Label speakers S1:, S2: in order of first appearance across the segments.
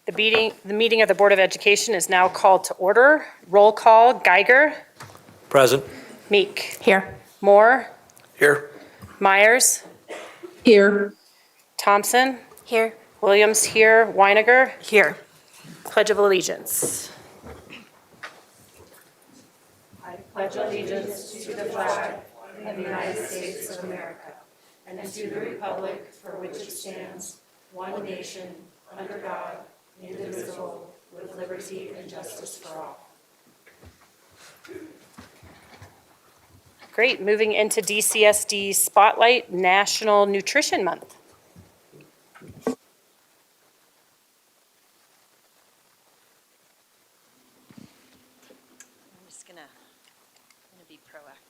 S1: The meeting of the Board of Education is now called to order. Roll call, Geiger.
S2: Present.
S1: Meek.
S3: Here.
S1: Moore.
S2: Here.
S1: Myers.
S3: Here.
S1: Thompson.
S3: Here.
S1: Williams here. Weiniger.
S3: Here.
S1: Pledge of Allegiance. I pledge allegiance to the flag of the United States of America and to the republic for which it stands, one nation, under God, indivisible, with liberty and justice for all. Great, moving into DCSD Spotlight National Nutrition Month.
S4: I'm just gonna be proactive.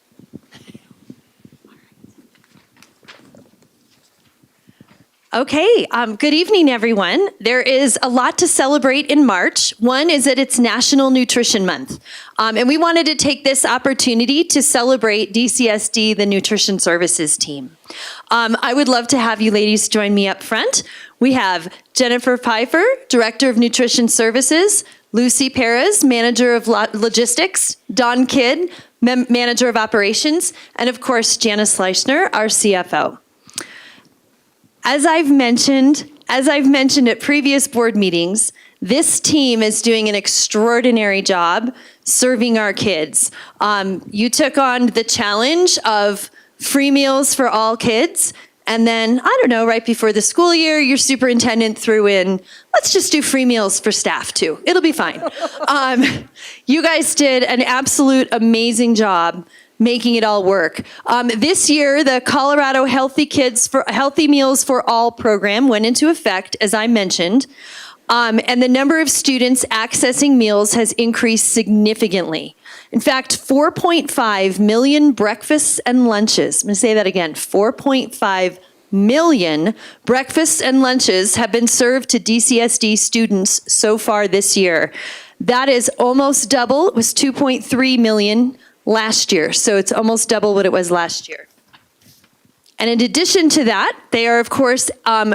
S4: Okay, good evening, everyone. There is a lot to celebrate in March. One is that it's National Nutrition Month. And we wanted to take this opportunity to celebrate DCSD, the Nutrition Services team. I would love to have you ladies join me up front. We have Jennifer Pfeiffer, Director of Nutrition Services, Lucy Perez, Manager of Logistics, Dawn Kidd, Manager of Operations, and of course, Janice Fleischner, our CFO. As I've mentioned at previous board meetings, this team is doing an extraordinary job serving our kids. You took on the challenge of free meals for all kids, and then, I don't know, right before the school year, your superintendent threw in, let's just do free meals for staff too. It'll be fine. You guys did an absolute amazing job making it all work. This year, the Colorado Healthy Meals for All program went into effect, as I mentioned, and the number of students accessing meals has increased significantly. In fact, 4.5 million breakfasts and lunches, I'm going to say that again, 4.5 million breakfasts and lunches have been served to DCSD students so far this year. That is almost double. It was 2.3 million last year, so it's almost double what it was last year. And in addition to that, they are, of course,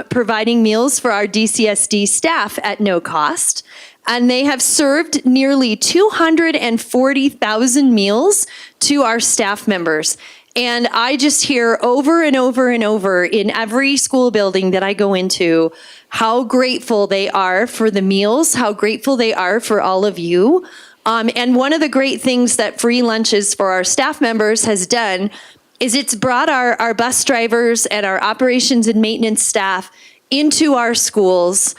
S4: providing meals for our DCSD staff at no cost. And they have served nearly 240,000 meals to our staff members. And I just hear over and over and over in every school building that I go into how grateful they are for the meals, how grateful they are for all of you. And one of the great things that free lunches for our staff members has done is it's brought our bus drivers and our operations and maintenance staff into our schools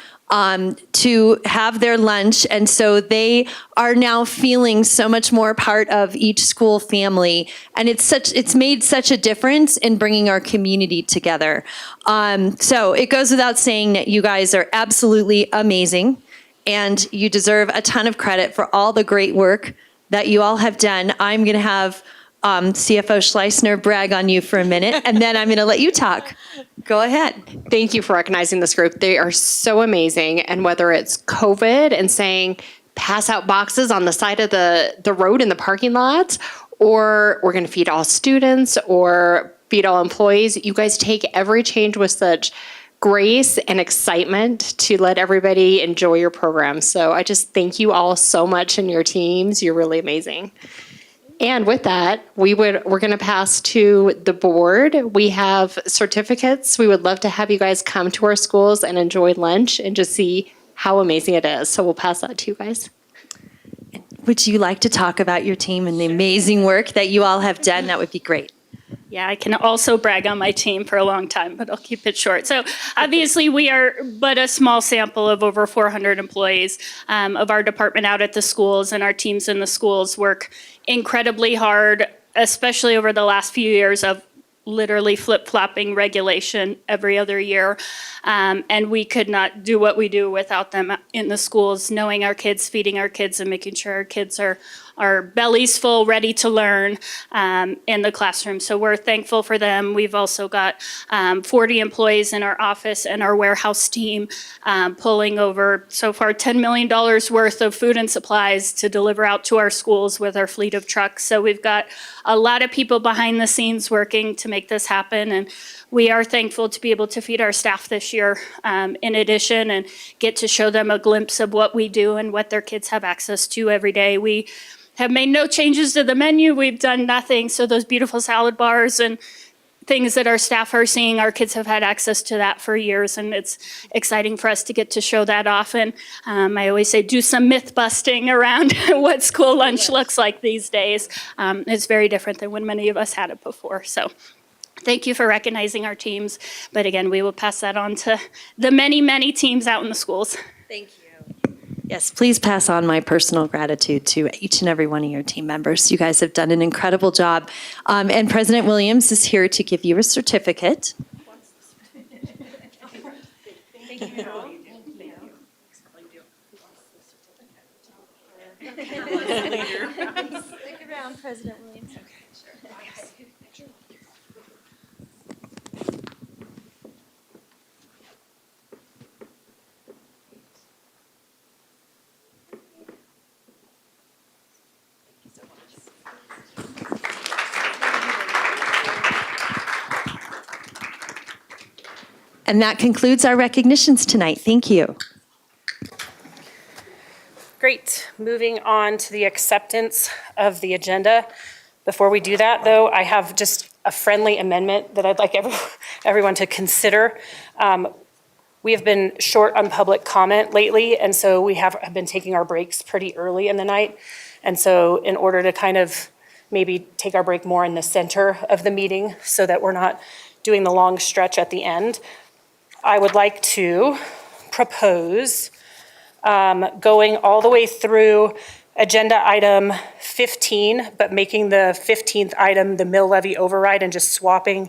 S4: to have their lunch. And so they are now feeling so much more part of each school family. And it's made such a difference in bringing our community together. So it goes without saying that you guys are absolutely amazing. And you deserve a ton of credit for all the great work that you all have done. I'm going to have CFO Schleissner brag on you for a minute, and then I'm going to let you talk. Go ahead.
S5: Thank you for recognizing this group. They are so amazing. And whether it's COVID and saying pass out boxes on the side of the road in the parking lot, or we're going to feed all students or feed all employees, you guys take every change with such grace and excitement to let everybody enjoy your program. So I just thank you all so much and your teams. You're really amazing. And with that, we're going to pass to the board. We have certificates. We would love to have you guys come to our schools and enjoy lunch and just see how amazing it is. So we'll pass that to you guys.
S4: Would you like to talk about your team and the amazing work that you all have done? That would be great.
S6: Yeah, I can also brag on my team for a long time, but I'll keep it short. So obviously we are but a small sample of over 400 employees of our department out at the schools, and our teams in the schools work incredibly hard, especially over the last few years of literally flip-flopping regulation every other year. And we could not do what we do without them in the schools, knowing our kids, feeding our kids, and making sure our kids are are bellies full, ready to learn in the classroom. So we're thankful for them. We've also got 40 employees in our office and our warehouse team pulling over so far $10 million worth of food and supplies to deliver out to our schools with our fleet of trucks. So we've got a lot of people behind the scenes working to make this happen. And we are thankful to be able to feed our staff this year in addition and get to show them a glimpse of what we do and what their kids have access to every day. We have made no changes to the menu. We've done nothing. So those beautiful salad bars and things that our staff are seeing, our kids have had access to that for years, and it's exciting for us to get to show that off. And I always say do some myth busting around what school lunch looks like these days. It's very different than when many of us had it before. So thank you for recognizing our teams. But again, we will pass that on to the many, many teams out in the schools.
S4: Thank you. Yes, please pass on my personal gratitude to each and every one of your team members. You guys have done an incredible job. And President Williams is here to give you a certificate. Thank you. Stick around, President Williams. Okay, sure. And that concludes our recognitions tonight. Thank you.
S1: Great. Moving on to the acceptance of the agenda. Before we do that, though, I have just a friendly amendment that I'd like everyone to consider. We have been short on public comment lately, and so we have been taking our breaks pretty early in the night. And so in order to kind of maybe take our break more in the center of the meeting so that we're not doing the long stretch at the end, I would like to propose going all the way through agenda item 15, but making the 15th item the mill levy override and just swapping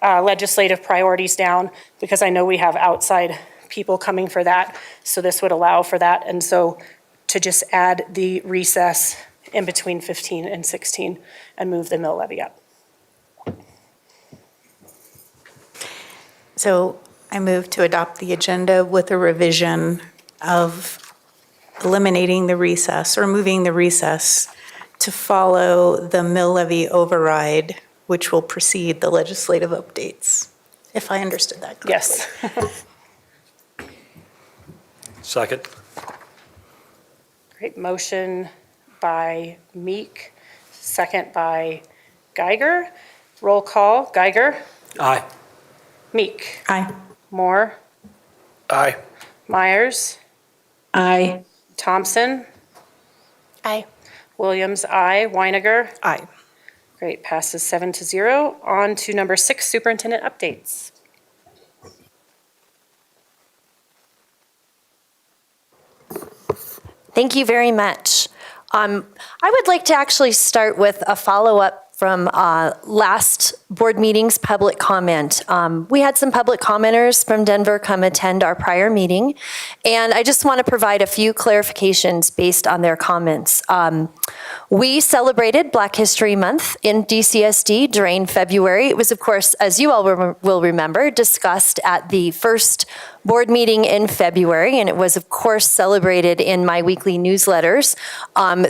S1: legislative priorities down, because I know we have outside people coming for that, so this would allow for that. And so to just add the recess in between 15 and 16 and move the mill levy up.
S2: So I move to adopt the agenda with a revision of eliminating the recess or moving the recess to follow the mill levy override, which will precede the legislative updates, if I understood that correctly.
S1: Yes.
S3: Second.
S1: Great. Motion by Meek, second by Geiger. Roll call. Geiger.
S3: Aye.
S1: Meek.
S2: Aye.
S1: Moore.
S3: Aye.
S1: Myers.
S2: Aye.
S1: Thompson.
S2: Aye.
S1: Williams, aye. Weiniger.
S2: Aye.
S1: Great, passes 7-0. On to number 6, superintendent updates.
S4: Thank you very much. I would like to actually start with a follow-up from last board meeting's public comment. We had some public commenters from Denver come attend our prior meeting, and I just want to provide a few clarifications based on their comments. We celebrated Black History Month in DCSD during February. It was, of course, as you all will remember, discussed at the first board meeting in February, and it was, of course, celebrated in my weekly newsletters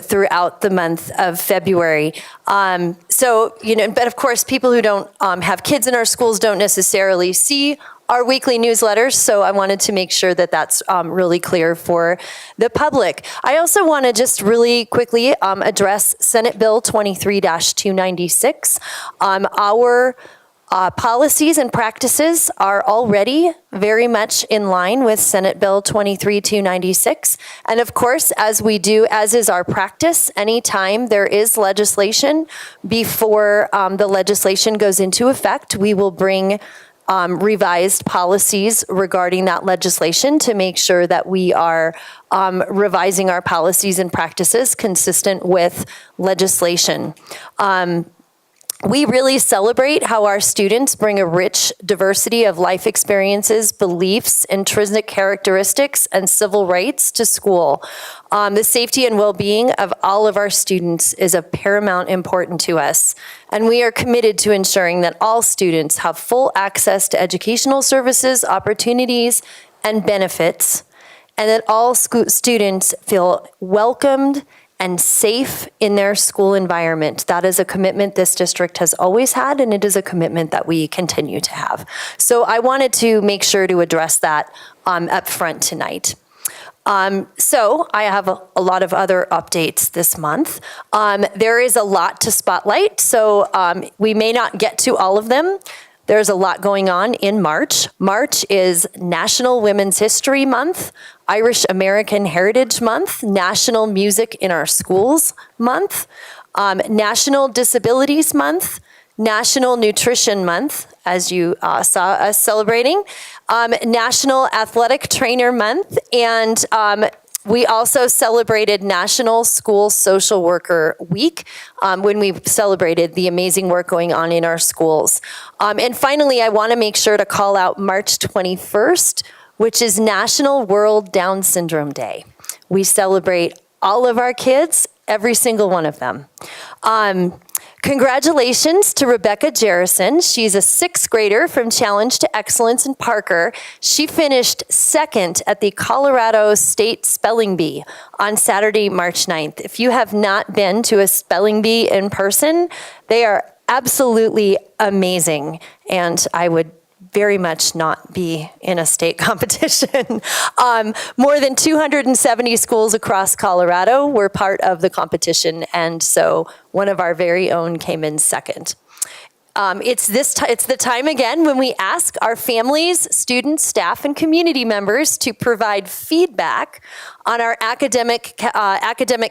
S4: throughout the month of February. So, but of course, people who don't have kids in our schools don't necessarily see our weekly newsletters, so I wanted to make sure that that's really clear for the public. I also want to just really quickly address Senate Bill 23-296. Our policies and practices are already very much in line with Senate Bill 23-296. And of course, as is our practice, anytime there is legislation, before the legislation goes into effect, we will bring revised policies regarding that legislation to make sure that we are revising our policies and practices consistent with legislation.
S7: We really celebrate how our students bring a rich diversity of life experiences, beliefs, intrinsic characteristics, and civil rights to school. The safety and well-being of all of our students is of paramount importance to us, and we are committed to ensuring that all students have full access to educational services, opportunities, and benefits, and that all students feel welcomed and safe in their school environment. That is a commitment this district has always had, and it is a commitment that we continue to have. So I wanted to make sure to address that up front tonight. So I have a lot of other updates this month. There is a lot to spotlight, so we may not get to all of them. There's a lot going on in March. March is National Women's History Month, Irish American Heritage Month, National Music in Our Schools Month, National Disabilities Month, National Nutrition Month, as you saw us celebrating, National Athletic Trainer Month, and we also celebrated National School Social Worker Week when we celebrated the amazing work going on in our schools. And finally, I want to make sure to call out March 21st, which is National World Down Syndrome Day. We celebrate all of our kids, every single one of them. Congratulations to Rebecca Jerrison. She's a 6th grader from Challenge to Excellence in Parker. She finished 2nd at the Colorado State Spelling Bee on Saturday, March 9th. If you have not been to a spelling bee in person, they are absolutely amazing, and I would very much not be in a state competition. More than 270 schools across Colorado were part of the competition, and so one of our very own came in 2nd. It's the time again when we ask our families, students, staff, and community members to provide feedback on our academic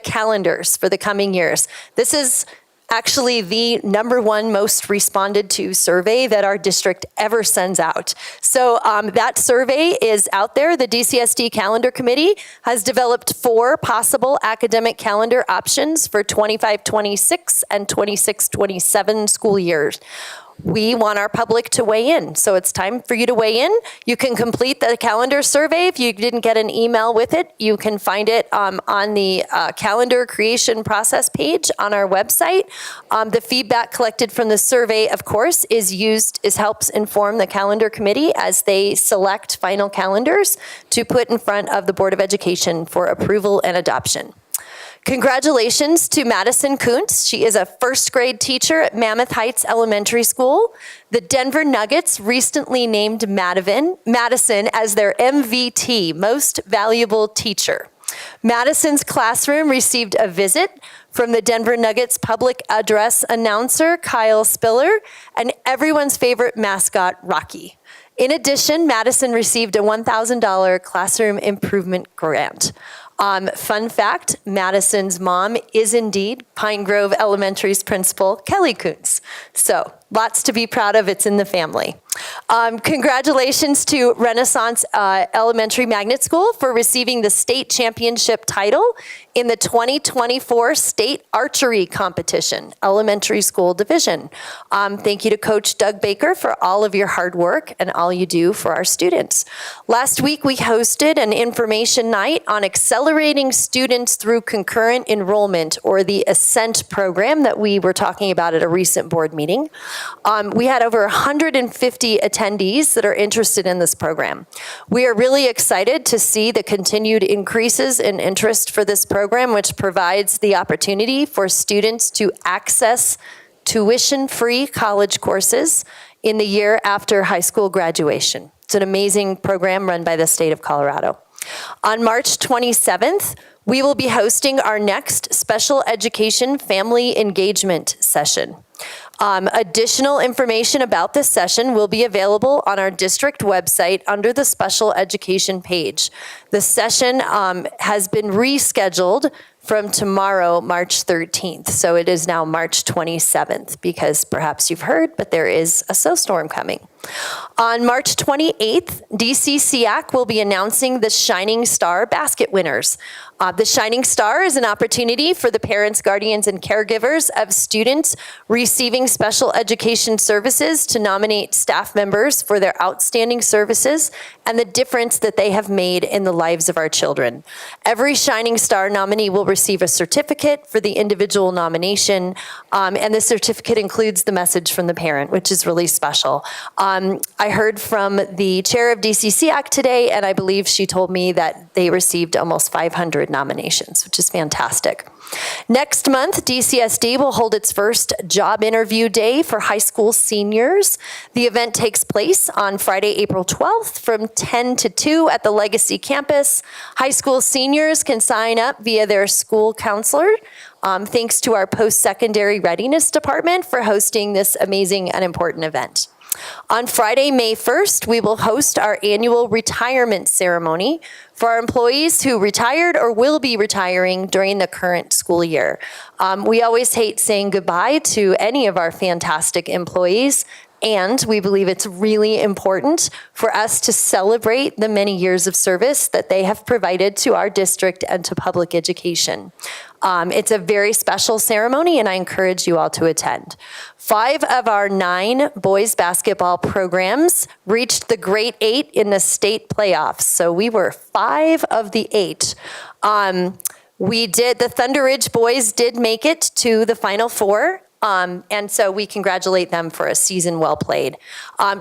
S7: calendars for the coming years. This is actually the #1 most responded to survey that our district ever sends out. So that survey is out there. The DCSD Calendar Committee has developed 4 possible academic calendar options for 25-26 and 26-27 school years. We want our public to weigh in, so it's time for you to weigh in. You can complete the calendar survey. If you didn't get an email with it, you can find it on the calendar creation process page on our website. The feedback collected from the survey, of course, helps inform the calendar committee as they select final calendars to put in front of the Board of Education for approval and adoption. Congratulations to Madison Kuntz. She is a 1st grade teacher at Mammoth Heights Elementary School. The Denver Nuggets recently named Madison as their MVT, Most Valuable Teacher. Madison's classroom received a visit from the Denver Nuggets public address announcer, Kyle Spiller, and everyone's favorite mascot, Rocky. In addition, Madison received a $1,000 classroom improvement grant. Fun fact, Madison's mom is indeed Pine Grove Elementary's principal, Kelly Kuntz. So lots to be proud of. It's in the family. Congratulations to Renaissance Elementary Magnet School for receiving the state championship title in the 2024 State Archery Competition, Elementary School Division. Thank you to Coach Doug Baker for all of your hard work and all you do for our students. Last week, we hosted an information night on accelerating students through concurrent enrollment, or the ASCENT program that we were talking about at a recent board meeting. We had over 150 attendees that are interested in this program. We are really excited to see the continued increases in interest for this program, which provides the opportunity for students to access tuition-free college courses in the year after high school graduation. It's an amazing program run by the state of Colorado. On March 27th, we will be hosting our next special education family engagement session. Additional information about this session will be available on our district website under the special education page. The session has been rescheduled from tomorrow, March 13th. So it is now March 27th, because perhaps you've heard, but there is a snowstorm coming. On March 28th, DCCAC will be announcing the Shining Star basket winners. The Shining Star is an opportunity for the parents, guardians, and caregivers of students receiving special education services to nominate staff members for their outstanding services and the difference that they have made in the lives of our children. Every Shining Star nominee will receive a certificate for the individual nomination, and the certificate includes the message from the parent, which is really special. I heard from the chair of DCCAC today, and I believe she told me that they received almost 500 nominations, which is fantastic. Next month, DCSD will hold its first job interview day for high school seniors. The event takes place on Friday, April 12th from 10 to 2 at the Legacy campus. High school seniors can sign up via their school counselor. Thanks to our post-secondary readiness department for hosting this amazing and important event. On Friday, May 1st, we will host our annual retirement ceremony for our employees who retired or will be retiring during the current school year. We always hate saying goodbye to any of our fantastic employees, and we believe it's really important for us to celebrate the many years of service that they have provided to our district and to public education. It's a very special ceremony, and I encourage you all to attend. 5 of our 9 boys basketball programs reached the Great 8 in the state playoffs, so we were 5 of the 8. The Thunder Ridge boys did make it to the Final Four. And so we congratulate them for a season well played.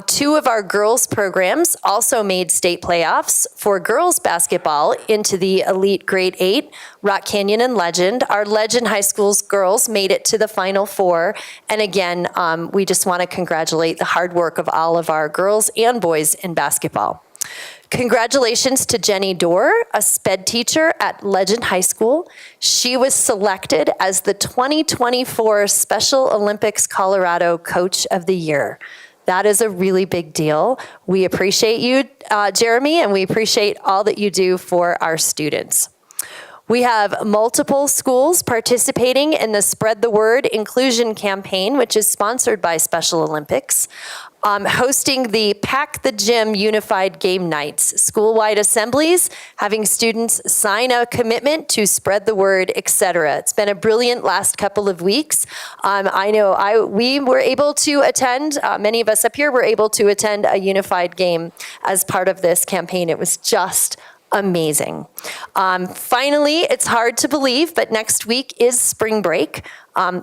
S7: 2 of our girls programs also made state playoffs for girls basketball into the elite grade 8, Rock Canyon and Legend. Our Legend High School's girls made it to the Final Four. And again, we just want to congratulate the hard work of all of our girls and boys in basketball. Congratulations to Jenny Dorr, a SPED teacher at Legend High School. She was selected as the 2024 Special Olympics Colorado Coach of the Year. That is a really big deal. We appreciate you, Jeremy, and we appreciate all that you do for our students. We have multiple schools participating in the Spread the Word Inclusion campaign, which is sponsored by Special Olympics, hosting the Pack the Gym Unified Game Nights, school-wide assemblies, having students sign a commitment to spread the word, etc. It's been a brilliant last couple of weeks. I know we were able to attend, many of us up here were able to attend a unified game as part of this campaign. It was just amazing. Finally, it's hard to believe, but next week is spring break,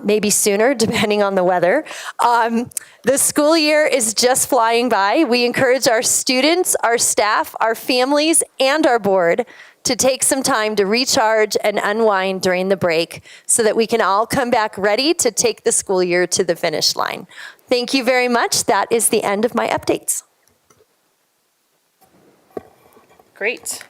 S7: maybe sooner, depending on the weather. The school year is just flying by. We encourage our students, our staff, our families, and our board to take some time to recharge and unwind during the break so that we can all come back ready to take the school year to the finish line. Thank you very much. That is the end of my updates.
S1: Great.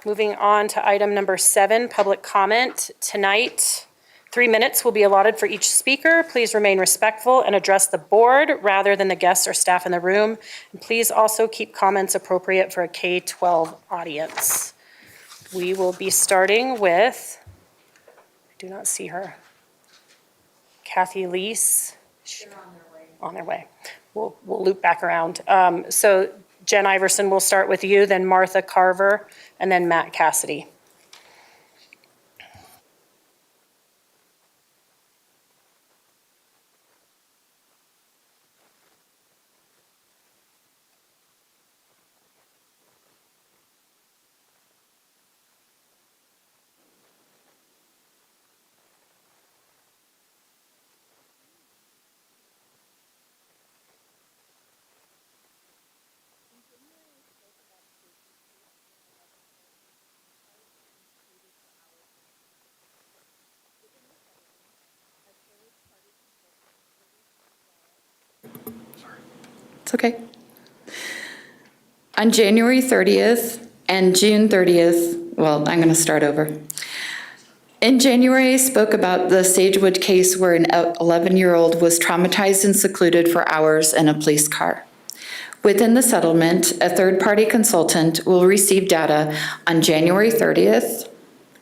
S1: Moving on to item number 7, public comment. Tonight, 3 minutes will be allotted for each speaker. Please remain respectful and address the board rather than the guests or staff in the room. And please also keep comments appropriate for a K-12 audience. We will be starting with, I do not see her, Kathy Leese. They're on their way. We'll loop back around. So Jen Iverson, we'll start with you, then Martha Carver, and then Matt Cassidy.
S8: It's okay. On January 30th and June 30th, well, I'm going to start over. In January, I spoke about the Sagewood case where an 11-year-old was traumatized and secluded for hours in a police car. Within the settlement, a third-party consultant will receive data on January 30th,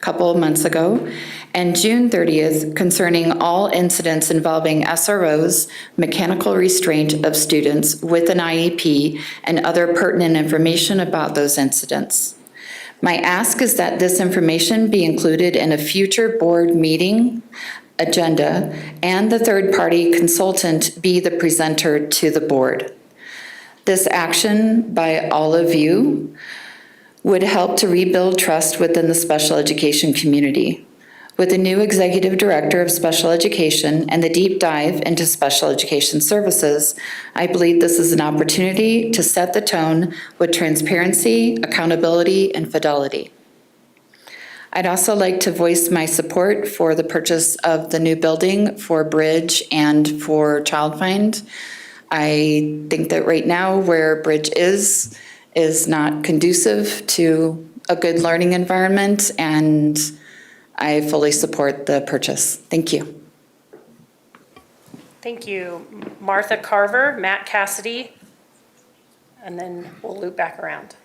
S8: couple of months ago, and June 30th concerning all incidents involving SROs, mechanical restraint of students with an IEP, and other pertinent information about those incidents. My ask is that this information be included in a future board meeting agenda and the third-party consultant be the presenter to the board. This action by all of you would help to rebuild trust within the special education community. With the new executive director of special education and the deep dive into special education services, I believe this is an opportunity to set the tone with transparency, accountability, and fidelity. I'd also like to voice my support for the purchase of the new building for Bridge and for Child Find. I think that right now where Bridge is not conducive to a good learning environment, and I fully support the purchase. Thank you.
S1: Thank you. Martha Carver, Matt Cassidy, and then we'll loop back around.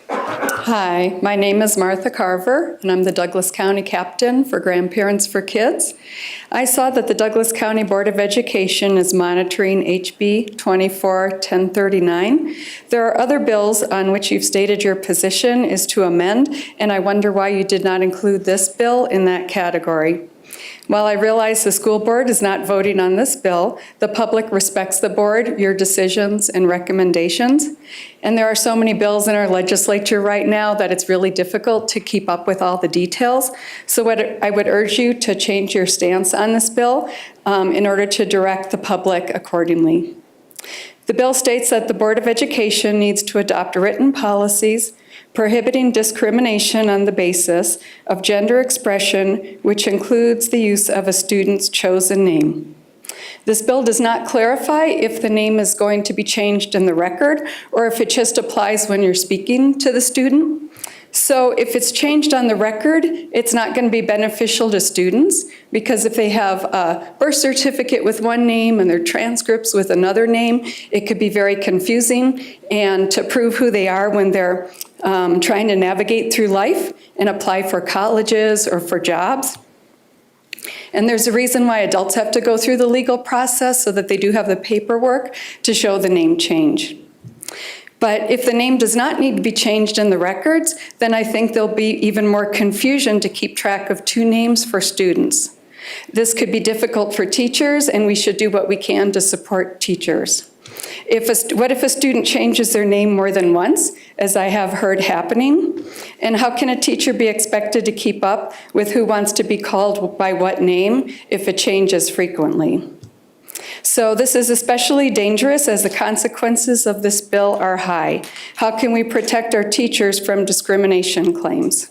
S9: Hi, my name is Martha Carver, and I'm the Douglas County Captain for Grandparents for Kids. I saw that the Douglas County Board of Education is monitoring HB 24-1039. There are other bills on which you've stated your position is to amend, and I wonder why you did not include this bill in that category. While I realize the school board is not voting on this bill, the public respects the board, your decisions and recommendations. And there are so many bills in our legislature right now that it's really difficult to keep up with all the details. So what I would urge you to change your stance on this bill in order to direct the public accordingly. The bill states that the Board of Education needs to adopt written policies prohibiting discrimination on the basis of gender expression, which includes the use of a student's chosen name. This bill does not clarify if the name is going to be changed in the record or if it just applies when you're speaking to the student. So if it's changed on the record, it's not going to be beneficial to students, because if they have a birth certificate with one name and their transcripts with another name, it could be very confusing, and to prove who they are when they're trying to navigate through life and apply for colleges or for jobs. And there's a reason why adults have to go through the legal process, so that they do have the paperwork to show the name change. But if the name does not need to be changed in the records, then I think there'll be even more confusion to keep track of two names for students. This could be difficult for teachers, and we should do what we can to support teachers. What if a student changes their name more than once, as I have heard happening? And how can a teacher be expected to keep up with who wants to be called by what name if it changes frequently? So this is especially dangerous as the consequences of this bill are high. How can we protect our teachers from discrimination claims?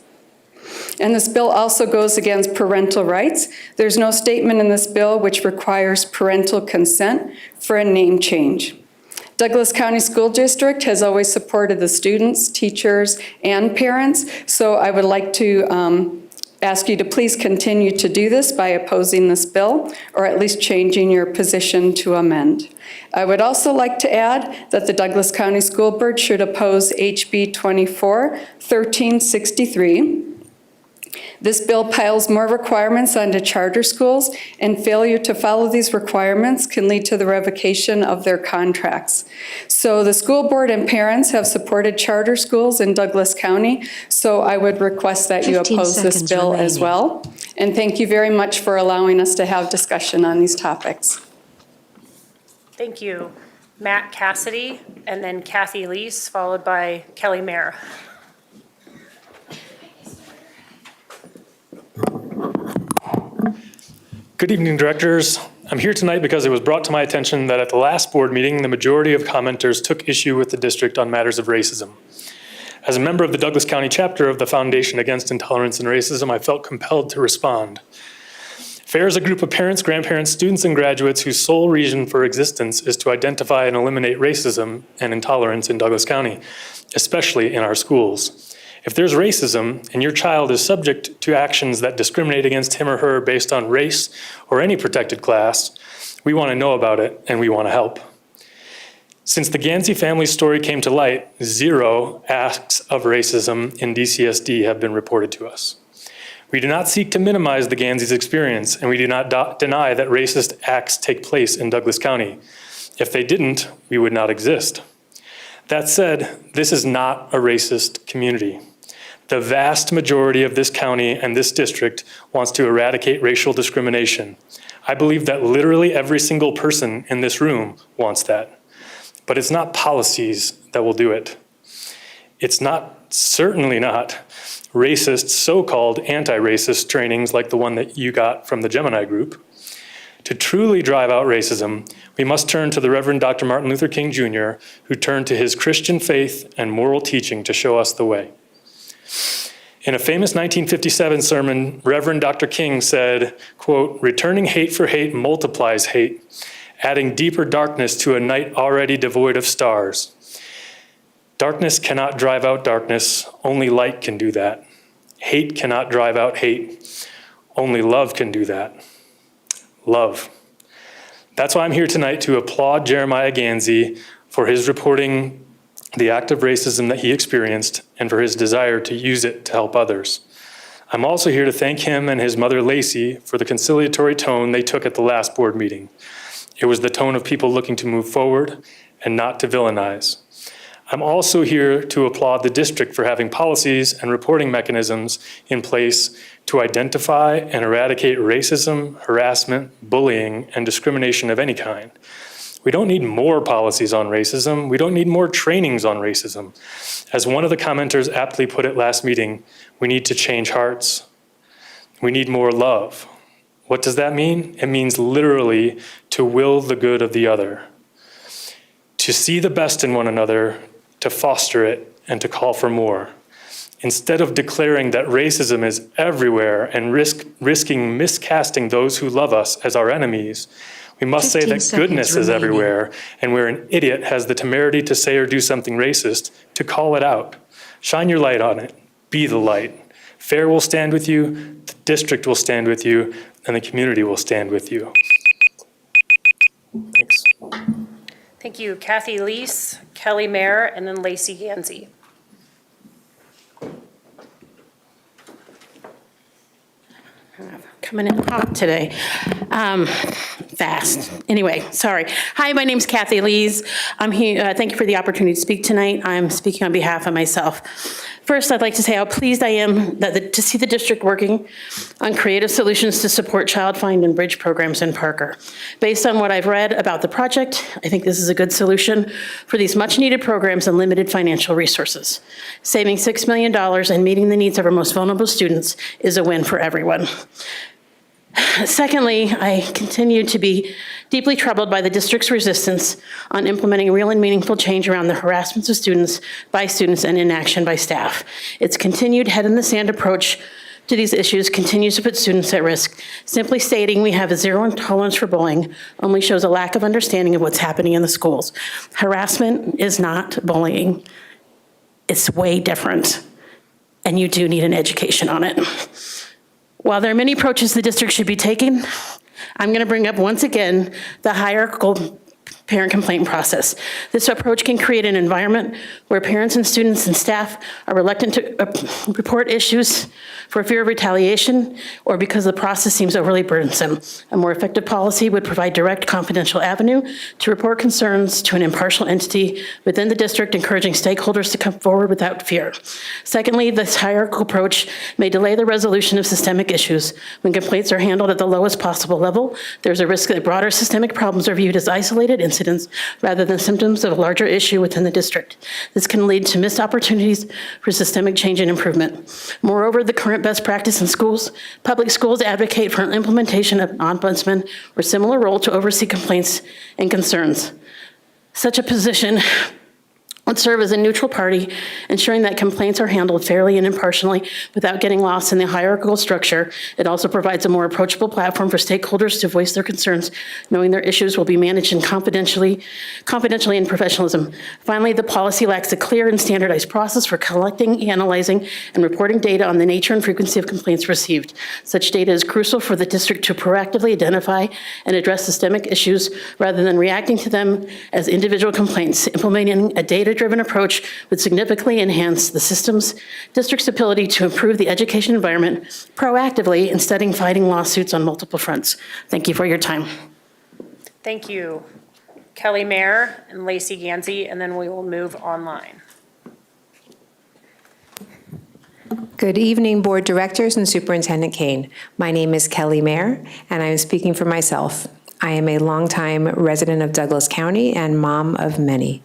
S9: And this bill also goes against parental rights. There's no statement in this bill which requires parental consent for a name change. Douglas County School District has always supported the students, teachers, and parents, so I would like to ask you to please continue to do this by opposing this bill, or at least changing your position to amend. I would also like to add that the Douglas County School Board should oppose HB 24-1363. This bill piles more requirements onto charter schools, and failure to follow these requirements can lead to the revocation of their contracts. So the school board and parents have supported charter schools in Douglas County, so I would request that you oppose this bill as well. And thank you very much for allowing us to have discussion on these topics.
S1: Thank you. Matt Cassidy, and then Kathy Leese, followed by Kelly Mayer.
S3: Good evening, directors. I'm here tonight because it was brought to my attention that at the last board meeting, the majority of commenters took issue with the district on matters of racism. As a member of the Douglas County chapter of the Foundation Against Intolerance and Racism, I felt compelled to respond. FAIR is a group of parents, grandparents, students, and graduates whose sole reason for existence is to identify and eliminate racism and intolerance in Douglas County, especially in our schools. If there's racism and your child is subject to actions that discriminate against him or her based on race or any protected class, we want to know about it and we want to help. Since the Gansey family story came to light, 0 acts of racism in DCSD have been reported to us. We do not seek to minimize the Ganseys' experience, and we do not deny that racist acts take place in Douglas County. If they didn't, we would not exist. That said, this is not a racist community. The vast majority of this county and this district wants to eradicate racial discrimination. I believe that literally every single person in this room wants that. But it's not policies that will do it. It's certainly not racist, so-called anti-racist trainings like the one that you got from the Gemini group. To truly drive out racism, we must turn to the Reverend Dr. Martin Luther King Jr., who turned to his Christian faith and moral teaching to show us the way. In a famous 1957 sermon, Reverend Dr. King said, quote, "Returning hate for hate multiplies hate, adding deeper darkness to a night already devoid of stars. Darkness cannot drive out darkness, only light can do that. Hate cannot drive out hate, only love can do that." Love. That's why I'm here tonight to applaud Jeremiah Gansey for his reporting the act of racism that he experienced and for his desire to use it to help others. I'm also here to thank him and his mother Lacey for the conciliatory tone they took at the last board meeting. It was the tone of people looking to move forward and not to villainize. I'm also here to applaud the district for having policies and reporting mechanisms in place to identify and eradicate racism, harassment, bullying, and discrimination of any kind. We don't need more policies on racism. We don't need more trainings on racism. As one of the commenters aptly put it last meeting, we need to change hearts. We need more love. What does that mean? It means literally to will the good of the other, to see the best in one another, to foster it, and to call for more. Instead of declaring that racism is everywhere and risking miscasting those who love us as our enemies, we must say that goodness is everywhere, and where an idiot has the temerity to say or do something racist, to call it out. Shine your light on it. Be the light. FAIR will stand with you, the district will stand with you, and the community will stand with you. Thanks.
S1: Thank you. Kathy Leese, Kelly Mayer, and then Lacey Gansey.
S10: Coming in hot today. Fast. Anyway, sorry. Hi, my name's Kathy Lees. I'm here. Thank you for the opportunity to speak tonight. I'm speaking on behalf of myself. First, I'd like to say how pleased I am to see the district working on creative solutions to support child find and bridge programs in Parker. Based on what I've read about the project, I think this is a good solution for these much needed programs and limited financial resources. Saving $6 million and meeting the needs of our most vulnerable students is a win for everyone. Secondly, I continue to be deeply troubled by the district's resistance on implementing real and meaningful change around the harassments of students by students and inaction by staff. Its continued head-in-the-sand approach to these issues continues to put students at risk. Simply stating we have a zero tolerance for bullying only shows a lack of understanding of what's happening in the schools. Harassment is not bullying. It's way different, and you do need an education on it. While there are many approaches the district should be taking, I'm going to bring up once again the hierarchical parent complaint process. This approach can create an environment where parents and students and staff are reluctant to report issues for fear of retaliation or because the process seems overly burdensome. A more effective policy would provide direct confidential avenue to report concerns to an impartial entity within the district, encouraging stakeholders to come forward without fear. Secondly, this hierarchical approach may delay the resolution of systemic issues. When complaints are handled at the lowest possible level, there's a risk that broader systemic problems are viewed as isolated incidents rather than symptoms of a larger issue within the district. This can lead to missed opportunities for systemic change and improvement. Moreover, the current best practice in schools, public schools advocate for an implementation of an ombudsman or similar role to oversee complaints and concerns. Such a position Let's serve as a neutral party, ensuring that complaints are handled fairly and impartially without getting lost in the hierarchical structure. It also provides a more approachable platform for stakeholders to voice their concerns, knowing their issues will be managed confidentially and professionalism. Finally, the policy lacks a clear and standardized process for collecting, analyzing, and reporting data on the nature and frequency of complaints received. Such data is crucial for the district to proactively identify and address systemic issues rather than reacting to them as individual complaints. Implementing a data-driven approach would significantly enhance the district's ability to improve the education environment proactively instead of fighting lawsuits on multiple fronts. Thank you for your time.
S1: Thank you. Kelly Mayer and Lacey Gansey, and then we will move online.
S11: Good evening, Board Directors and Superintendent Kane. My name is Kelly Mayer, and I am speaking for myself. I am a longtime resident of Douglas County and mom of many.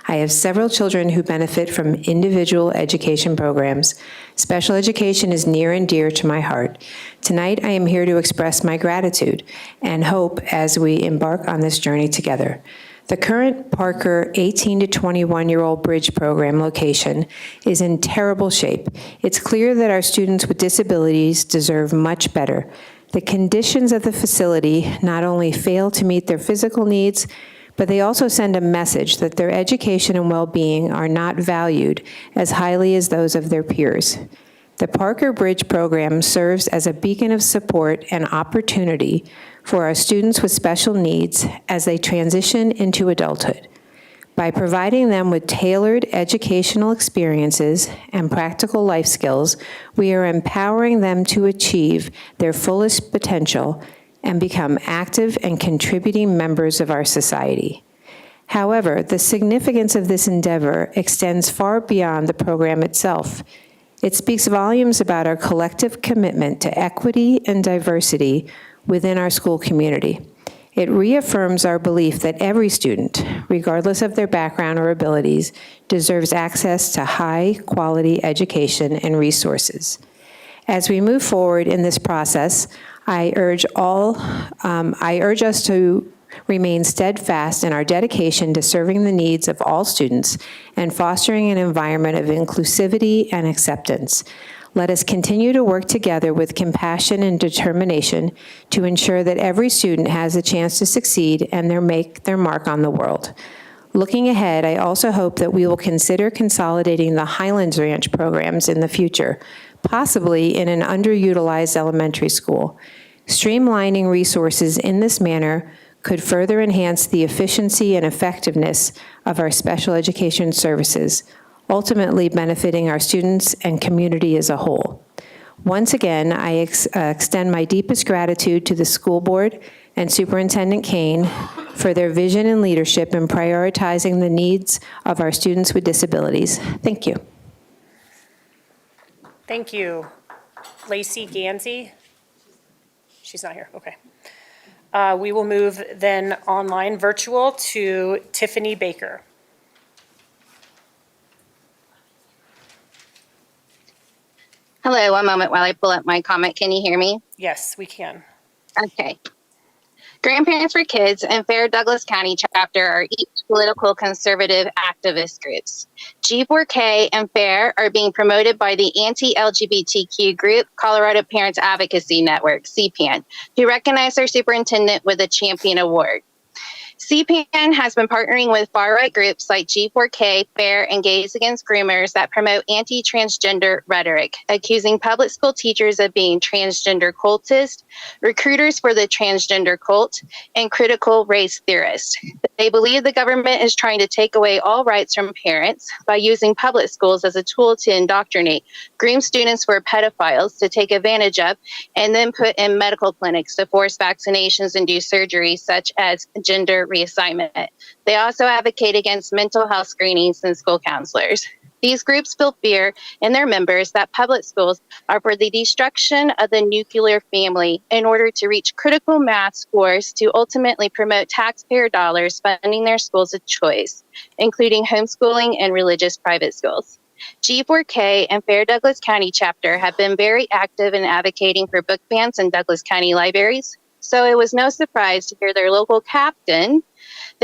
S11: I have several children who benefit from individual education programs. Special education is near and dear to my heart. Tonight, I am here to express my gratitude and hope as we embark on this journey together. The current Parker 18 to 21-year-old bridge program location is in terrible shape. It's clear that our students with disabilities deserve much better. The conditions of the facility not only fail to meet their physical needs, but they also send a message that their education and well-being are not valued as highly as those of their peers. The Parker Bridge program serves as a beacon of support and opportunity for our students with special needs as they transition into adulthood. By providing them with tailored educational experiences and practical life skills, we are empowering them to achieve their fullest potential and become active and contributing members of our society. However, the significance of this endeavor extends far beyond the program itself. It speaks volumes about our collective commitment to equity and diversity within our school community. It reaffirms our belief that every student, regardless of their background or abilities, deserves access to high-quality education and resources. As we move forward in this process, I urge us to remain steadfast in our dedication to serving the needs of all students and fostering an environment of inclusivity and acceptance. Let us continue to work together with compassion and determination to ensure that every student has a chance to succeed and make their mark on the world. Looking ahead, I also hope that we will consider consolidating the Highlands Ranch programs in the future, possibly in an underutilized elementary school. Streamlining resources in this manner could further enhance the efficiency and effectiveness of our special education services, ultimately benefiting our students and community as a whole. Once again, I extend my deepest gratitude to the school board and Superintendent Kane for their vision and leadership in prioritizing the needs of our students with disabilities. Thank you.
S1: Thank you. Lacey Gansey? She's not here, okay. We will move then online virtual to Tiffany Baker.
S12: Hello, one moment while I pull up my comment. Can you hear me?
S1: Yes, we can.
S12: Okay. Grandparents for Kids and Fair Douglas County chapter are each political conservative activist groups. G4K and Fair are being promoted by the anti-LGBTQ group Colorado Parents Advocacy Network, CPAN, who recognized their superintendent with a Champion Award. CPAN has been partnering with far-right groups like G4K, Fair, and Gays Against Groomers that promote anti-transgender rhetoric, accusing public school teachers of being transgender cultists, recruiters for the transgender cult, and critical race theorists. They believe the government is trying to take away all rights from parents by using public schools as a tool to indoctrinate, groom students who are pedophiles to take advantage of, and then put in medical clinics to force vaccinations and do surgeries such as gender reassignment. They also advocate against mental health screenings and school counselors. These groups feel fear in their members that public schools are for the destruction of the nuclear family in order to reach critical mass scores to ultimately promote taxpayer dollars funding their schools of choice, including homeschooling and religious private schools. G4K and Fair Douglas County chapter have been very active in advocating for book bans in Douglas County libraries, so it was no surprise to hear their local captain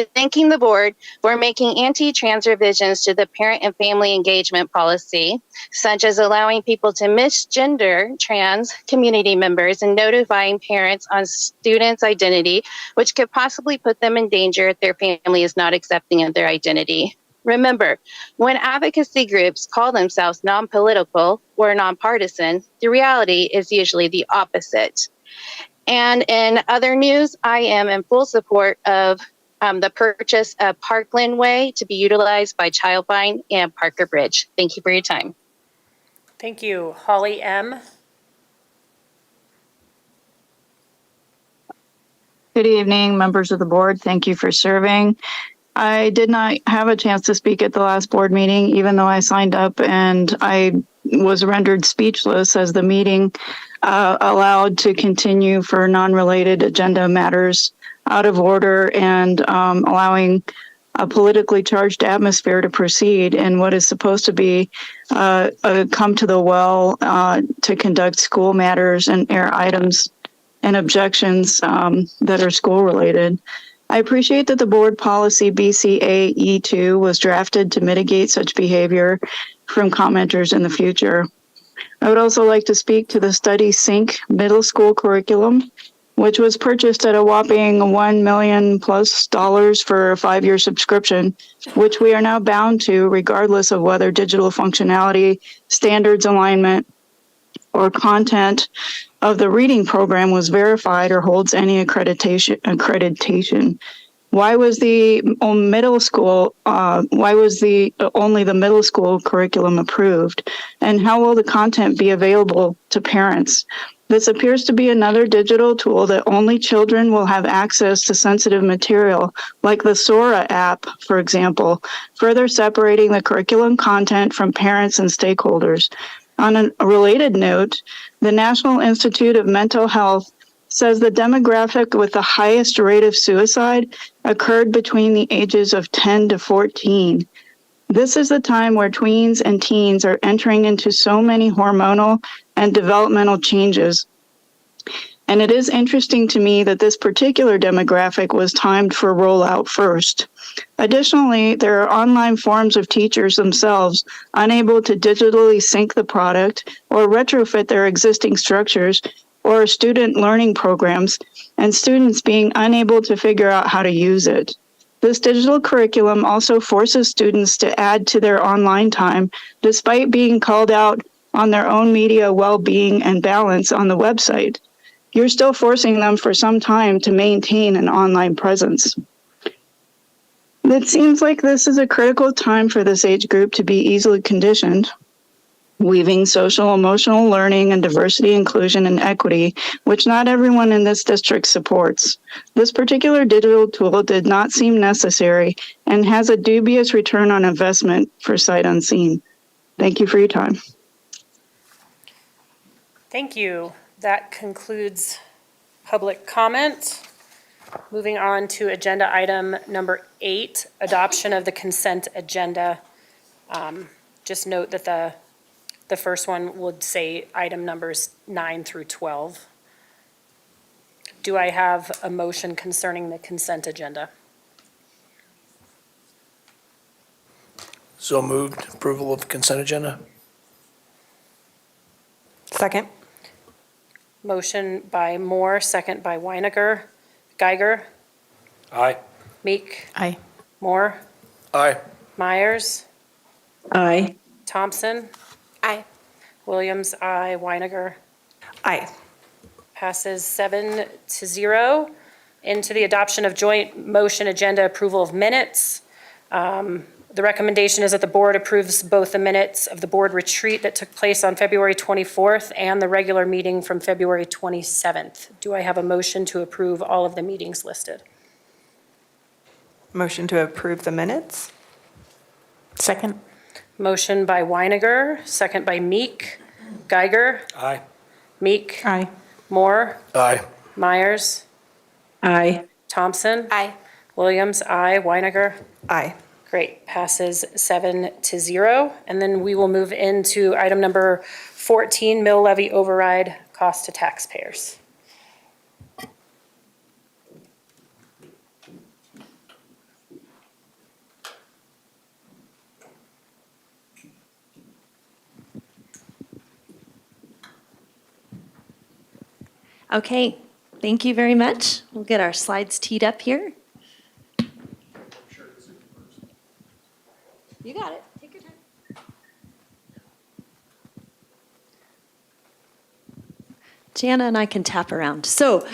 S12: thanking the board for making anti-trans revisions to the parent and family engagement policy, such as allowing people to misgender trans community members and notifying parents on students' identity, which could possibly put them in danger if their family is not accepting of their identity. Remember, when advocacy groups call themselves non-political or nonpartisan, the reality is usually the opposite. And in other news, I am in full support of the purchase of Parkland Way to be utilized by Childvine and Parker Bridge. Thank you for your time.
S1: Thank you. Holly M.
S13: Good evening, members of the board. Thank you for serving. I did not have a chance to speak at the last board meeting, even though I signed up, and I was rendered speechless as the meeting allowed to continue for non-related agenda matters out of order and allowing a politically charged atmosphere to proceed in what is supposed to be a come to the well to conduct school matters and air items and objections that are school related. I appreciate that the board policy BCA E2 was drafted to mitigate such behavior from commenters in the future. I would also like to speak to the Study Sync middle school curriculum, which was purchased at a whopping $1 million plus for a 5-year subscription, which we are now bound to regardless of whether digital functionality, standards alignment, or content of the reading program was verified or holds any accreditation. Why was the middle school? Why was only the middle school curriculum approved? And how will the content be available to parents? This appears to be another digital tool that only children will have access to sensitive material, like the Sora app, for example, further separating the curriculum content from parents and stakeholders. On a related note, the National Institute of Mental Health says the demographic with the highest rate of suicide occurred between the ages of 10 to 14. This is the time where tweens and teens are entering into so many hormonal and developmental changes. And it is interesting to me that this particular demographic was timed for rollout first. Additionally, there are online forums of teachers themselves unable to digitally sync the product or retrofit their existing structures or student learning programs, and students being unable to figure out how to use it. This digital curriculum also forces students to add to their online time, despite being called out on their own media well-being and balance on the website. You're still forcing them for some time to maintain an online presence. It seems like this is a critical time for this age group to be easily conditioned, weaving social emotional learning and diversity, inclusion, and equity, which not everyone in this district supports. This particular digital tool did not seem necessary and has a dubious return on investment for sight unseen. Thank you for your time.
S1: Thank you. That concludes public comment. Moving on to agenda item number 8, adoption of the consent agenda. Just note that the first one would say item numbers 9 through 12. Do I have a motion concerning the consent agenda?
S14: So moved. Approval of consent agenda.
S2: Second.
S1: Motion by Moore, second by Weiniger. Geiger,
S14: Aye.
S1: Meek,
S2: Aye.
S1: Moore,
S14: Aye.
S1: Myers,
S10: Aye.
S1: Thompson,
S2: Aye.
S1: Williams, aye. Weiniger.
S2: Aye.
S1: Passes 7-0. Into the adoption of joint motion agenda approval of minutes. The recommendation is that the board approves both the minutes of the board retreat that took place on February 24th and the regular meeting from February 27th. Do I have a motion to approve all of the meetings listed?
S2: Motion to approve the minutes? Second.
S1: Motion by Weiniger, second by Meek. Geiger,
S14: Aye.
S1: Meek,
S2: Aye.
S1: Moore,
S14: Aye.
S1: Myers,
S10: Aye.
S1: Thompson,
S2: Aye.
S1: Williams, aye. Weiniger.
S2: Aye.
S1: Great, passes 7-0. And then we will move into item number 14, mill levy override cost to taxpayers.
S4: Okay, thank you very much. We'll get our slides teed up here. You got it. Take your time. Jana and I can tap around. So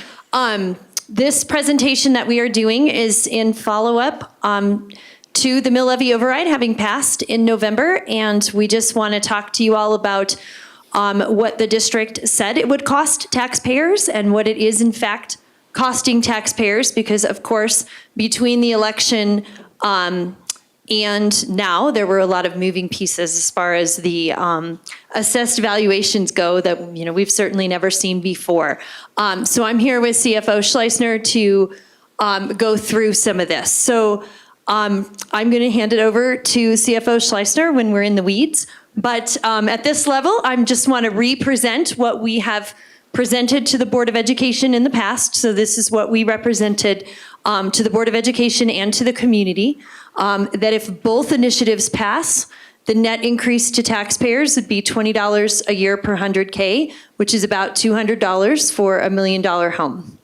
S4: this presentation that we are doing is in follow-up to the mill levy override having passed in November. And we just want to talk to you all about what the district said it would cost taxpayers and what it is in fact costing taxpayers, because of course, between the election and now, there were a lot of moving pieces as far as the assessed valuations go that we've certainly never seen before. So I'm here with CFO Schleissner to go through some of this. So I'm going to hand it over to CFO Schleissner when we're in the weeds. But at this level, I just want to represent what we have presented to the Board of Education in the past. So this is what we represented to the Board of Education and to the community. That if both initiatives pass, the net increase to taxpayers would be $20 a year per 100K, which is about $200 for a $1 million home.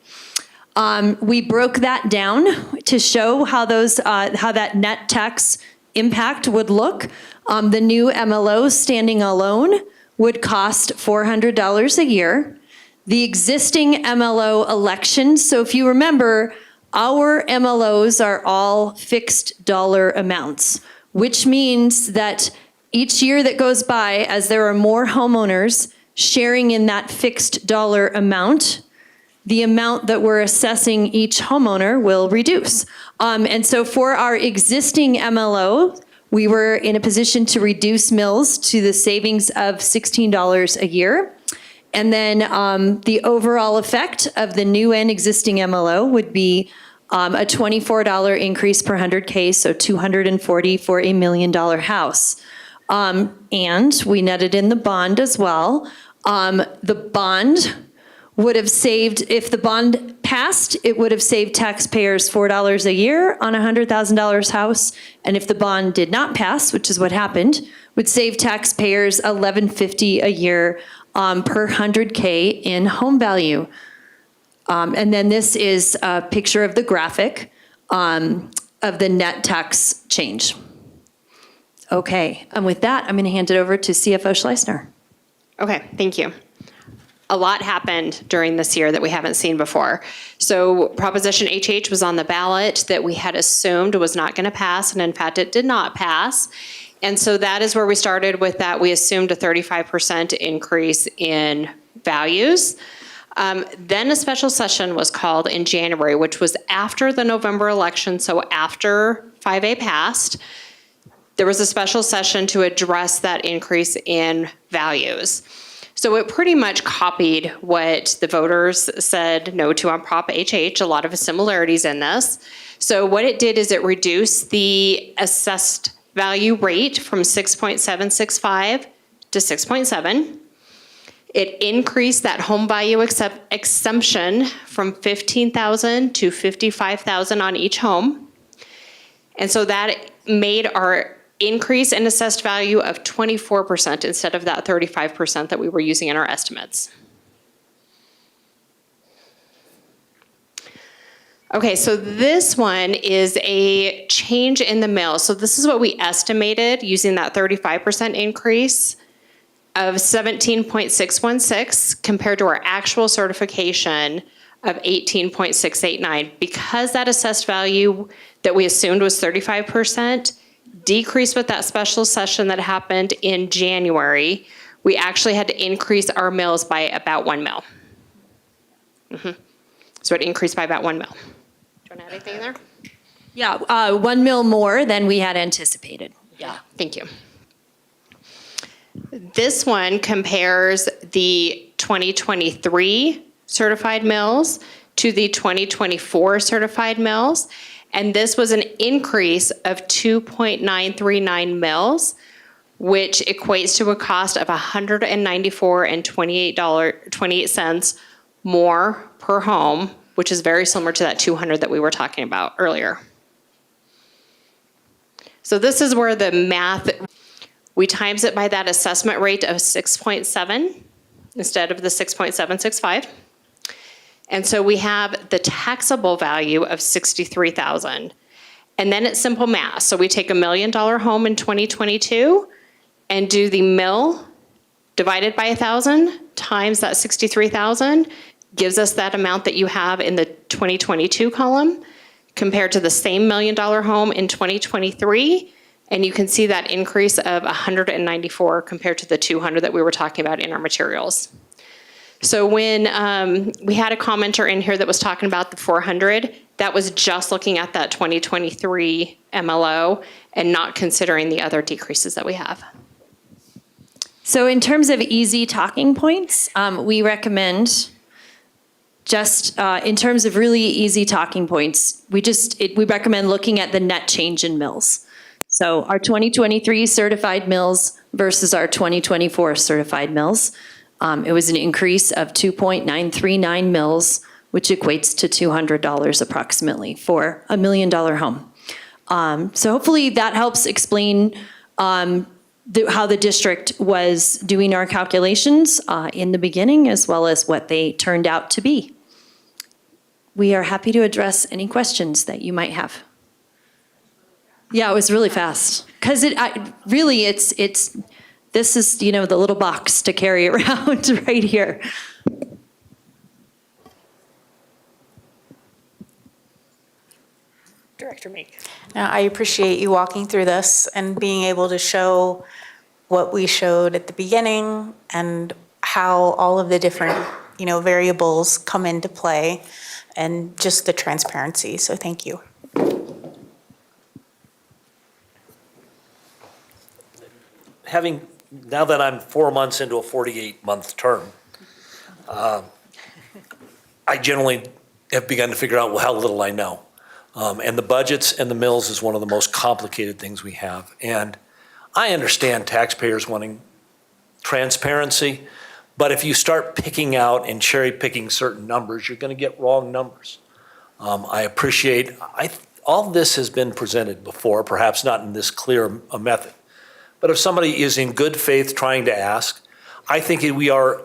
S4: We broke that down to show how that net tax impact would look. The new MLO standing alone would cost $400 a year. The existing MLO elections, so if you remember, our MLOs are all fixed dollar amounts, which means that each year that goes by, as there are more homeowners sharing in that fixed dollar amount, the amount that we're assessing each homeowner will reduce. And so for our existing MLO, we were in a position to reduce mills to the savings of $16 a year. And then the overall effect of the new and existing MLO would be a $24 increase per 100K, so $240 for a $1 million house. And we netted in the bond as well. The bond would have saved, if the bond passed, it would have saved taxpayers $4 a year on a $100,000 house. And if the bond did not pass, which is what happened, would save taxpayers $11.50 a year per 100K in home value. And then this is a picture of the graphic of the net tax change. Okay, and with that, I'm going to hand it over to CFO Schleissner.
S5: Okay, thank you. A lot happened during this year that we haven't seen before. So Proposition HH was on the ballot that we had assumed was not going to pass, and in fact, it did not pass. And so that is where we started with that. We assumed a 35% increase in values. Then a special session was called in January, which was after the November election, so after 5A passed. There was a special session to address that increase in values. So it pretty much copied what the voters said no to on Prop HH, a lot of similarities in this. So what it did is it reduced the assessed value rate from 6.765 to 6.7. It increased that home value exemption from $15,000 to $55,000 on each home. And so that made our increase in assessed value of 24% instead of that 35% that we were using in our estimates. Okay, so this one is a change in the mill. So this is what we estimated using that 35% increase of 17.616 compared to our actual certification of 18.689. Because that assessed value that we assumed was 35% decreased with that special session that happened in January, we actually had to increase our mills by about 1 mil. So it increased by about 1 mil. Do you want to add anything there?
S4: Yeah, 1 mil more than we had anticipated.
S5: Yeah, thank you. This one compares the 2023 certified mills to the 2024 certified mills. And this was an increase of 2.939 mils, which equates to a cost of $194.28 more per home, which is very similar to that 200 that we were talking about earlier. So this is where the math, we times it by that assessment rate of 6.7 instead of the 6.765. And so we have the taxable value of $63,000. And then it's simple math. So we take $1 million home in 2022 and do the mill divided by 1,000 times that 63,000 gives us that amount that you have in the 2022 column compared to the same $1 million home in 2023. And you can see that increase of 194 compared to the 200 that we were talking about in our materials. So when we had a commenter in here that was talking about the 400, that was just looking at that 2023 MLO and not considering the other decreases that we have.
S4: So in terms of easy talking points, we recommend just in terms of really easy talking points, we recommend looking at the net change in mills. So our 2023 certified mills versus our 2024 certified mills. It was an increase of 2.939 mills, which equates to $200 approximately for $1 million home. So hopefully that helps explain how the district was doing our calculations in the beginning, as well as what they turned out to be. We are happy to address any questions that you might have. Yeah, it was really fast because this is, the little box to carry around right here.
S1: Director Meek.
S2: Now, I appreciate you walking through this and being able to show what we showed at the beginning and how all of the different, variables come into play and just the transparency. So thank you.
S15: Now that I'm 4 months into a 48-month term, I generally have begun to figure out how little I know. And the budgets and the mills is one of the most complicated things we have. And I understand taxpayers wanting transparency, but if you start picking out and cherry picking certain numbers, you're going to get wrong numbers. I appreciate, all this has been presented before, perhaps not in this clear a method. But if somebody is in good faith trying to ask, I think it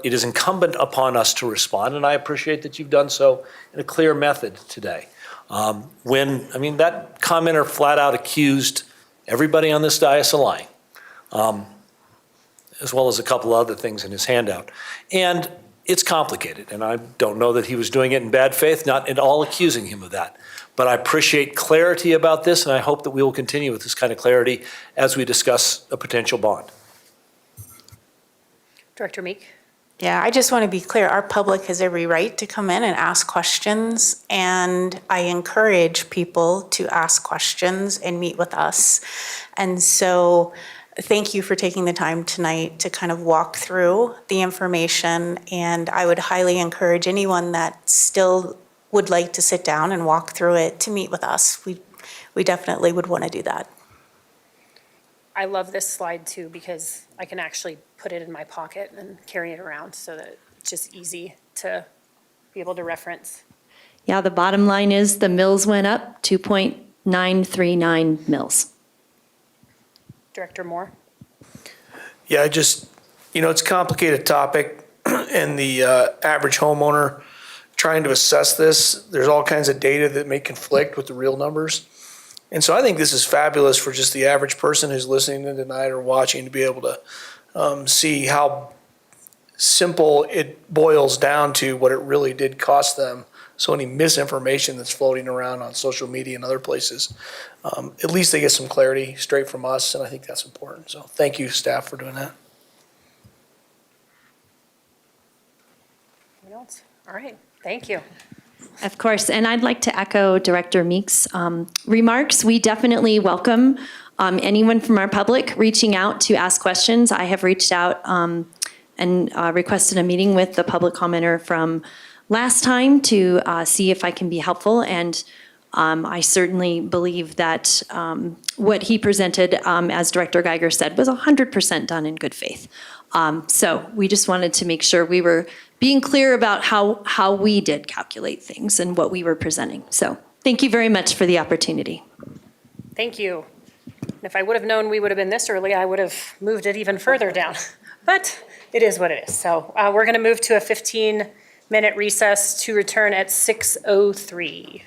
S15: is incumbent upon us to respond, and I appreciate that you've done so in a clear method today. That commenter flat out accused everybody on this dais of lying, as well as a couple other things in his handout. And it's complicated, and I don't know that he was doing it in bad faith, not at all accusing him of that. But I appreciate clarity about this, and I hope that we will continue with this kind of clarity as we discuss a potential bond.
S1: Director Meek.
S2: Yeah, I just want to be clear. Our public has every right to come in and ask questions, and I encourage people to ask questions and meet with us. And so thank you for taking the time tonight to kind of walk through the information, and I would highly encourage anyone that still would like to sit down and walk through it to meet with us. We definitely would want to do that.
S1: I love this slide too because I can actually put it in my pocket and carry it around so that it's just easy to be able to reference.
S4: Yeah, the bottom line is the mills went up 2.939 mills.
S1: Director Moore.
S14: Yeah, it's a complicated topic, and the average homeowner trying to assess this, there's all kinds of data that may conflict with the real numbers. And so I think this is fabulous for just the average person who's listening tonight or watching to be able to see how simple it boils down to what it really did cost them. So any misinformation that's floating around on social media and other places, at least they get some clarity straight from us, and I think that's important. So thank you, staff, for doing that.
S1: Anyone else? All right, thank you.
S4: Of course, and I'd like to echo Director Meek's remarks. We definitely welcome anyone from our public reaching out to ask questions. I have reached out and requested a meeting with the public commenter from last time to see if I can be helpful, and I certainly believe that what he presented, as Director Geiger said, was 100% done in good faith. So we just wanted to make sure we were being clear about how we did calculate things and what we were presenting. So thank you very much for the opportunity.
S1: Thank you. And if I would have known we would have been this early, I would have moved it even further down. But it is what it is. So we're going to move to a 15-minute
S16: 5-minute recess to return at 6:03.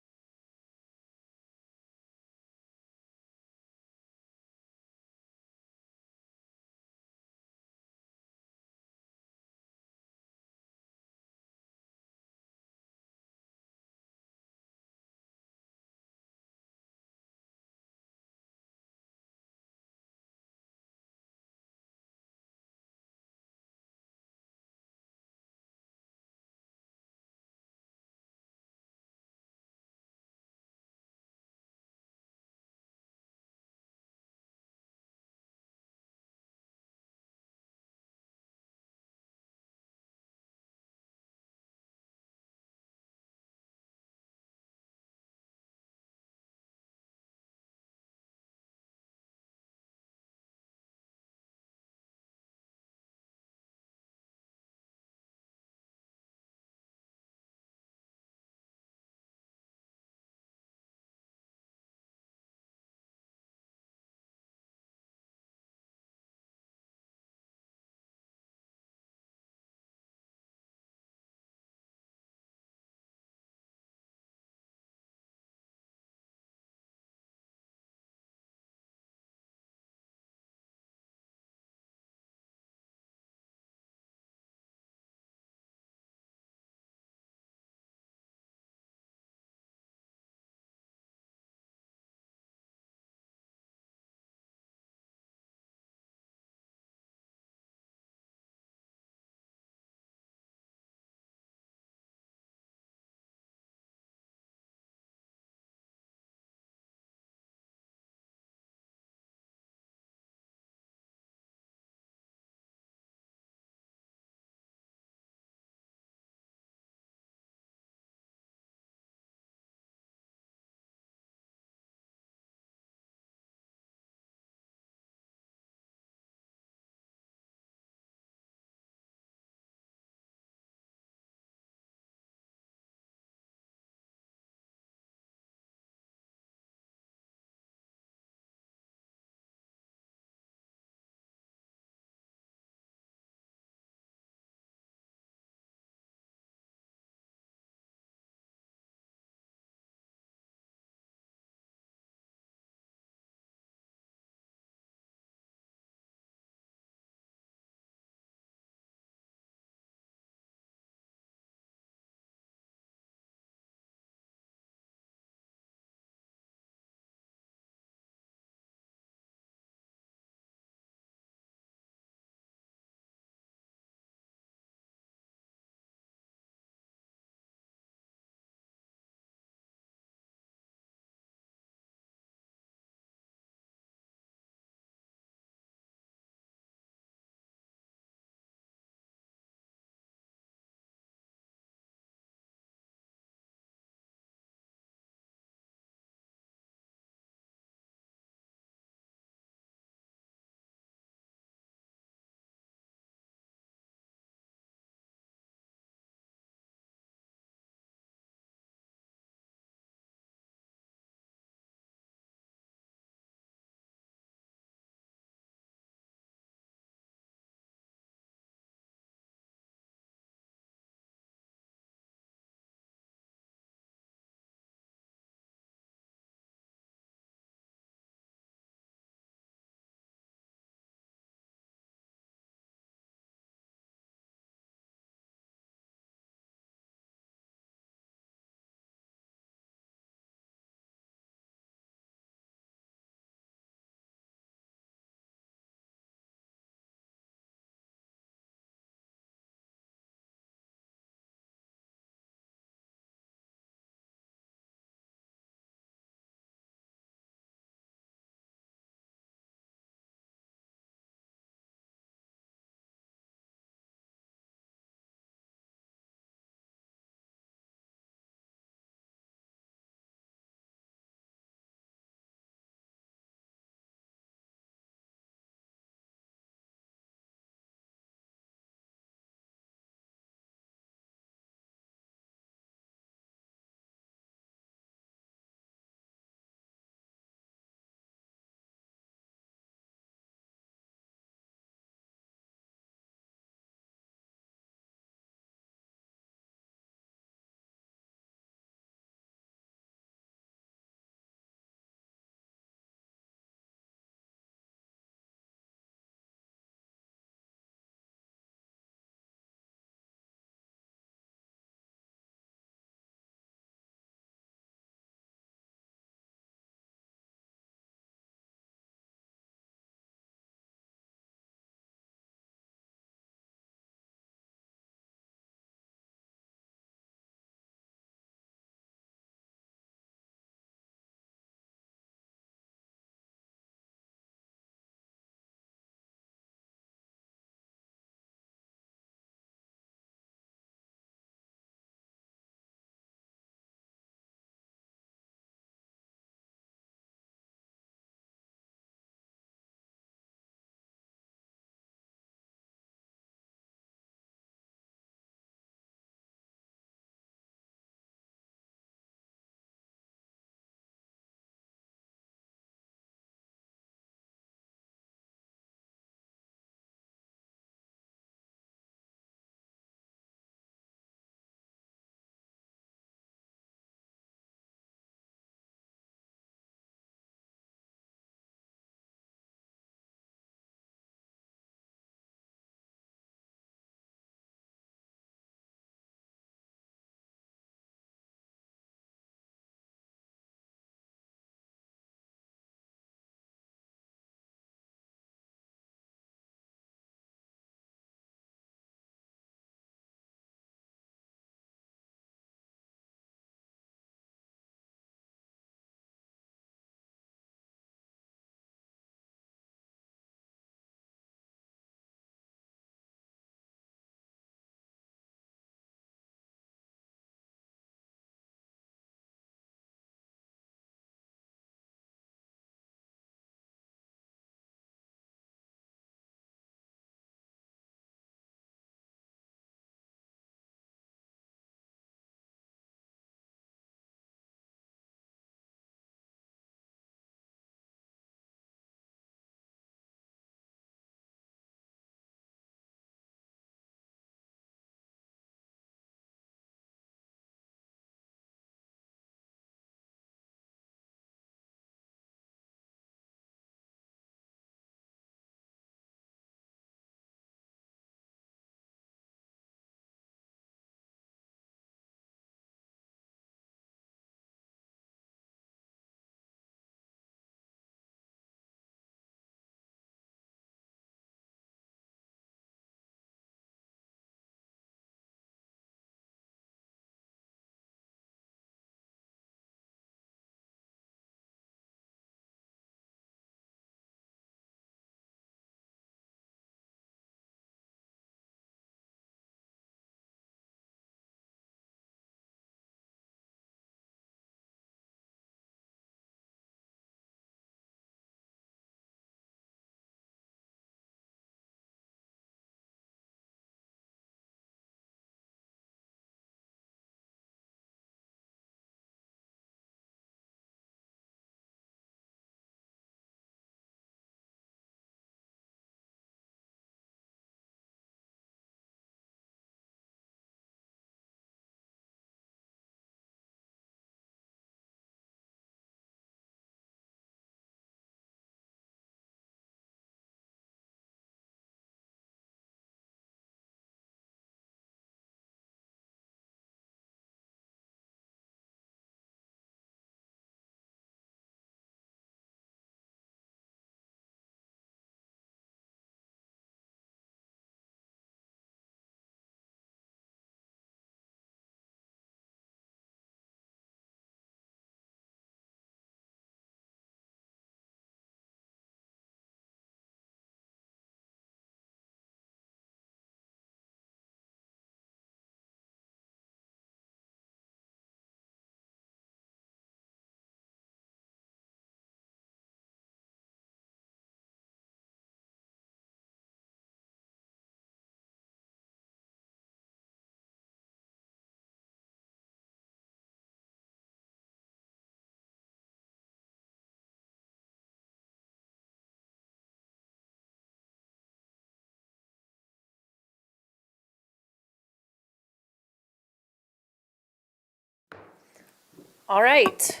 S16: All right.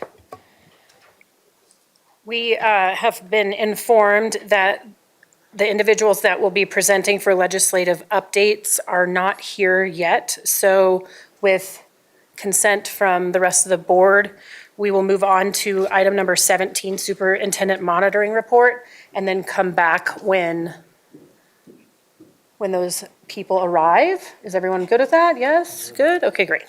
S16: We have been informed that the individuals that will be presenting for legislative updates are not here yet. So with consent from the rest of the board, we will move on to item number 17, Superintendent Monitoring Report, and then come back when those people arrive. Is everyone good with that? Yes? Good? Okay, great.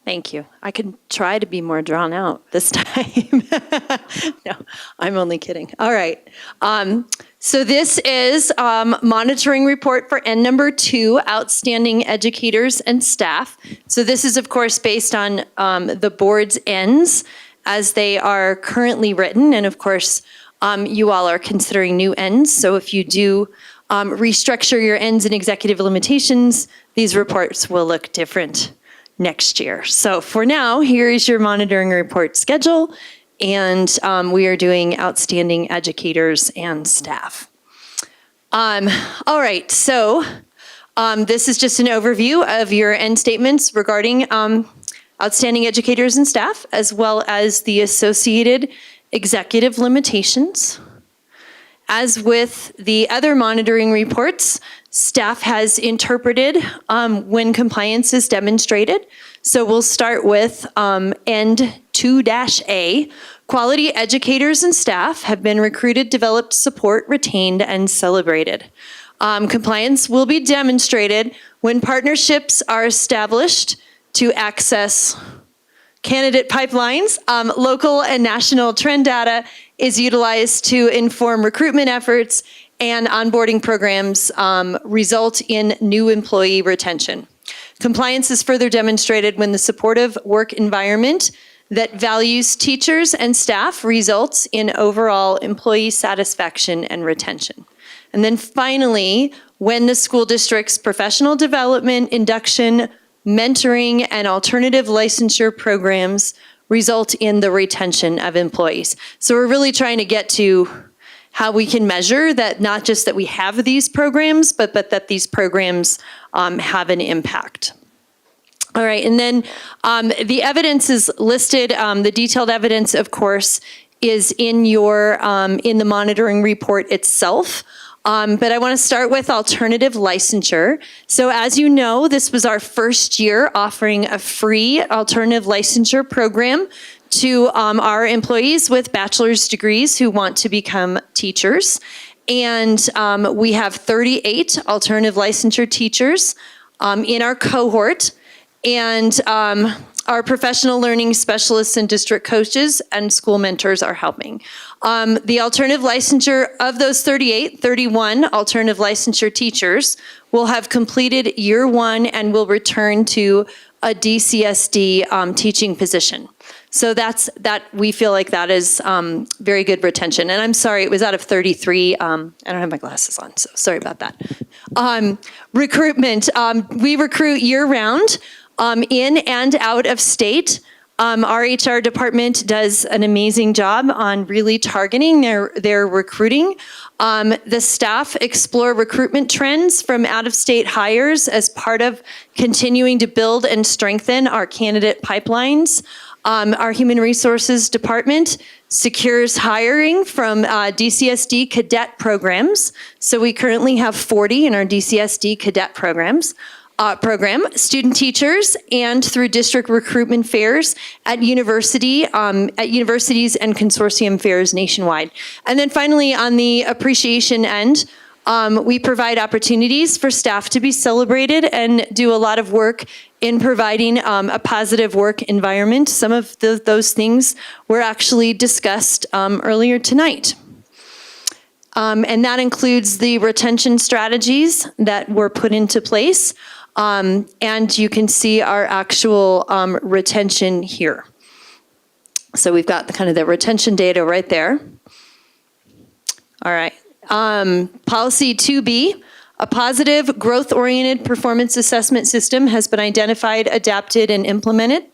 S4: Thank you. I can try to be more drawn out this time. No, I'm only kidding. All right. So this is monitoring report for N number 2, outstanding educators and staff. So this is, of course, based on the board's ends as they are currently written. And of course, you all are considering new ends. So if you do restructure your ends and executive limitations, these reports will look different next year. So for now, here is your monitoring report schedule, and we are doing outstanding educators and staff. All right, so this is just an overview of your end statements regarding outstanding educators and staff, as well as the associated executive limitations. As with the other monitoring reports, staff has interpreted when compliance is demonstrated. So we'll start with end 2-A. Quality educators and staff have been recruited, developed, support, retained, and celebrated. Compliance will be demonstrated when partnerships are established to access candidate pipelines. Local and national trend data is utilized to inform recruitment efforts, and onboarding programs result in new employee retention. Compliance is further demonstrated when the supportive work environment that values teachers and staff results in overall employee satisfaction and retention. And then finally, when the school district's professional development, induction, mentoring, and alternative licensure programs result in the retention of employees. So we're really trying to get to how we can measure that, not just that we have these programs, but that these programs have an impact. All right, and then the evidence is listed. The detailed evidence, of course, is in your in the monitoring report itself. But I want to start with alternative licensure. So as you know, this was our first year offering a free alternative licensure program to our employees with bachelor's degrees who want to become teachers. And we have 38 alternative licensure teachers in our cohort. And our professional learning specialists and district coaches and school mentors are helping. The alternative licensure of those 38, 31 alternative licensure teachers will have completed year 1 and will return to a DCSD teaching position. So we feel like that is very good retention. And I'm sorry, it was out of 33. I don't have my glasses on, so sorry about that. Recruitment, we recruit year round. In and out of state. Our HR department does an amazing job on really targeting their recruiting. The staff explore recruitment trends from out-of-state hires as part of continuing to build and strengthen our candidate pipelines. Our human resources department secures hiring from DCSD cadet programs. So we currently have 40 in our DCSD cadet program, student teachers, and through district recruitment fairs at universities and consortium fairs nationwide. And then finally, on the appreciation end, we provide opportunities for staff to be celebrated and do a lot of work in providing a positive work environment. Some of those things were actually discussed earlier tonight. And that includes the retention strategies that were put into place. And you can see our actual retention here. So we've got the retention data right there. All right. Policy 2B, a positive growth-oriented performance assessment system has been identified, adapted, and implemented.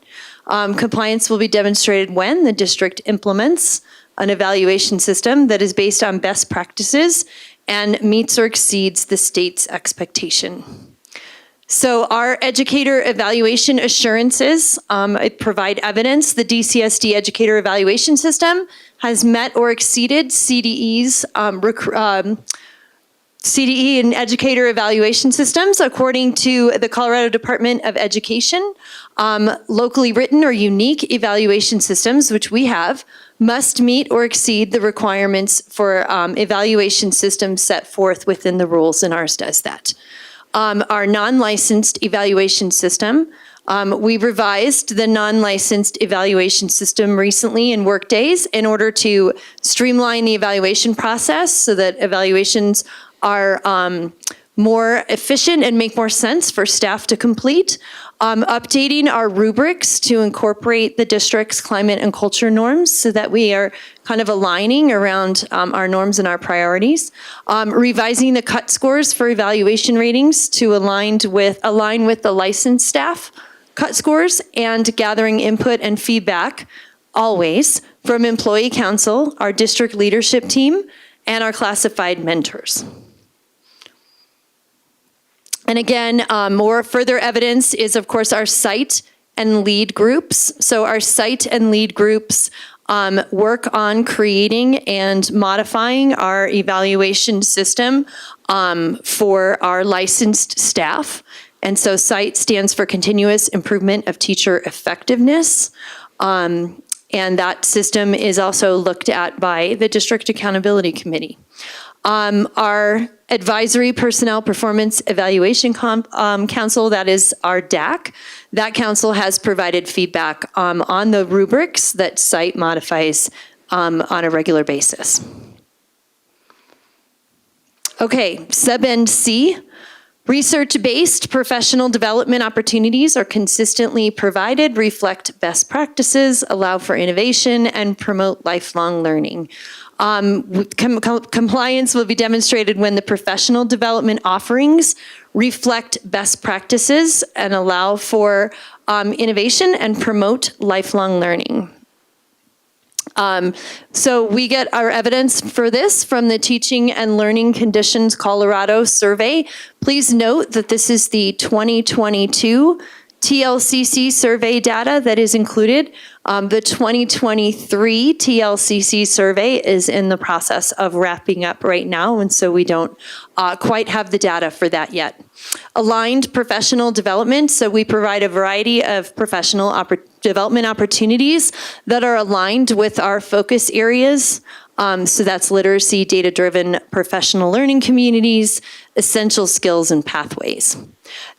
S4: Compliance will be demonstrated when the district implements an evaluation system that is based on best practices and meets or exceeds the state's expectation. So our educator evaluation assurances provide evidence the DCSD educator evaluation system has met or exceeded CDE and educator evaluation systems according to the Colorado Department of Education. Locally written or unique evaluation systems, which we have, must meet or exceed the requirements for evaluation systems set forth within the rules, and ours does that. Our non-licensed evaluation system, we revised the non-licensed evaluation system recently in Workdays in order to streamline the evaluation process so that evaluations are more efficient and make more sense for staff to complete. Updating our rubrics to incorporate the district's climate and culture norms so that we are kind of aligning around our norms and our priorities. Revising the cut scores for evaluation ratings to align with the licensed staff cut scores, and gathering input and feedback always from employee council, our district leadership team, and our classified mentors. And again, more further evidence is, of course, our site and lead groups. So our site and lead groups work on creating and modifying our evaluation system for our licensed staff. And so SITE stands for Continuous Improvement of Teacher Effectiveness. And that system is also looked at by the District Accountability Committee. Our Advisory Personnel Performance Evaluation Council, that is our DAC, that council has provided feedback on the rubrics that SITE modifies on a regular basis. Okay, sub-end C. Research-based professional development opportunities are consistently provided, reflect best practices, allow for innovation, and promote lifelong learning. Compliance will be demonstrated when the professional development offerings reflect best practices and allow for innovation and promote lifelong learning. So we get our evidence for this from the Teaching and Learning Conditions Colorado survey. Please note that this is the 2022 TLCC survey data that is included. The 2023 TLCC survey is in the process of wrapping up right now, and so we don't quite have the data for that yet. Aligned professional development, so we provide a variety of professional development opportunities that are aligned with our focus areas. So that's literacy, data-driven professional learning communities, essential skills, and pathways.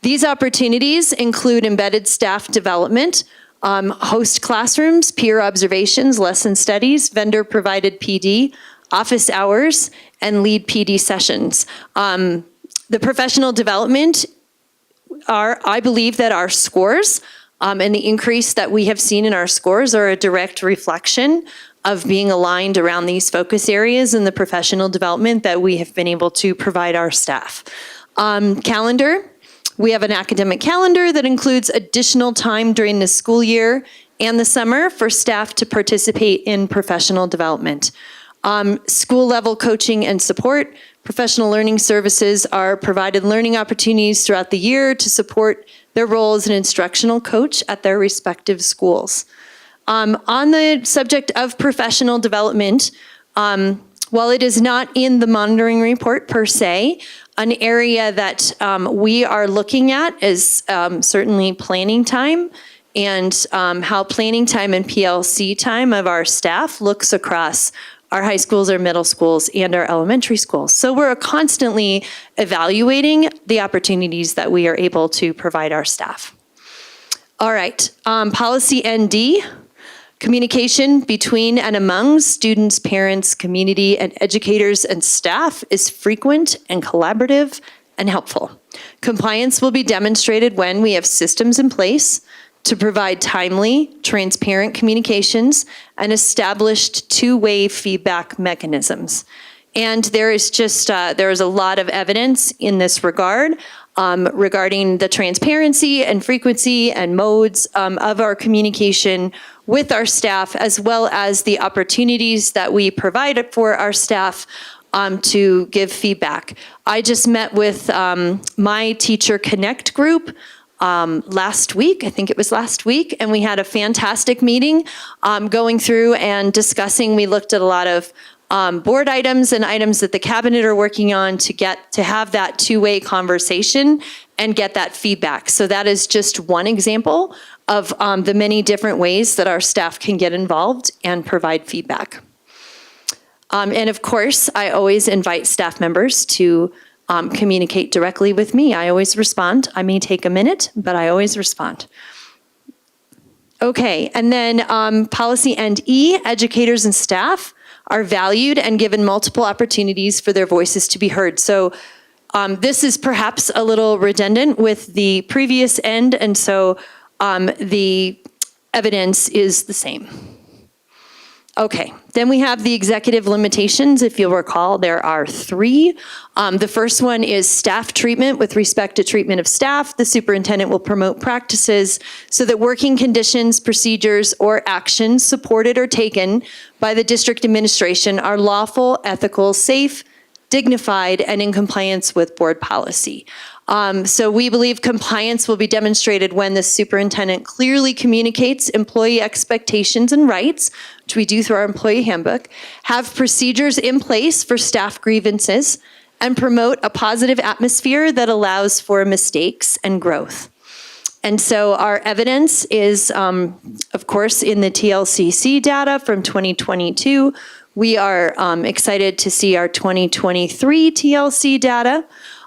S4: These opportunities include embedded staff development, host classrooms, peer observations, lesson studies, vendor-provided PD, office hours, and lead PD sessions. The professional development I believe that our scores and the increase that we have seen in our scores are a direct reflection of being aligned around these focus areas in the professional development that we have been able to provide our staff. Calendar. We have an academic calendar that includes additional time during the school year and the summer for staff to participate in professional development. School level coaching and support. Professional learning services are provided learning opportunities throughout the year to support their role as an instructional coach at their respective schools. On the subject of professional development, while it is not in the monitoring report per se, an area that we are looking at is certainly planning time and how planning time and PLC time of our staff looks across our high schools, our middle schools, and our elementary schools. So we're constantly evaluating the opportunities that we are able to provide our staff. All right, policy ND. Communication between and among students, parents, community, and educators and staff is frequent and collaborative and helpful. Compliance will be demonstrated when we have systems in place to provide timely, transparent communications and established two-way feedback mechanisms. And there is a lot of evidence in this regard regarding the transparency and frequency and modes of our communication with our staff, as well as the opportunities that we provide for our staff to give feedback. I just met with my Teacher Connect group last week, I think it was last week, and we had a fantastic meeting going through and discussing. We looked at a lot of board items and items that the cabinet are working on to have that two-way conversation and get that feedback. So that is just one example of the many different ways that our staff can get involved and provide feedback. And of course, I always invite staff members to communicate directly with me. I always respond. I may take a minute, but I always respond. Okay, and then policy end E, educators and staff are valued and given multiple opportunities for their voices to be heard. So this is perhaps a little redundant with the previous end, and so the evidence is the same. Okay, then we have the executive limitations. If you'll recall, there are 3. The first one is staff treatment. With respect to treatment of staff, the superintendent will promote practices so that working conditions, procedures, or actions supported or taken by the district administration are lawful, ethical, safe, dignified, and in compliance with board policy. So we believe compliance will be demonstrated when the superintendent clearly communicates employee expectations and rights, which we do through our employee handbook, have procedures in place for staff grievances, and promote a positive atmosphere that allows for mistakes and growth. And so our evidence is, of course, in the TLCC data from 2022. We are excited to see our 2023 TLC data.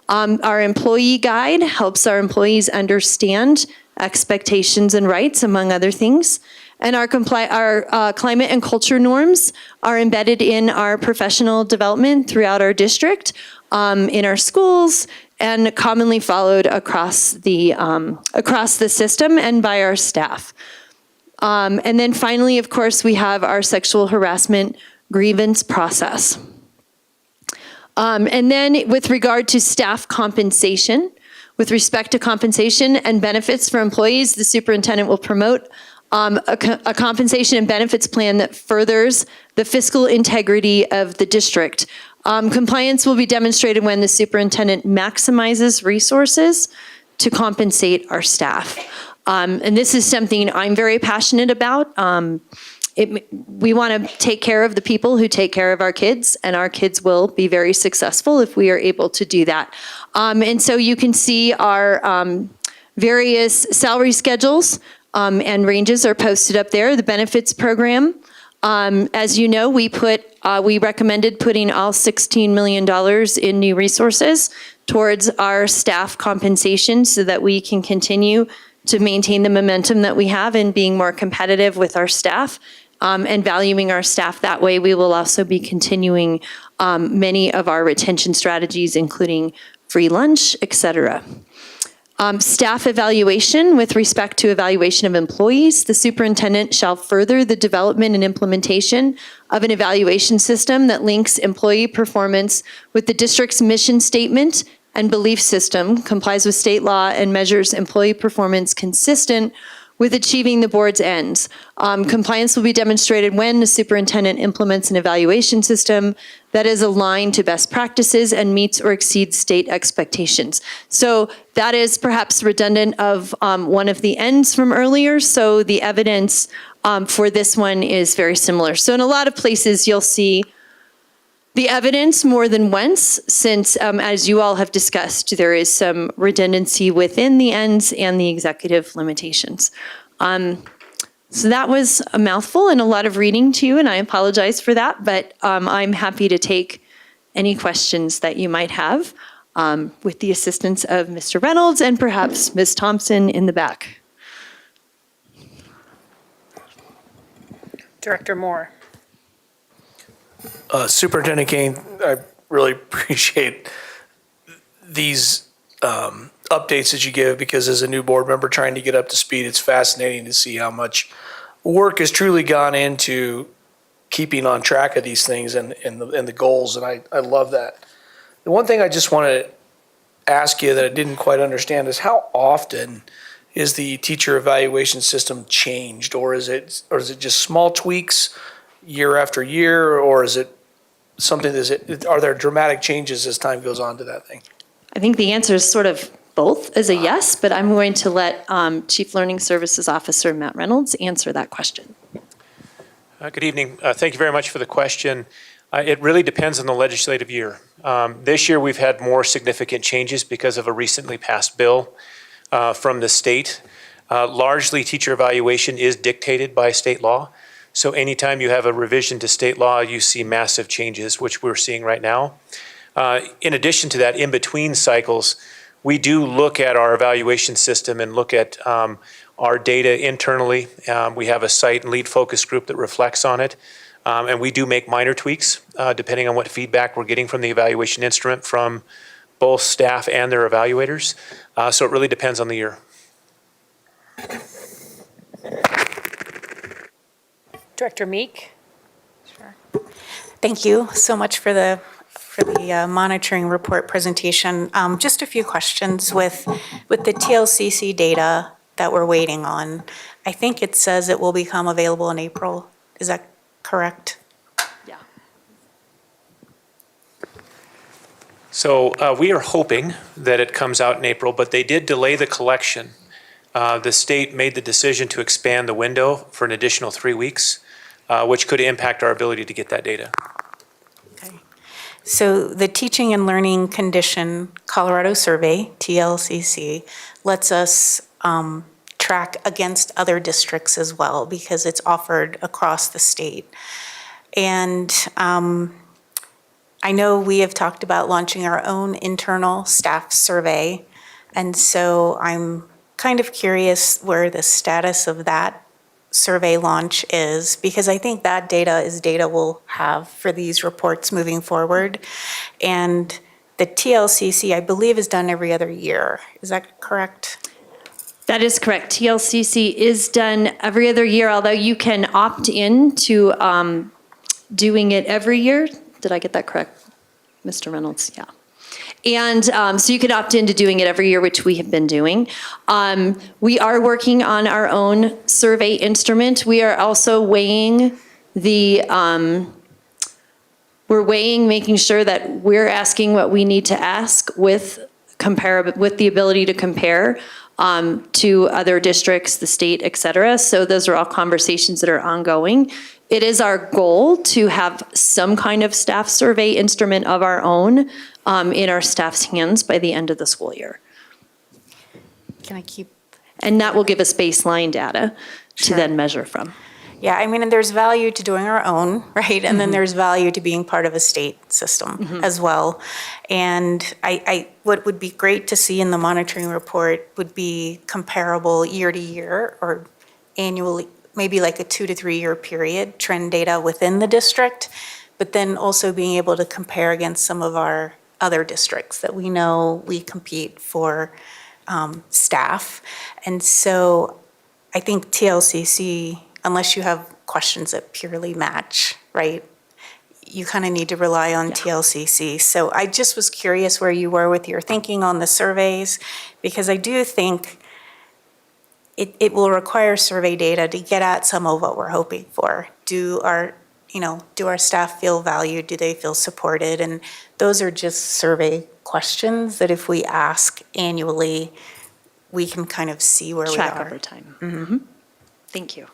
S4: Our employee guide helps our employees understand expectations and rights, among other things. And our climate and culture norms are embedded in our professional development throughout our district, in our schools, and commonly followed across the system and by our staff. And then finally, of course, we have our sexual harassment grievance process. And then with regard to staff compensation, with respect to compensation and benefits for employees, the superintendent will promote a compensation and benefits plan that furthers the fiscal integrity of the district. Compliance will be demonstrated when the superintendent maximizes resources to compensate our staff. And this is something I'm very passionate about. We want to take care of the people who take care of our kids, and our kids will be very successful if we are able to do that. And so you can see our various salary schedules and ranges are posted up there. The benefits program, as you know, we recommended putting all $16 million in new resources towards our staff compensation so that we can continue to maintain the momentum that we have in being more competitive with our staff and valuing our staff that way. We will also be continuing many of our retention strategies, including free lunch, et cetera. Staff evaluation. With respect to evaluation of employees, the superintendent shall further the development and implementation of an evaluation system that links employee performance with the district's mission statement and belief system, complies with state law, and measures employee performance consistent with achieving the board's ends. Compliance will be demonstrated when the superintendent implements an evaluation system that is aligned to best practices and meets or exceeds state expectations. So that is perhaps redundant of one of the ends from earlier, so the evidence for this one is very similar. So in a lot of places you'll see the evidence more than once, since, as you all have discussed, there is some redundancy within the ends and the executive limitations. So that was a mouthful and a lot of reading to you, and I apologize for that, but I'm happy to take any questions that you might have with the assistance of Mr. Reynolds and perhaps Ms. Thompson in the back.
S16: Director Moore.
S14: Superintendent Kane, I really appreciate these updates that you give, because as a new board member trying to get up to speed, it's fascinating to see how much work has truly gone into keeping on track of these things and the goals, and I love that. The one thing I just want to ask you that I didn't quite understand is how often is the teacher evaluation system changed, or is it just small tweaks year after year, or is it something, are there dramatic changes as time goes on to that thing?
S4: I think the answer is sort of both as a yes, but I'm going to let Chief Learning Services Officer Matt Reynolds answer that question.
S17: Good evening. Thank you very much for the question. It really depends on the legislative year. This year, we've had more significant changes because of a recently passed bill from the state. Largely, teacher evaluation is dictated by state law. So anytime you have a revision to state law, you see massive changes, which we're seeing right now. In addition to that, in between cycles, we do look at our evaluation system and look at our data internally. We have a site and lead focus group that reflects on it. And we do make minor tweaks depending on what feedback we're getting from the evaluation instrument from both staff and their evaluators. So it really depends on the year.
S16: Director Meek?
S2: Sure. Thank you so much for the monitoring report presentation. Just a few questions with the TLCC data that we're waiting on. I think it says it will become available in April. Is that correct?
S4: Yeah.
S17: So we are hoping that it comes out in April, but they did delay the collection. The state made the decision to expand the window for an additional 3 weeks, which could impact our ability to get that data.
S2: Okay. So the Teaching and Learning Condition Colorado Survey, TLCC, lets us track against other districts as well because it's offered across the state. And I know we have talked about launching our own internal staff survey. And so I'm kind of curious where the status of that survey launch is, because I think that data is data we'll have for these reports moving forward. And the TLCC, I believe, is done every other year. Is that correct?
S4: That is correct. TLCC is done every other year, although you can opt in to doing it every year. Did I get that correct, Mr. Reynolds? Yeah. And so you can opt into doing it every year, which we have been doing. We are working on our own survey instrument. We are also weighing making sure that we're asking what we need to ask with the ability to compare to other districts, the state, et cetera. So those are all conversations that are ongoing. It is our goal to have some kind of staff survey instrument of our own in our staff's hands by the end of the school year.
S2: Can I keep?
S4: And that will give us baseline data to then measure from.
S2: Yeah, I mean, and there's value to doing our own, right? And then there's value to being part of a state system as well. And what would be great to see in the monitoring report would be comparable year to year or annually, maybe like a 2 to 3 year period, trend data within the district, but then also being able to compare against some of our other districts that we know we compete for staff. And so I think TLCC, unless you have questions that purely match, right, you kind of need to rely on TLCC. So I just was curious where you were with your thinking on the surveys, because I do think it will require survey data to get at some of what we're hoping for. Do our staff feel valued? Do they feel supported? And those are just survey questions that if we ask annually, we can kind of see where we are.
S4: Track over time. Thank you.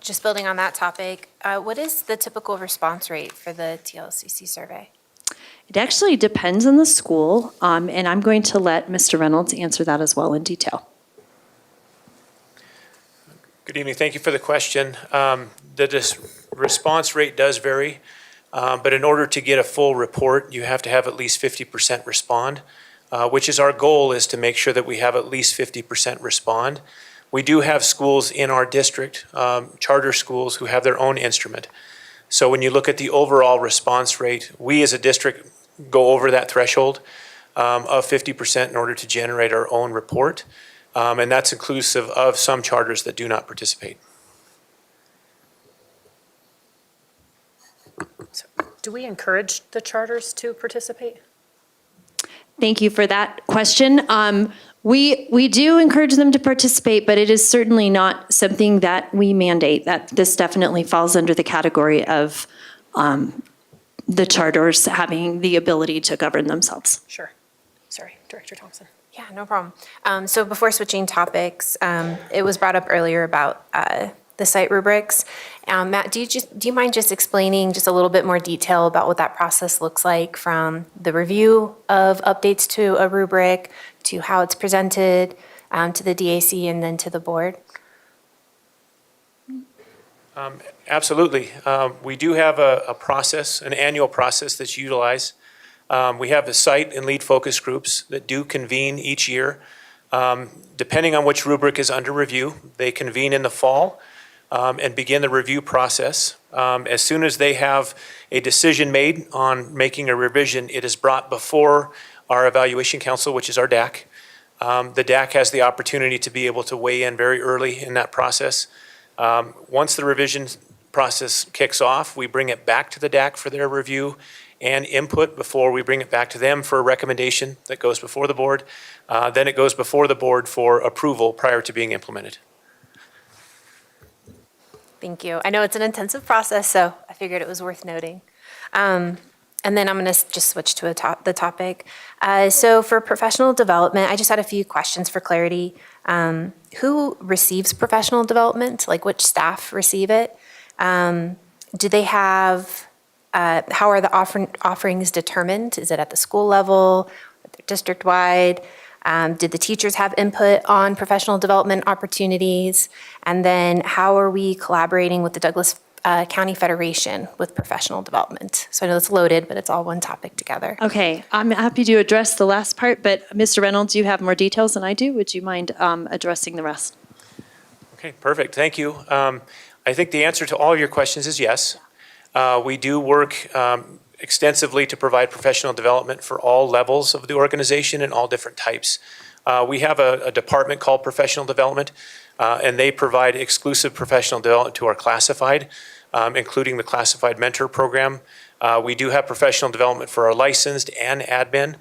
S18: Just building on that topic, what is the typical response rate for the TLCC survey?
S4: It actually depends on the school, and I'm going to let Mr. Reynolds answer that as well in detail.
S17: Good evening. Thank you for the question. The response rate does vary, but in order to get a full report, you have to have at least 50% respond, which is our goal, is to make sure that we have at least 50% respond. We do have schools in our district, charter schools, who have their own instrument. So when you look at the overall response rate, we as a district go over that threshold of 50% in order to generate our own report. And that's inclusive of some charters that do not participate.
S16: So, do we encourage the charters to participate?
S4: Thank you for that question. We do encourage them to participate, but it is certainly not something that we mandate. That this definitely falls under the category of the charters having the ability to govern themselves.
S16: Sure. Sorry, Director Thompson.
S18: Yeah, no problem. So before switching topics, it was brought up earlier about the site rubrics. Matt, do you mind just explaining just a little bit more detail about what that process looks like, from the review of updates to a rubric to how it's presented to the DAC and then to the board?
S17: Absolutely. We do have a process, an annual process that's utilized. We have the site and lead focus groups that do convene each year. Depending on which rubric is under review, they convene in the fall and begin the review process. As soon as they have a decision made on making a revision, it is brought before our evaluation council, which is our DAC. The DAC has the opportunity to be able to weigh in very early in that process. Once the revision process kicks off, we bring it back to the DAC for their review and input before we bring it back to them for a recommendation that goes before the board. Then it goes before the board for approval prior to being implemented.
S18: Thank you. I know it's an intensive process, so I figured it was worth noting. And then I'm going to just switch to the topic. So for professional development, I just had a few questions for clarity. Who receives professional development? Like, which staff receive it? Do they have, how are the offerings determined? Is it at the school level, district-wide? Did the teachers have input on professional development opportunities? And then how are we collaborating with the Douglas County Federation with professional development? So I know it's loaded, but it's all one topic together.
S4: Okay, I'm happy to address the last part, but Mr. Reynolds, you have more details than I do. Would you mind addressing the rest?
S17: Okay, perfect. Thank you. I think the answer to all of your questions is yes. We do work extensively to provide professional development for all levels of the organization and all different types. We have a department called Professional Development, and they provide exclusive professional development to our classified, including the Classified Mentor Program. We do have professional development for our licensed and admin.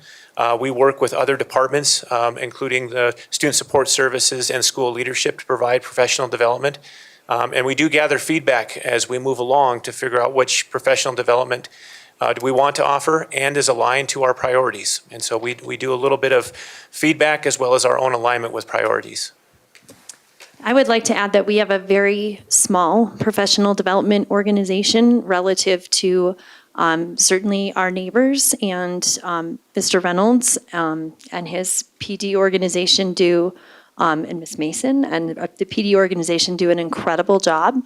S17: We work with other departments, including the Student Support Services and School Leadership, to provide professional development. And we do gather feedback as we move along to figure out which professional development do we want to offer and is aligned to our priorities. And so we do a little bit of feedback as well as our own alignment with priorities.
S4: I would like to add that we have a very small professional development organization relative to certainly our neighbors, and Mr. Reynolds and his PD organization do, and Ms. Mason and the PD organization do an incredible job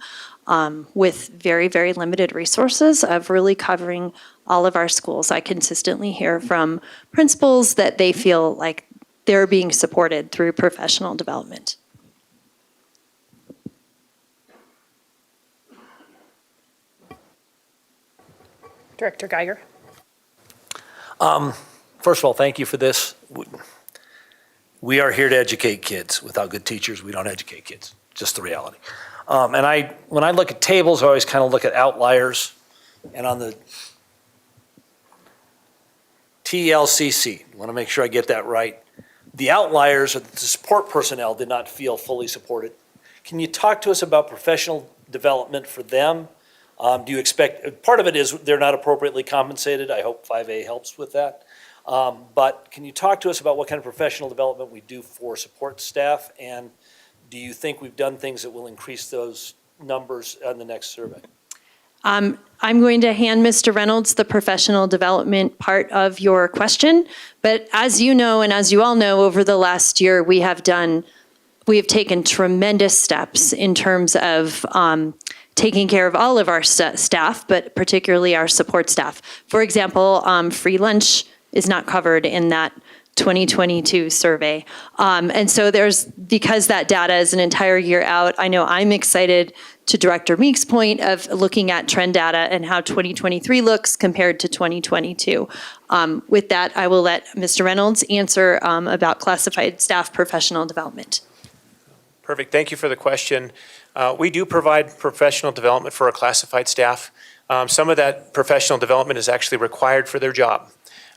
S4: with very, very limited resources of really covering all of our schools. I consistently hear from principals that they feel like they're being supported through professional development.
S16: Director Geiger.
S15: First of all, thank you for this. We are here to educate kids. Without good teachers, we don't educate kids. Just the reality. And when I look at tables, I always kind of look at outliers. And on the TLCC, I want to make sure I get that right. The outliers, or the support personnel, did not feel fully supported. Can you talk to us about professional development for them? Do you expect, part of it is they're not appropriately compensated. I hope 5A helps with that. But can you talk to us about what kind of professional development we do for support staff? And do you think we've done things that will increase those numbers on the next survey?
S4: I'm going to hand Mr. Reynolds the professional development part of your question. But as you know, and as you all know, over the last year, we have taken tremendous steps in terms of taking care of all of our staff, but particularly our support staff. For example, free lunch is not covered in that 2022 survey. And so because that data is an entire year out, I know I'm excited to Director Meek's point of looking at trend data and how 2023 looks compared to 2022. With that, I will let Mr. Reynolds answer about classified staff professional development.
S17: Perfect. Thank you for the question. We do provide professional development for our classified staff. Some of that professional development is actually required for their job.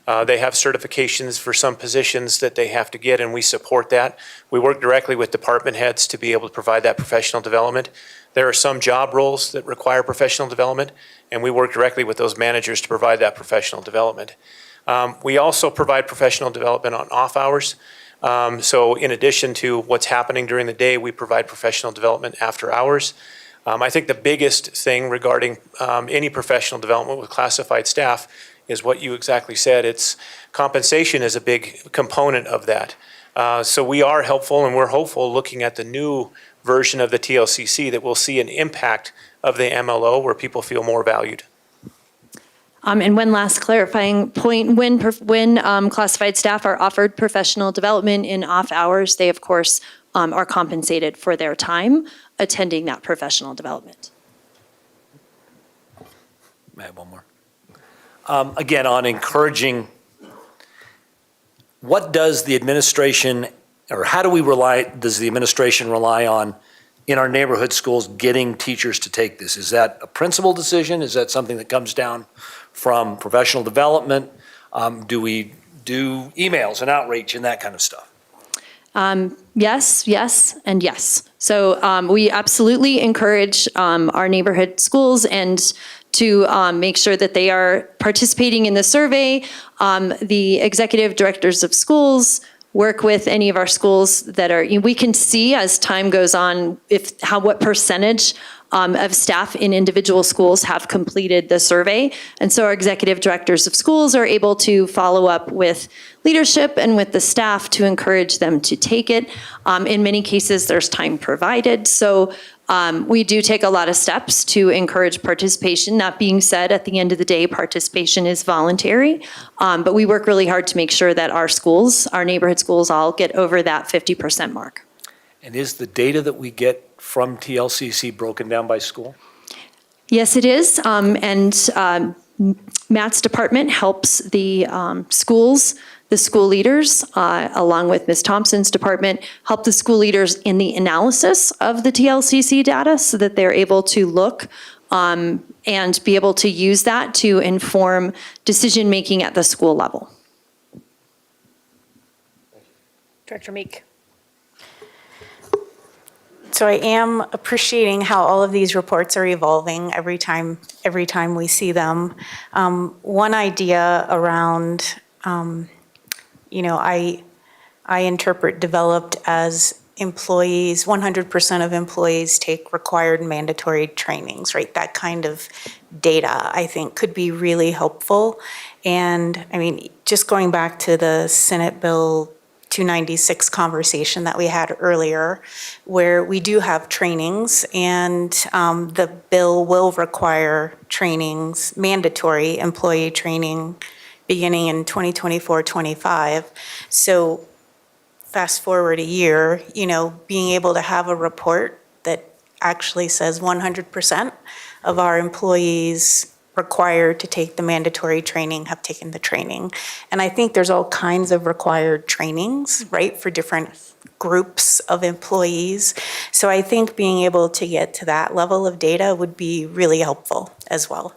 S17: They have certifications for some positions that they have to get, and we support that. We work directly with department heads to be able to provide that professional development. There are some job roles that require professional development, and we work directly with those managers to provide that professional development. We also provide professional development on off hours. So in addition to what's happening during the day, we provide professional development after hours. I think the biggest thing regarding any professional development with classified staff is what you exactly said. It's compensation is a big component of that. So we are helpful, and we're hopeful looking at the new version of the TLCC that we'll see an impact of the MLO where people feel more valued.
S4: And one last clarifying point, when classified staff are offered professional development in off hours, they of course are compensated for their time attending that professional development.
S15: May I have one more? Again, on encouraging, what does the administration, or how do we does the administration rely on in our neighborhood schools getting teachers to take this? Is that a principal decision? Is that something that comes down from professional development? Do we do emails and outreach and that kind of stuff?
S4: Yes, yes, and yes. So we absolutely encourage our neighborhood schools and to make sure that they are participating in the survey. The executive directors of schools work with any of our schools that are, we can see as time goes on what percentage of staff in individual schools have completed the survey. And so our executive directors of schools are able to follow up with leadership and with the staff to encourage them to take it. In many cases, there's time provided. So we do take a lot of steps to encourage participation. That being said, at the end of the day, participation is voluntary, but we work really hard to make sure that our schools, our neighborhood schools, all get over that 50% mark.
S15: And is the data that we get from TLCC broken down by school?
S4: Yes, it is. And Matt's department helps the schools, the school leaders, along with Ms. Thompson's department, help the school leaders in the analysis of the TLCC data so that they're able to look and be able to use that to inform decision-making at the school level.
S16: Director Meek.
S2: So I am appreciating how all of these reports are evolving every time we see them. One idea around, I interpret developed as employees, 100% of employees take required mandatory trainings, right? That kind of data, I think, could be really helpful. And I mean, just going back to the Senate Bill 296 conversation that we had earlier, where we do have trainings, and the bill will require trainings, mandatory employee training, beginning in 2024-25. So fast forward a year, being able to have a report that actually says 100% of our employees required to take the mandatory training have taken the training. And I think there's all kinds of required trainings, right, for different groups of employees. So I think being able to get to that level of data would be really helpful as well.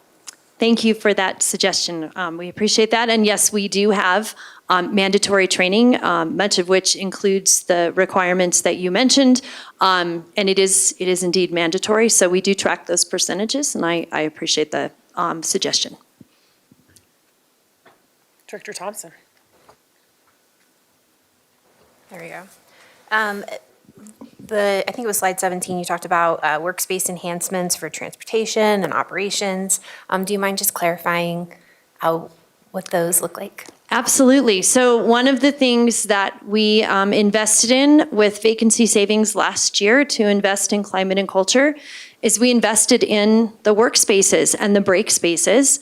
S4: Thank you for that suggestion. We appreciate that. And yes, we do have mandatory training, much of which includes the requirements that you mentioned. And it is indeed mandatory. So we do track those percentages, and I appreciate the suggestion.
S16: Director Thompson.
S18: There we go. I think it was slide 17, you talked about workspace enhancements for transportation and operations. Do you mind just clarifying what those look like?
S4: Absolutely. So one of the things that we invested in with vacancy savings last year to invest in climate and culture is we invested in the workspaces and the break spaces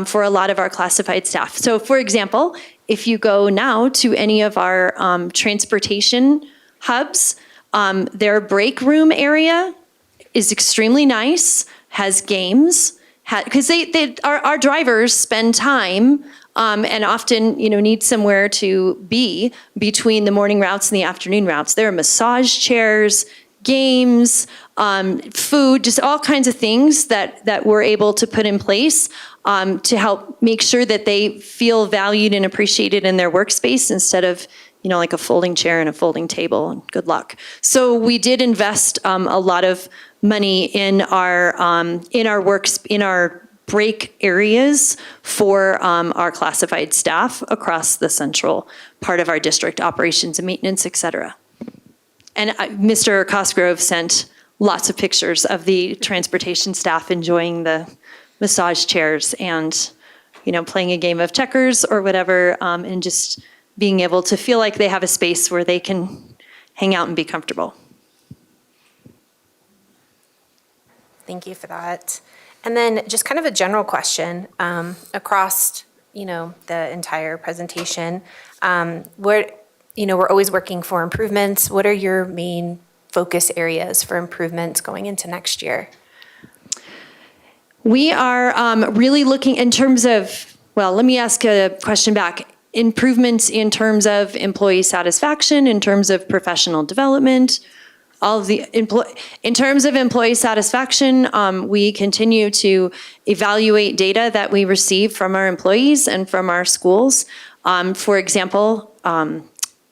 S4: for a lot of our classified staff. So for example, if you go now to any of our transportation hubs, their break room area is extremely nice, has games, because our drivers spend time and often, need somewhere to be between the morning routes and the afternoon routes. There are massage chairs, games, food, just all kinds of things that we're able to put in place to help make sure that they feel valued and appreciated in their workspace instead of, you know, like a folding chair and a folding table, and good luck. So we did invest a lot of money in our break areas for our classified staff across the central part of our district, operations and maintenance, et cetera. And Mr. Cosgrove sent lots of pictures of the transportation staff enjoying the massage chairs and, you know, playing a game of checkers or whatever, and just being able to feel like they have a space where they can hang out and be comfortable.
S18: Thank you for that. And then just kind of a general question across, you know, the entire presentation. We're always working for improvements. What are your main focus areas for improvements going into next year?
S4: We are really looking in terms of, well, let me ask a question back. Improvements in terms of employee satisfaction, in terms of professional development, in terms of employee satisfaction, we continue to evaluate data that we receive from our employees and from our schools. For example,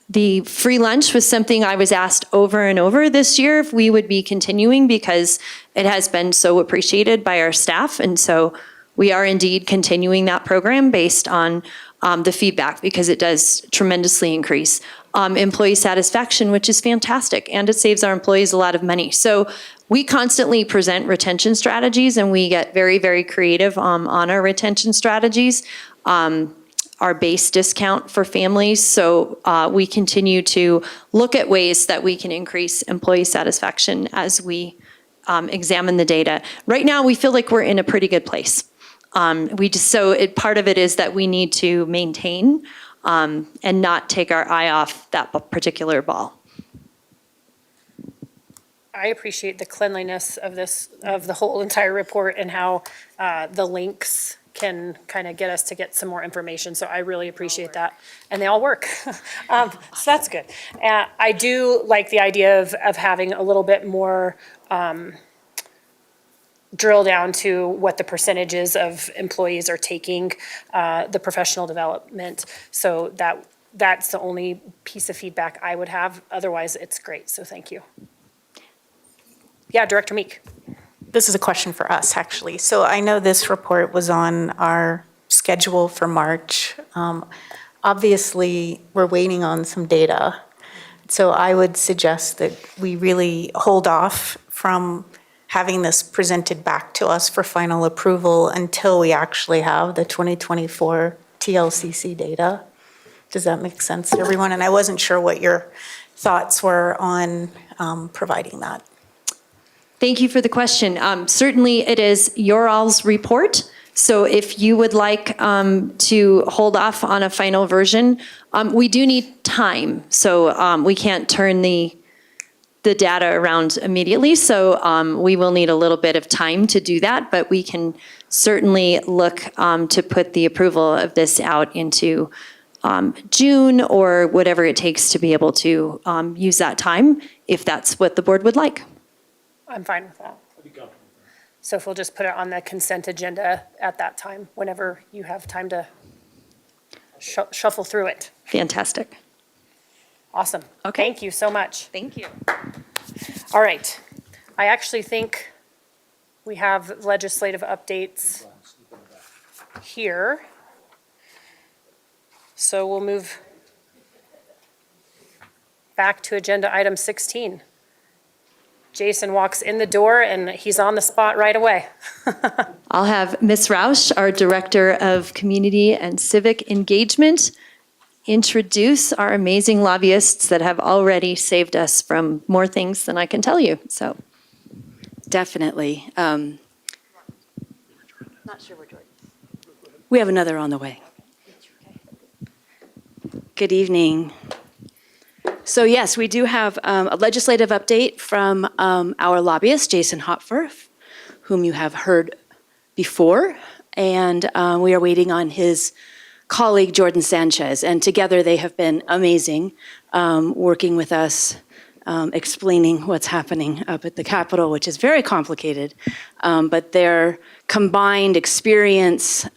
S4: the free lunch was something I was asked over and over this year if we would be continuing because it has been so appreciated by our staff. And so we are indeed continuing that program based on the feedback because it does tremendously increase employee satisfaction, which is fantastic, and it saves our employees a lot of money. So we constantly present retention strategies, and we get very, very creative on our retention strategies. Our base discount for families, so we continue to look at ways that we can increase employee satisfaction as we examine the data. Right now, we feel like we're in a pretty good place. Part of it is that we need to maintain and not take our eye off that particular ball.
S16: I appreciate the cleanliness of the whole entire report and how the links can kind of get us to get some more information. So I really appreciate that. And they all work. So that's good. I do like the idea of having a little bit more drill down to what the percentages of employees are taking the professional development. So that's the only piece of feedback I would have. Otherwise, it's great. So thank you. Yeah, Director Meek.
S2: This is a question for us, actually. So I know this report was on our schedule for March. Obviously, we're waiting on some data. So I would suggest that we really hold off from having this presented back to us for final approval until we actually have the 2024 TLCC data. Does that make sense to everyone? And I wasn't sure what your thoughts were on providing that.
S4: Thank you for the question. Certainly, it is your all's report. So if you would like to hold off on a final version, we do need time. So we can't turn the data around immediately. So we will need a little bit of time to do that, but we can certainly look to put the approval of this out into June or whatever it takes to be able to use that time, if that's what the board would like.
S16: I'm fine with that. So if we'll just put it on the consent agenda at that time, whenever you have time to shuffle through it.
S4: Fantastic.
S16: Awesome.
S4: Okay.
S16: Thank you so much.
S4: Thank you.
S16: All right. I actually think we have legislative updates here. So we'll move back to agenda item 16. Jason walks in the door and he's on the spot right away.
S4: I'll have Ms. Rausch, our Director of Community and Civic Engagement, introduce our amazing lobbyists that have already saved us from more things than I can tell you. So,
S19: definitely. Not sure where Jordan is. We have another on the way. Good evening. So yes, we do have a legislative update from our lobbyist, Jason Hopfer, whom you have heard before, and we are waiting on his colleague, Jordan Sanchez, and together they have been amazing, working with us explaining what's happening up at the Capitol, which is very complicated. But their combined experience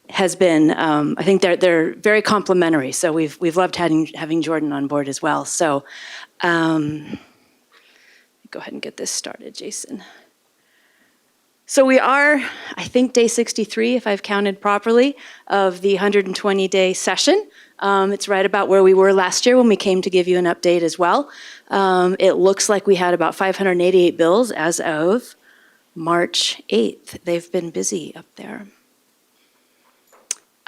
S19: has been, I think they're very complementary. So we've loved having Jordan on board as well. So go ahead and get this started, Jason. So we are, I think, day 63, if I've counted properly, of the 120-day session. It's right about where we were last year when we came to give you an update as well. It looks like we had about 588 bills as of March 8th. They've been busy up there.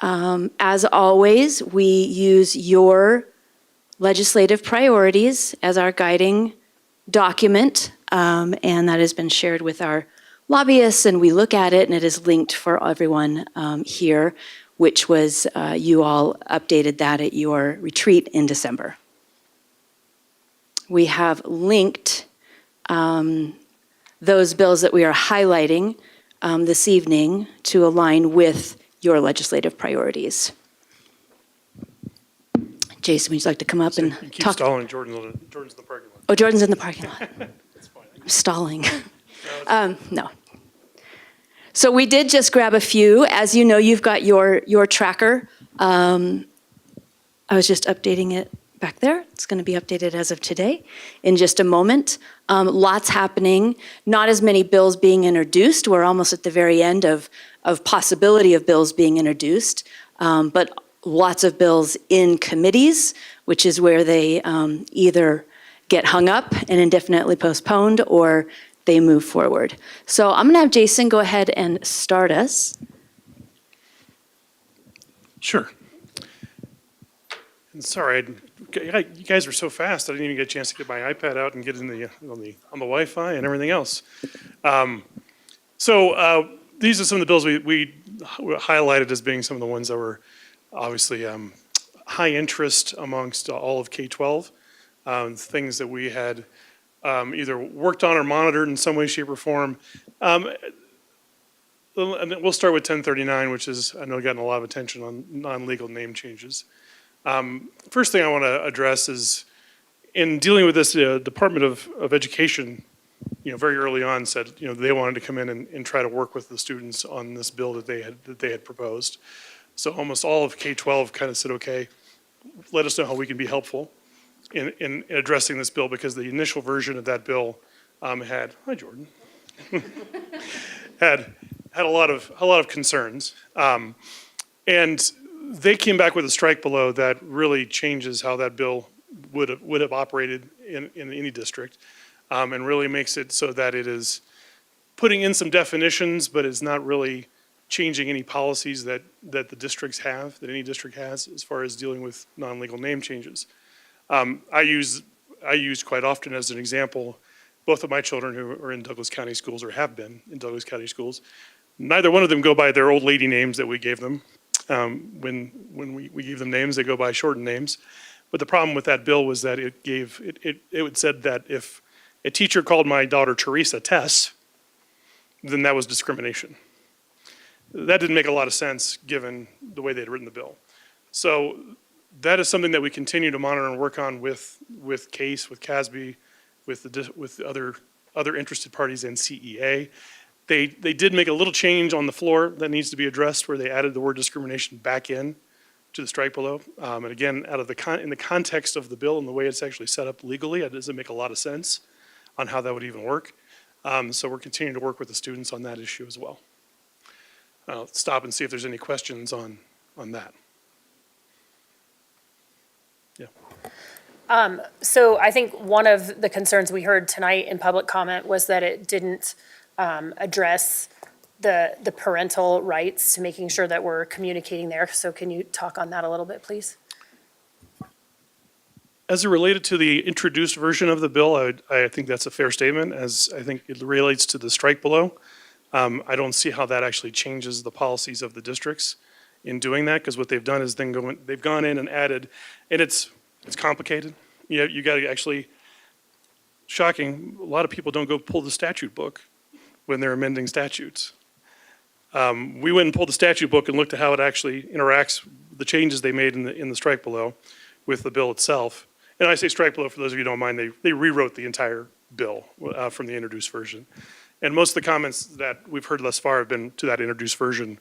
S19: As always, we use your legislative priorities as our guiding document, and that has been shared with our lobbyists, and we look at it, and it is linked for everyone here, which was, you all updated that at your retreat in December. We have linked those bills that we are highlighting this evening to align with your legislative priorities. Jason, would you like to come up and
S3: You keep
S19: talk?
S3: stalling. Jordan's in the parking lot.
S19: Oh, Jordan's in the parking lot. I'm stalling. No. So we did just grab a few. As you know, you've got your tracker. I was just updating it back there. It's going to be updated as of today in just a moment. Lots happening. Not as many bills being introduced. We're almost at the very end of possibility of bills being introduced. But lots of bills in committees, which is where they either get hung up and indefinitely postponed, or they move forward. So I'm going to have Jason go ahead and start us.
S20: Sure. And sorry, you guys were so fast. I didn't even get a chance to get my iPad out and get in on the Wi-Fi and everything else. These are some of the bills we highlighted as being some of the ones that were obviously high interest amongst all of K-12. Things that we had either worked on or monitored in some way, shape, or form. And we'll start with 1039, which is, I know, gotten a lot of attention on non-legal name changes. First thing I want to address is, in dealing with this, Department of Education, very early on said, they wanted to come in and try to work with the students on this bill that they had proposed. So almost all of K-12 kind of said, okay, let us know how we can be helpful in addressing this bill, because the initial version of that bill had, hi Jordan, had a lot of concerns, and they came back with a strike below that really changes how that bill would have operated in any district, and really makes it so that it is putting in some definitions, but is not really changing any policies that the districts have, that any district has, as far as dealing with non-legal name changes. I use quite often as an example, both of my children who are in Douglas County schools, or have been in Douglas County schools. Neither one of them go by their old lady names that we gave them. When we gave them names, they go by shortened names. But the problem with that bill was that it said that if a teacher called my daughter Teresa Tess, then that was discrimination. That didn't make a lot of sense given the way they had written the bill. So that is something that we continue to monitor and work on with CASE, with CASB, with other interested parties and CEA. They did make a little change on the floor that needs to be addressed, where they added the word discrimination back in to the strike below. And again, in the context of the bill and the way it's actually set up legally, it doesn't make a lot of sense on how that would even work. So we're continuing to work with the students on that issue as well. I'll stop and see if there's any questions on that. Yeah.
S16: So I think one of the concerns we heard tonight in public comment was that it didn't address the parental rights to making sure that we're communicating there. So can you talk on that a little bit, please?
S20: As it related to the introduced version of the bill, I think that's a fair statement, as I think it relates to the strike below. I don't see how that actually changes the policies of the districts in doing that, because what they've done is they've gone in and added, and it's complicated. You got to actually, shocking, a lot of people don't go pull the statute book when they're amending statutes. We went and pulled the statute book and looked at how it actually interacts, the changes they made in the strike below with the bill itself, And I say strike below, for those of you who don't mind, they rewrote the entire bill from the introduced version. And most of the comments that we've heard thus far have been to that introduced version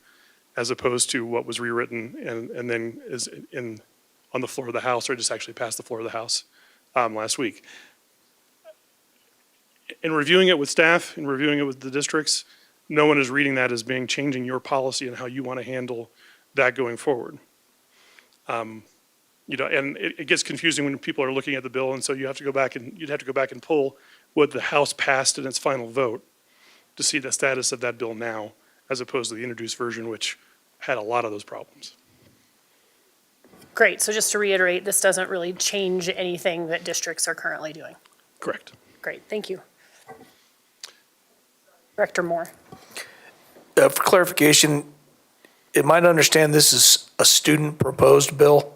S20: as opposed to what was rewritten and then is on the floor of the House, or just actually passed the floor of the House last week. In reviewing it with staff, in reviewing it with the districts, no one is reading that as being changing your policy and how you want to handle that going forward. And it gets confusing when people are looking at the bill, and so you'd have to go back and pull what the House passed in its final vote to see the status of that bill now, as opposed to the introduced version, which had a lot of those problems.
S16: Great, so just to reiterate, this doesn't really change anything that districts are currently doing.
S20: Correct.
S16: Great, thank you. Director Moore.
S14: For clarification, am I to understand this is a student-proposed bill,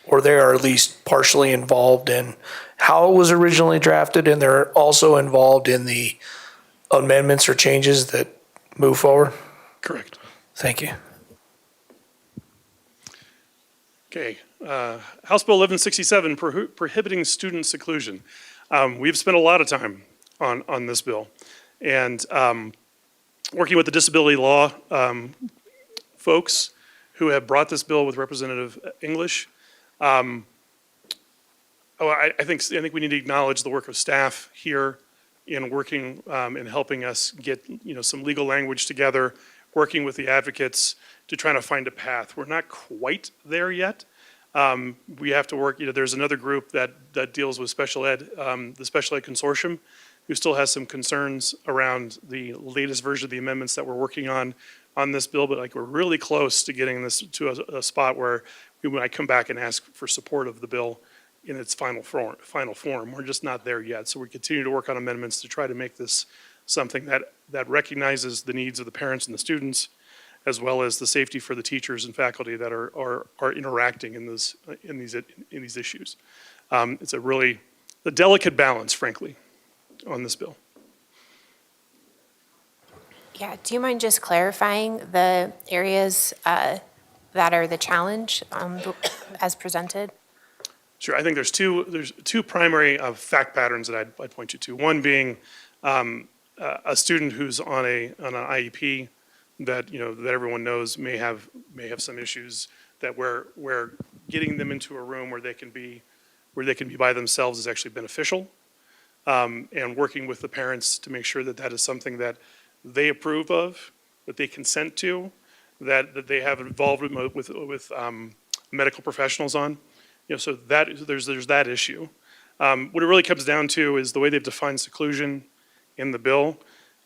S14: or they are at least partially involved in how it was originally drafted, and they're also involved in the amendments or changes that move forward?
S20: Correct.
S14: Thank you.
S20: Okay, House Bill 1167, prohibiting student seclusion. We've spent a lot of time on this bill, and working with the disability law folks who have brought this bill with Representative English. I think we need to acknowledge the work of staff here in working and helping us get some legal language together, working with the advocates to try to find a path. We're not quite there yet. We have to work, there's another group that deals with special ed, the Special Ed Consortium, who still has some concerns around the latest version of the amendments that we're working on this bill, but we're really close to getting this to a spot where we might come back and ask for support of the bill in its final form. We're just not there yet. So we continue to work on amendments to try to make this something that recognizes the needs of the parents and the students, as well as the safety for the teachers and faculty that are interacting in these issues. It's a delicate balance, frankly, on this bill.
S18: Yeah, do you mind just clarifying the areas that are the challenge as presented?
S20: Sure, I think there's two primary fact patterns that I'd point you to. One being a student who's on an IEP that that everyone knows may have some issues, that where getting them into a room where they can be by themselves is actually beneficial, and working with the parents to make sure that is something that they approve of, that they consent to, that they have involvement with medical professionals on. So that there's that issue. What it really comes down to is the way they've defined seclusion in the bill.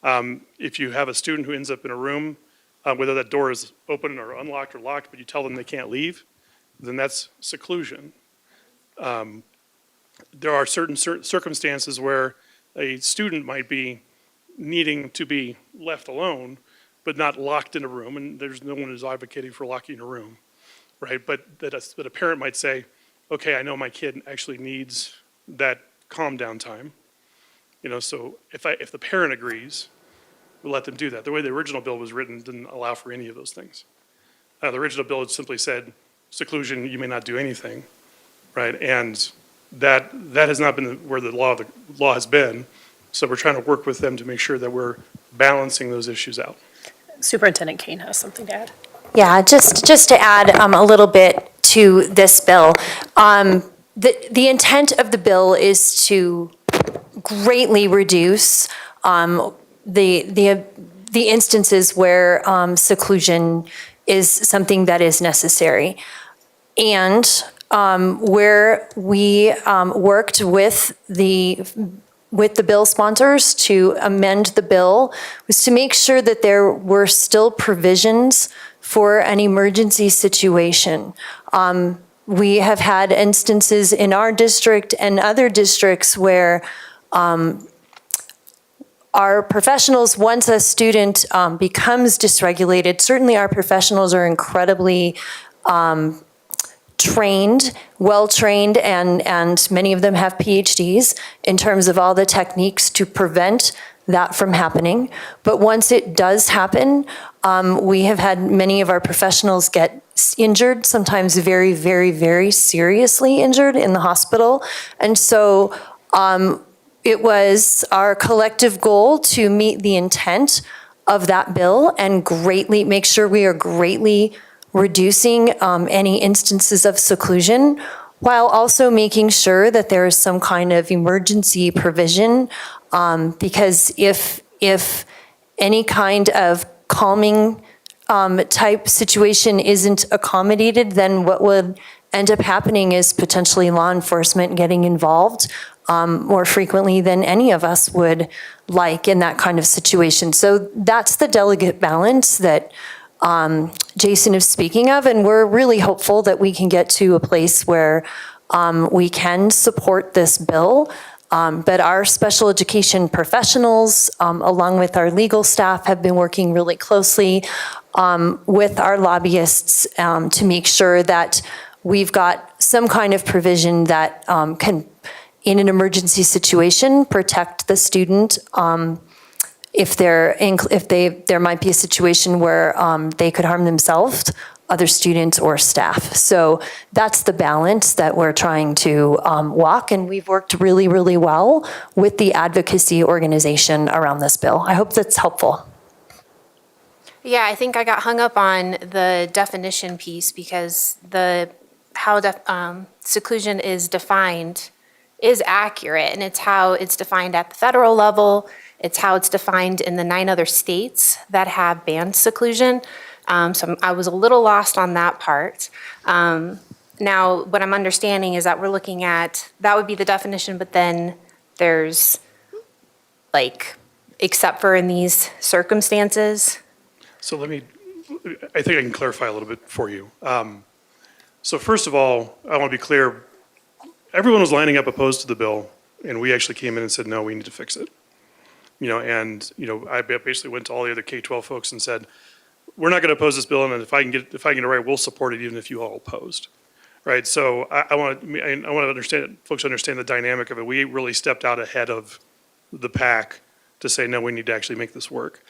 S20: If you have a student who ends up in a room, whether that door is open or unlocked or locked, but you tell them they can't leave, then that's seclusion. There are certain circumstances where a student might be needing to be left alone, but not locked in a room, and there's no one who's advocating for locking a room, right? But a parent might say, okay, I know my kid actually needs that calm down time. So if the parent agrees, we'll let them do that. The way the original bill was written didn't allow for any of those things. The original bill had simply said, seclusion, you may not do anything, right? And that has not been where the law has been. So we're trying to work with them to make sure that we're balancing those issues out.
S16: Superintendent Kane has something to add.
S7: Yeah, just to add a little bit to this bill. The intent of the bill is to greatly reduce the instances where seclusion is something that is necessary. And where we worked with the bill sponsors to amend the bill was to make sure that there were still provisions for an emergency situation. We have had instances in our district and other districts where our professionals, once a student becomes dysregulated, certainly our professionals are incredibly trained, well-trained, and many of them have PhDs in terms of all the techniques to prevent that from happening. But once it does happen, we have had many of our professionals get injured, sometimes very, very, very seriously injured in the hospital. And so it was our collective goal to meet the intent of that bill and greatly make sure we are greatly reducing any instances of seclusion, while also making sure that there is some kind of emergency provision, because if any kind of calming type situation isn't accommodated, then what would end up happening is potentially law enforcement getting involved more frequently than any of us would like in that kind of situation. So that's the delicate balance that Jason is speaking of, and we're really hopeful that we can get to a place where we can support this bill. But our special education professionals, along with our legal staff, have been working really closely with our lobbyists to make sure that we've got some kind of provision that can, in an emergency situation, protect the student if there might be a situation where they could harm themselves, other students, or staff. So that's the balance that we're trying to walk, and we've worked really, really well with the advocacy organization around this bill. I hope that's helpful.
S18: Yeah, I think I got hung up on the definition piece because how seclusion is defined is accurate, and it's how it's defined at the federal level. It's how it's defined in the 9 other states that have banned seclusion. So I was a little lost on that part. Now, what I'm understanding is that we're looking at, that would be the definition, but then there's like, except for in these circumstances.
S20: So I think I can clarify a little bit for you. So first of all, I want to be clear, everyone was lining up opposed to the bill, and we actually came in and said, no, we need to fix it. I basically went to all the other K-12 folks and said, we're not going to oppose this bill, and if I can get it right, we'll support it even if you all opposed. Right? So I want to folks understand the dynamic of it. We really stepped out ahead of the pack to say, no, we need to actually make this work.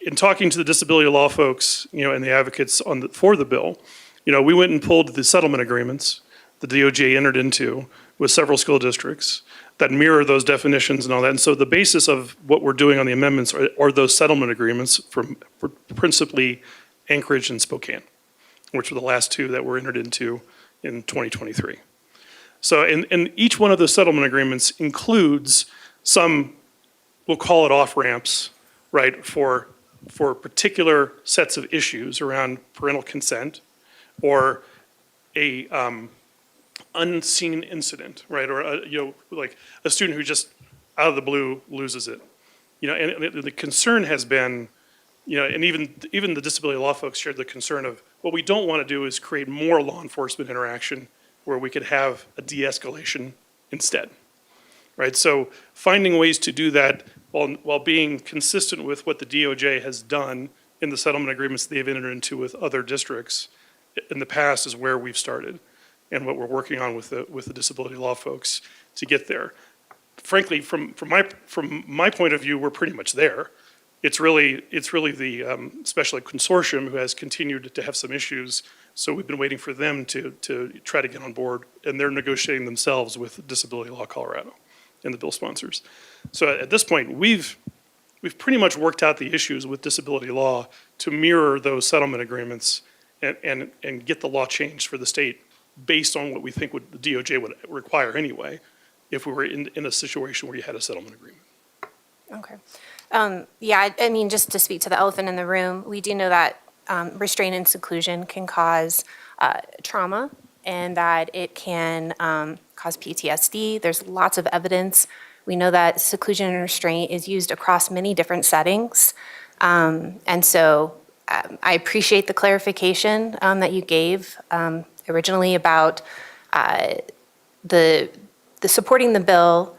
S20: In talking to the disability law folks, and the advocates for the bill, we went and pulled the settlement agreements the DOJ entered into with several school districts that mirror those definitions and all that. And so the basis of what we're doing on the amendments are those settlement agreements for principally Anchorage and Spokane, which were the last 2 that were entered into in 2023. So and each one of those settlement agreements includes some, we'll call it off-ramps, right, for particular sets of issues around parental consent or a unseen incident, right? Or, like a student who just out of the blue loses it. And the concern has been, and even the disability law folks shared the concern of what we don't want to do is create more law enforcement interaction where we could have a de-escalation instead, right? So finding ways to do that while being consistent with what the DOJ has done in the settlement agreements they've entered into with other districts in the past is where we've started, and what we're working on with the disability law folks to get there. Frankly, from my point of view, we're pretty much there. It's really the special ed consortium who has continued to have some issues. So we've been waiting for them to try to get on board, and they're negotiating themselves with Disability Law Colorado and the bill sponsors. So at this point, we've pretty much worked out the issues with disability law to mirror those settlement agreements and get the law changed for the state based on what we think the DOJ would require anyway, if we were in a situation where you had a settlement agreement.
S18: Okay. Yeah, I mean, just to speak to the elephant in the room, we do know that restraint and seclusion can cause trauma, and that it can cause PTSD. There's lots of evidence. We know that seclusion and restraint is used across many different settings. And so I appreciate the clarification that you gave originally about the supporting the bill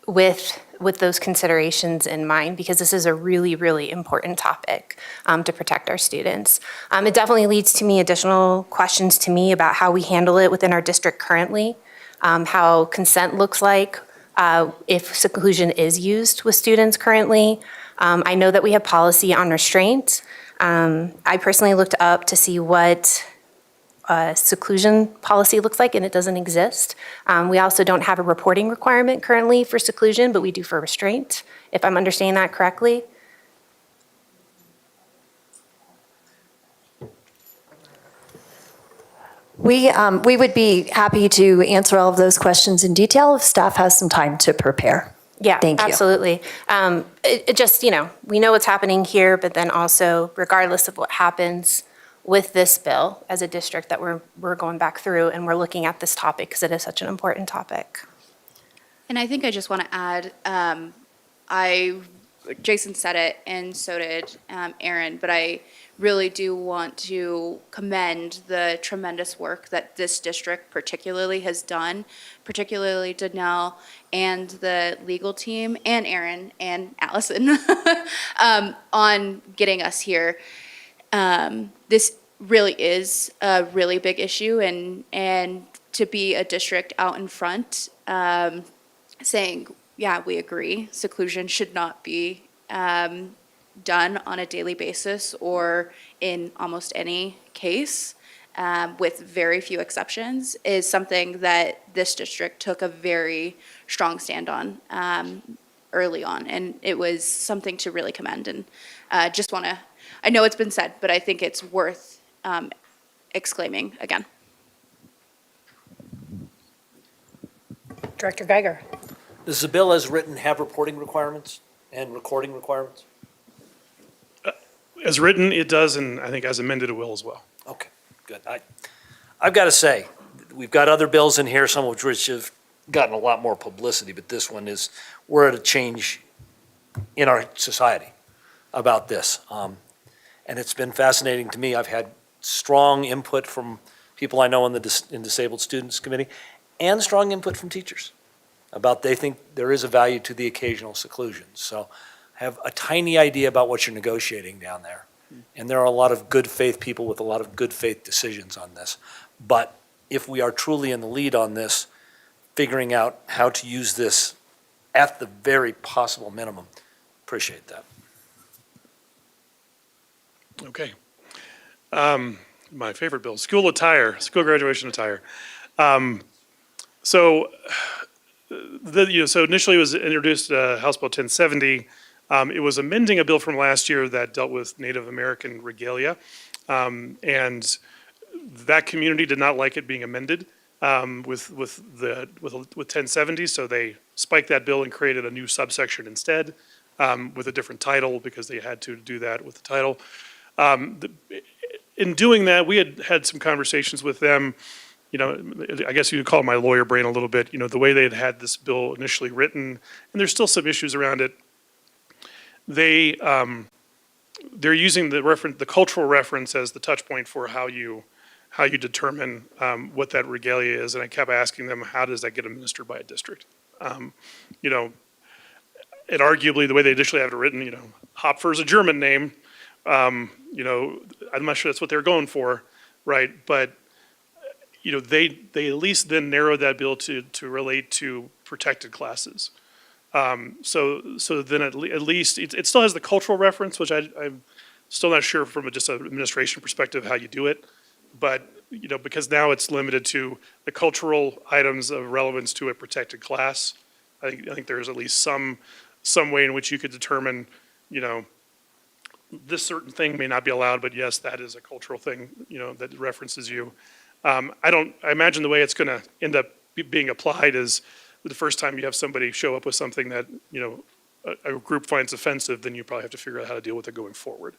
S18: with those considerations in mind, because this is a really, really important topic to protect our students. It definitely leads to additional questions to me about how we handle it within our district currently, how consent looks like if seclusion is used with students currently. I know that we have policy on restraint. I personally looked up to see what seclusion policy looks like, and it doesn't exist. We also don't have a reporting requirement currently for seclusion, but we do for restraint, if I'm understanding that correctly.
S7: We would be happy to answer all of those questions in detail if staff has some time to prepare.
S18: Yeah,
S7: Thank you.
S18: absolutely. It just, we know what's happening here, but then also, regardless of what happens with this bill as a district that we're going back through and we're looking at this topic because it is such an important topic.
S21: And I think I just want to add, Jason said it and so did Aaron, but I really do want to commend the tremendous work that this district particularly has done, particularly Danelle and the legal team and Aaron and Allison on getting us here. This really is a really big issue, and to be a district out in front saying, yeah, we agree, seclusion should not be done on a daily basis or in almost any case, with very few exceptions, is something that this district took a very strong stand on early on, and it was something to really commend. And just want to, I know it's been said, but I think it's worth exclaiming again.
S16: Director Geiger.
S15: Does the bill as written have reporting requirements and recording requirements?
S20: As written, it does, and I think as amended, it will as well.
S15: Okay, good. I've got to say, we've got other bills in here, some of which have gotten a lot more publicity, but this one is, we're at a change in our society about this. And it's been fascinating to me. I've had strong input from people I know in the Disabled Students Committee and strong input from teachers about they think there is a value to the occasional seclusion. So I have a tiny idea about what you're negotiating down there. And there are a lot of good faith people with a lot of good faith decisions on this. But if we are truly in the lead on this, figuring out how to use this at the very possible minimum, appreciate that.
S20: Okay. My favorite bill, school attire, school graduation attire. So initially it was introduced House Bill 1070. It was amending a bill from last year that dealt with Native American regalia. And that community did not like it being amended with 1070. So they spiked that bill and created a new subsection instead with a different title because they had to do that with the title. In doing that, we had some conversations with them. I guess you could call it my lawyer brain a little bit, the way they had this bill initially written, and there's still some issues around it. They're using the cultural reference as the touch point for how you determine what that regalia is, and I kept asking them, how does that get administered by a district? And arguably the way they initially have it written, Hopfer is a German name. I'm not sure that's what they're going for, right? But they at least then narrowed that bill to relate to protected classes. So then at least it still has the cultural reference, which I'm still not sure from just an administration perspective how you do it. But because now it's limited to the cultural items of relevance to a protected class, I think there's at least some way in which you could determine, this certain thing may not be allowed, but yes, that is a cultural thing, that references you. I imagine the way it's going to end up being applied is the first time you have somebody show up with something that, a group finds offensive, then you probably have to figure out how to deal with it going forward,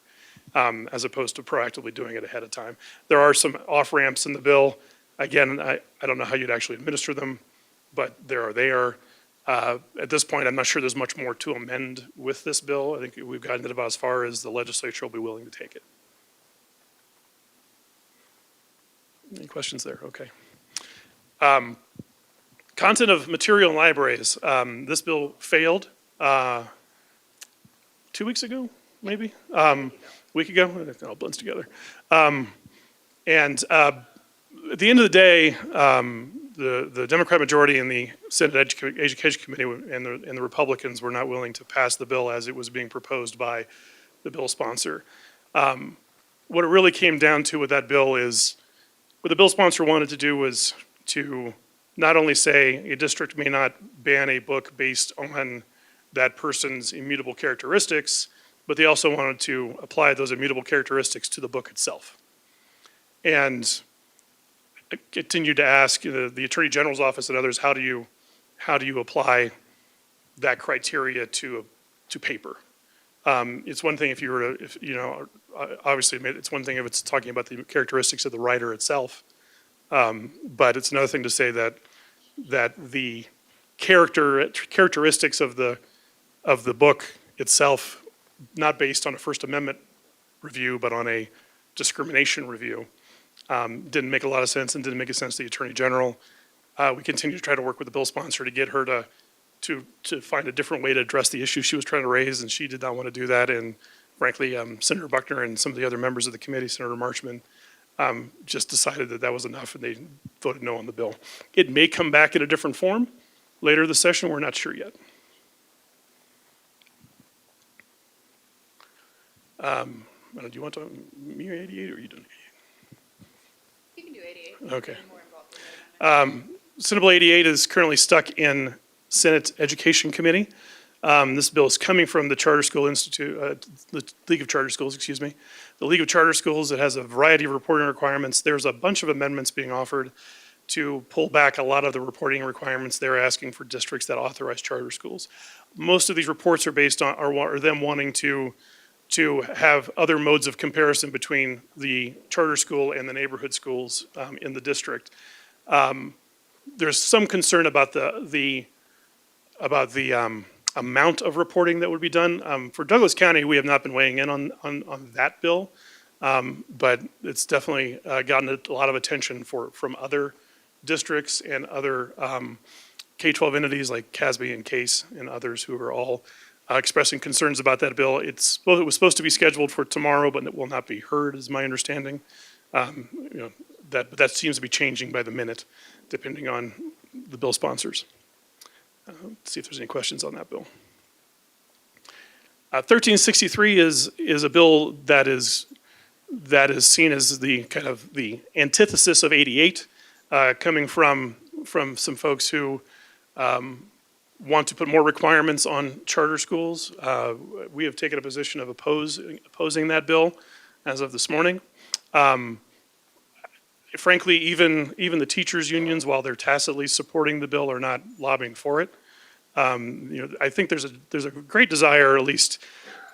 S20: as opposed to proactively doing it ahead of time. There are some off-ramps in the bill. Again, I don't know how you'd actually administer them, but there are there. At this point, I'm not sure there's much more to amend with this bill. I think we've gotten it about as far as the legislature will be willing to take it. Any questions there? Okay. Content of material in libraries. This bill failed 2 weeks ago, maybe? Week ago? It all blends together. And at the end of the day, the Democrat majority in the Senate Education Committee and the Republicans were not willing to pass the bill as it was being proposed by the bill sponsor. What it really came down to with that bill is, what the bill sponsor wanted to do was to not only say a district may not ban a book based on that person's immutable characteristics, but they also wanted to apply those immutable characteristics to the book itself. And I continued to ask the Attorney General's office and others, how do you apply that criteria to paper? It's one thing if you were to, obviously it's one thing if it's talking about the characteristics of the writer itself, but it's another thing to say that the characteristics of the book itself, not based on a First Amendment review, but on a discrimination review, didn't make a lot of sense and didn't make a sense to the Attorney General. We continue to try to work with the bill sponsor to get her to find a different way to address the issue she was trying to raise, and she did not want to do that. And frankly, Senator Buckner and some of the other members of the committee, Senator Marchman, just decided that that was enough, and they voted no on the bill. It may come back in a different form later this session. We're not sure yet. Do you want to me or 88, or are you doing 88?
S21: You can do 88.
S20: Okay. Senate Bill 88 is currently stuck in Senate Education Committee. This bill is coming from the Charter School Institute, the League of Charter Schools, excuse me. The League of Charter Schools, it has a variety of reporting requirements. There's a bunch of amendments being offered to pull back a lot of the reporting requirements they're asking for districts that authorize charter schools. Most of these reports are based on, are them wanting to have other modes of comparison between the charter school and the neighborhood schools in the district. There's some concern about the amount of reporting that would be done. For Douglas County, we have not been weighing in on that bill, but it's definitely gotten a lot of attention from other districts and other K-12 entities like CASB and CASE and others who are all expressing concerns about that bill. It was supposed to be scheduled for tomorrow, but it will not be heard, is my understanding. That seems to be changing by the minute, depending on the bill sponsors. Let's see if there's any questions on that bill. 1363 is a bill that is seen as the kind of the antithesis of 88, coming from some folks who want to put more requirements on charter schools. We have taken a position of opposing that bill as of this morning. Frankly, even the teachers' unions, while they're tacitly supporting the bill, are not lobbying for it. I think there's a great desire, at least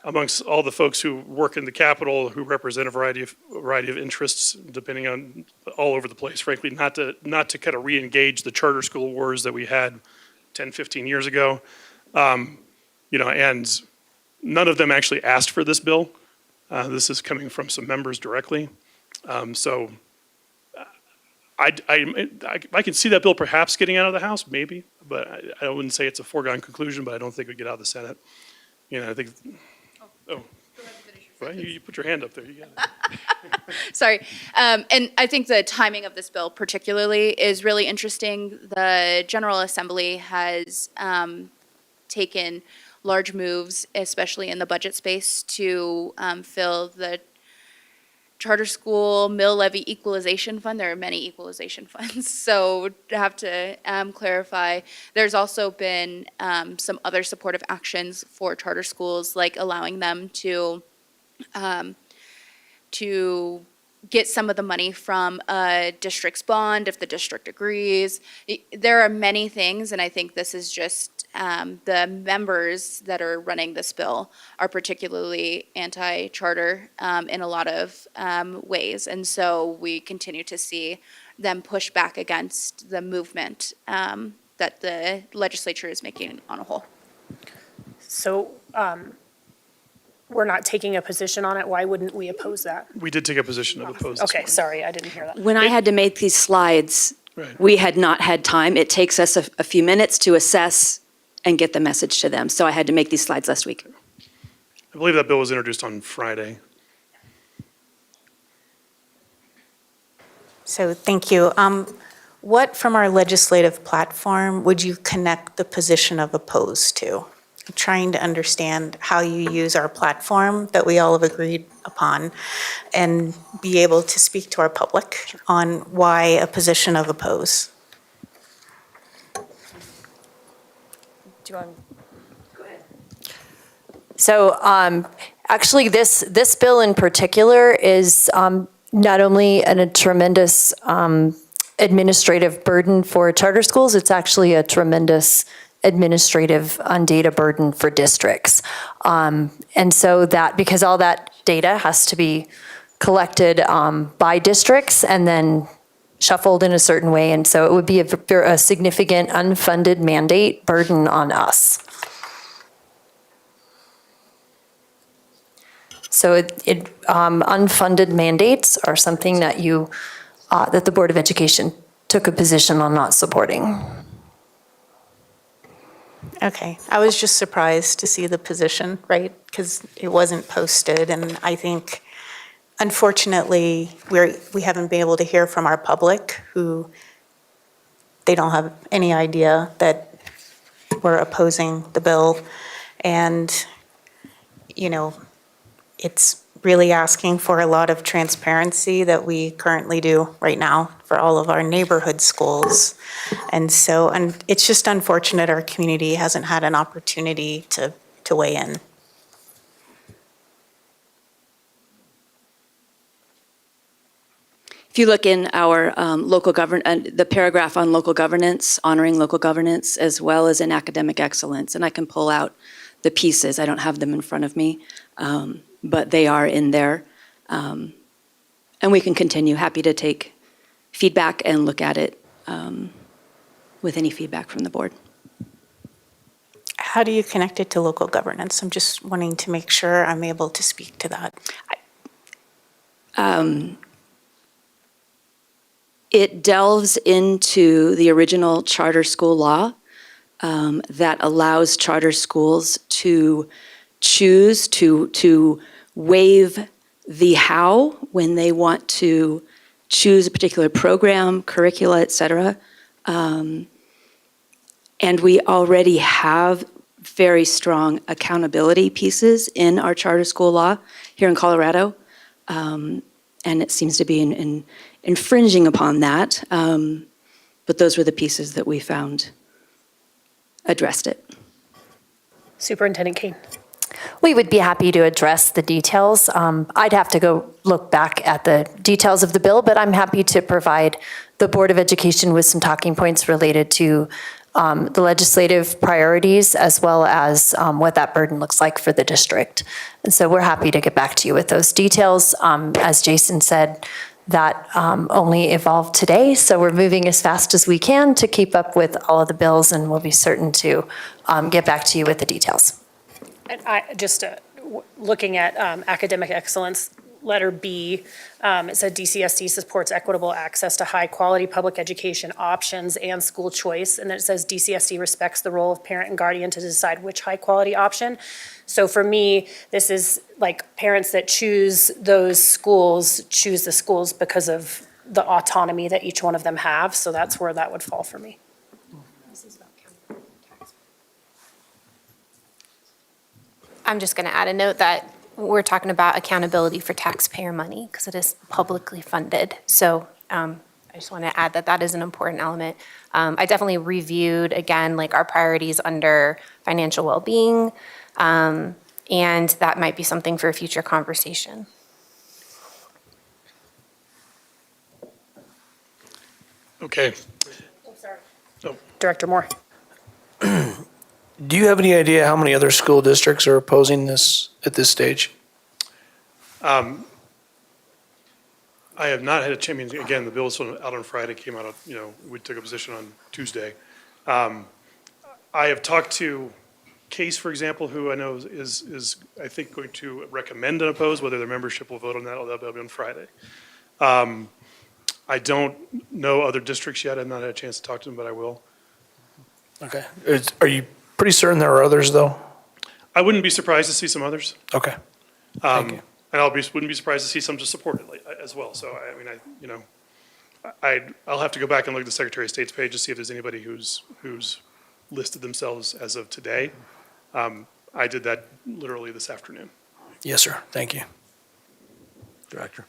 S20: amongst all the folks who work in the Capitol, who represent a variety of interests, depending on all over the place. Frankly, not to kind of re-engage the charter school wars that we had 10, 15 years ago. And none of them actually asked for this bill. This is coming from some members directly. So I can see that bill perhaps getting out of the House, maybe, but I wouldn't say it's a foregone conclusion, but I don't think it would get out of the Senate. I think, right, you put your hand up there, you got it.
S21: Sorry. And I think the timing of this bill particularly is really interesting. The General Assembly has taken large moves, especially in the budget space, to fill the charter school mill levy equalization fund. There are many equalization funds, so to have to clarify. There's also been some other supportive actions for charter schools, like allowing them to get some of the money from a district's bond if the district agrees. There are many things, and I think this is just the members that are running this bill are particularly anti-charter in a lot of ways. And so we continue to see them push back against the movement that the legislature is making on a whole.
S16: So we're not taking a position on it. Why wouldn't we oppose that?
S20: We did take a position of opposed.
S16: Okay, sorry, I didn't hear that.
S19: When I had to make these slides,
S20: Right.
S19: we had not had time. It takes us a few minutes to assess and get the message to them. So I had to make these slides last week.
S20: I believe that bill was introduced on Friday.
S2: So thank you. what from our legislative platform would you connect the position of opposed to? I'm trying to understand how you use our platform that we all have agreed upon and be able to speak to our public on why a position of oppose.
S7: Do you want? So actually, this bill in particular is not only a tremendous administrative burden for charter schools, it's actually a tremendous administrative data burden for districts. And so that, because all that data has to be collected by districts and then shuffled in a certain way, and so it would be a significant unfunded mandate burden on us. So unfunded mandates are something that that the Board of Education took a position on not supporting.
S2: Okay, I was just surprised to see the position, right? Because it wasn't posted, and I think, unfortunately, we haven't been able to hear from our public, who they don't have any idea that we're opposing the bill, and it's really asking for a lot of transparency that we currently do right now for all of our neighborhood schools. And so, and it's just unfortunate our community hasn't had an opportunity to weigh in.
S19: If you look in our the paragraph on local governance, honoring local governance, as well as in academic excellence, and I can pull out the pieces, I don't have them in front of me, but they are in there. And we can continue, happy to take feedback and look at it with any feedback from the board.
S2: How do you connect it to local governance? I'm just wanting to make sure I'm able to speak to that.
S19: It delves into the original charter school law that allows charter schools to choose to waive the how when they want to choose a particular program, curricula, et cetera. And we already have very strong accountability pieces in our charter school law here in Colorado. And it seems to be infringing upon that. But those were the pieces that we found addressed it.
S16: Superintendent Kane.
S7: We would be happy to address the details. I'd have to go look back at the details of the bill, but I'm happy to provide the Board of Education with some talking points related to the legislative priorities, as well as what that burden looks like for the district. And so we're happy to get back to you with those details. As Jason said, that only evolved today, so we're moving as fast as we can to keep up with all of the bills, and we'll be certain to get back to you with the details.
S16: And looking at academic excellence, letter B, it said DCSD supports equitable access to high-quality public education options and school choice. And then it says DCSD respects the role of parent and guardian to decide which high-quality option. So for me, this is like parents that choose those schools, choose the schools because of the autonomy that each one of them have. So that's where that would fall for me.
S18: I'm just going to add a note that we're talking about accountability for taxpayer money because it is publicly funded. So I just want to add that that is an important element. I definitely reviewed, again, like our priorities under financial well-being, and that might be something for a future conversation.
S20: Okay.
S16: Director Moore.
S14: Do you have any idea how many other school districts are opposing this at this stage?
S20: I have not had a chance. I mean, again, the bill was out on Friday, came out of, we took a position on Tuesday. I have talked to Case, for example, who I know is I think, going to recommend an oppose. Whether their membership will vote on that, that'll be on Friday. I don't know other districts yet. I've not had a chance to talk to them, but I will.
S14: Okay. Are you pretty certain there are others, though?
S20: I wouldn't be surprised to see some others.
S14: Okay. Thank you.
S20: And wouldn't be surprised to see some just support it as well. So, I mean, I'll have to go back and look at the Secretary of State's page to see if there's anybody who's listed themselves as of today. I did that literally this afternoon.
S14: Yes, sir. Thank you.
S15: Director.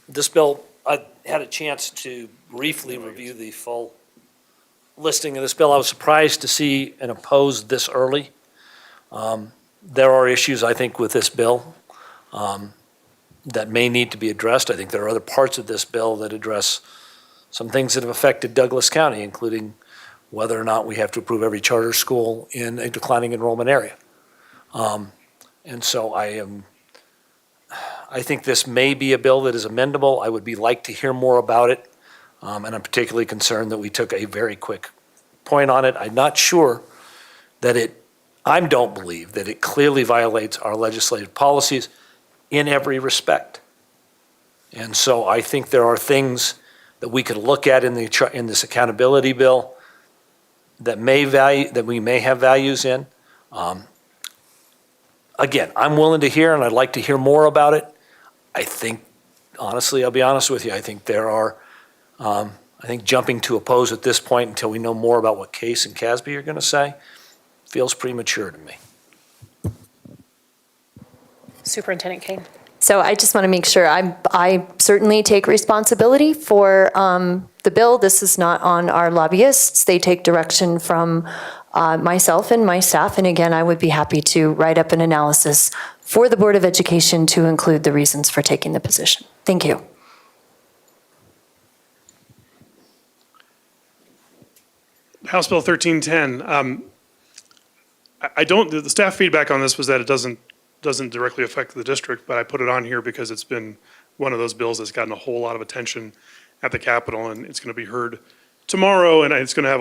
S15: This bill, I had a chance to briefly review the full listing of this bill. I was surprised to see an opposed this early. There are issues, I think, with this bill that may need to be addressed. I think there are other parts of this bill that address some things that have affected Douglas County, including whether or not we have to approve every charter school in a declining enrollment area. And so I think this may be a bill that is amendable. I would like to hear more about it. And I'm particularly concerned that we took a very quick point on it. I'm not sure that I don't believe that it clearly violates our legislative policies in every respect. And so I think there are things that we could look at in this accountability bill that we may have values in. Again, I'm willing to hear, and I'd like to hear more about it. I think, honestly, I'll be honest with you, I think jumping to oppose at this point until we know more about what Case and Casby are going to say feels premature to me.
S16: Superintendent Kane.
S7: So I just want to make sure, I certainly take responsibility for the bill. This is not on our lobbyists. They take direction from myself and my staff. And again, I would be happy to write up an analysis for the Board of Education to include the reasons for taking the position. Thank you.
S20: House Bill 1310. The staff feedback on this was that it doesn't directly affect the district, but I put it on here because it's been one of those bills that's gotten a whole lot of attention at the Capitol, and it's going to be heard tomorrow, and it's going to have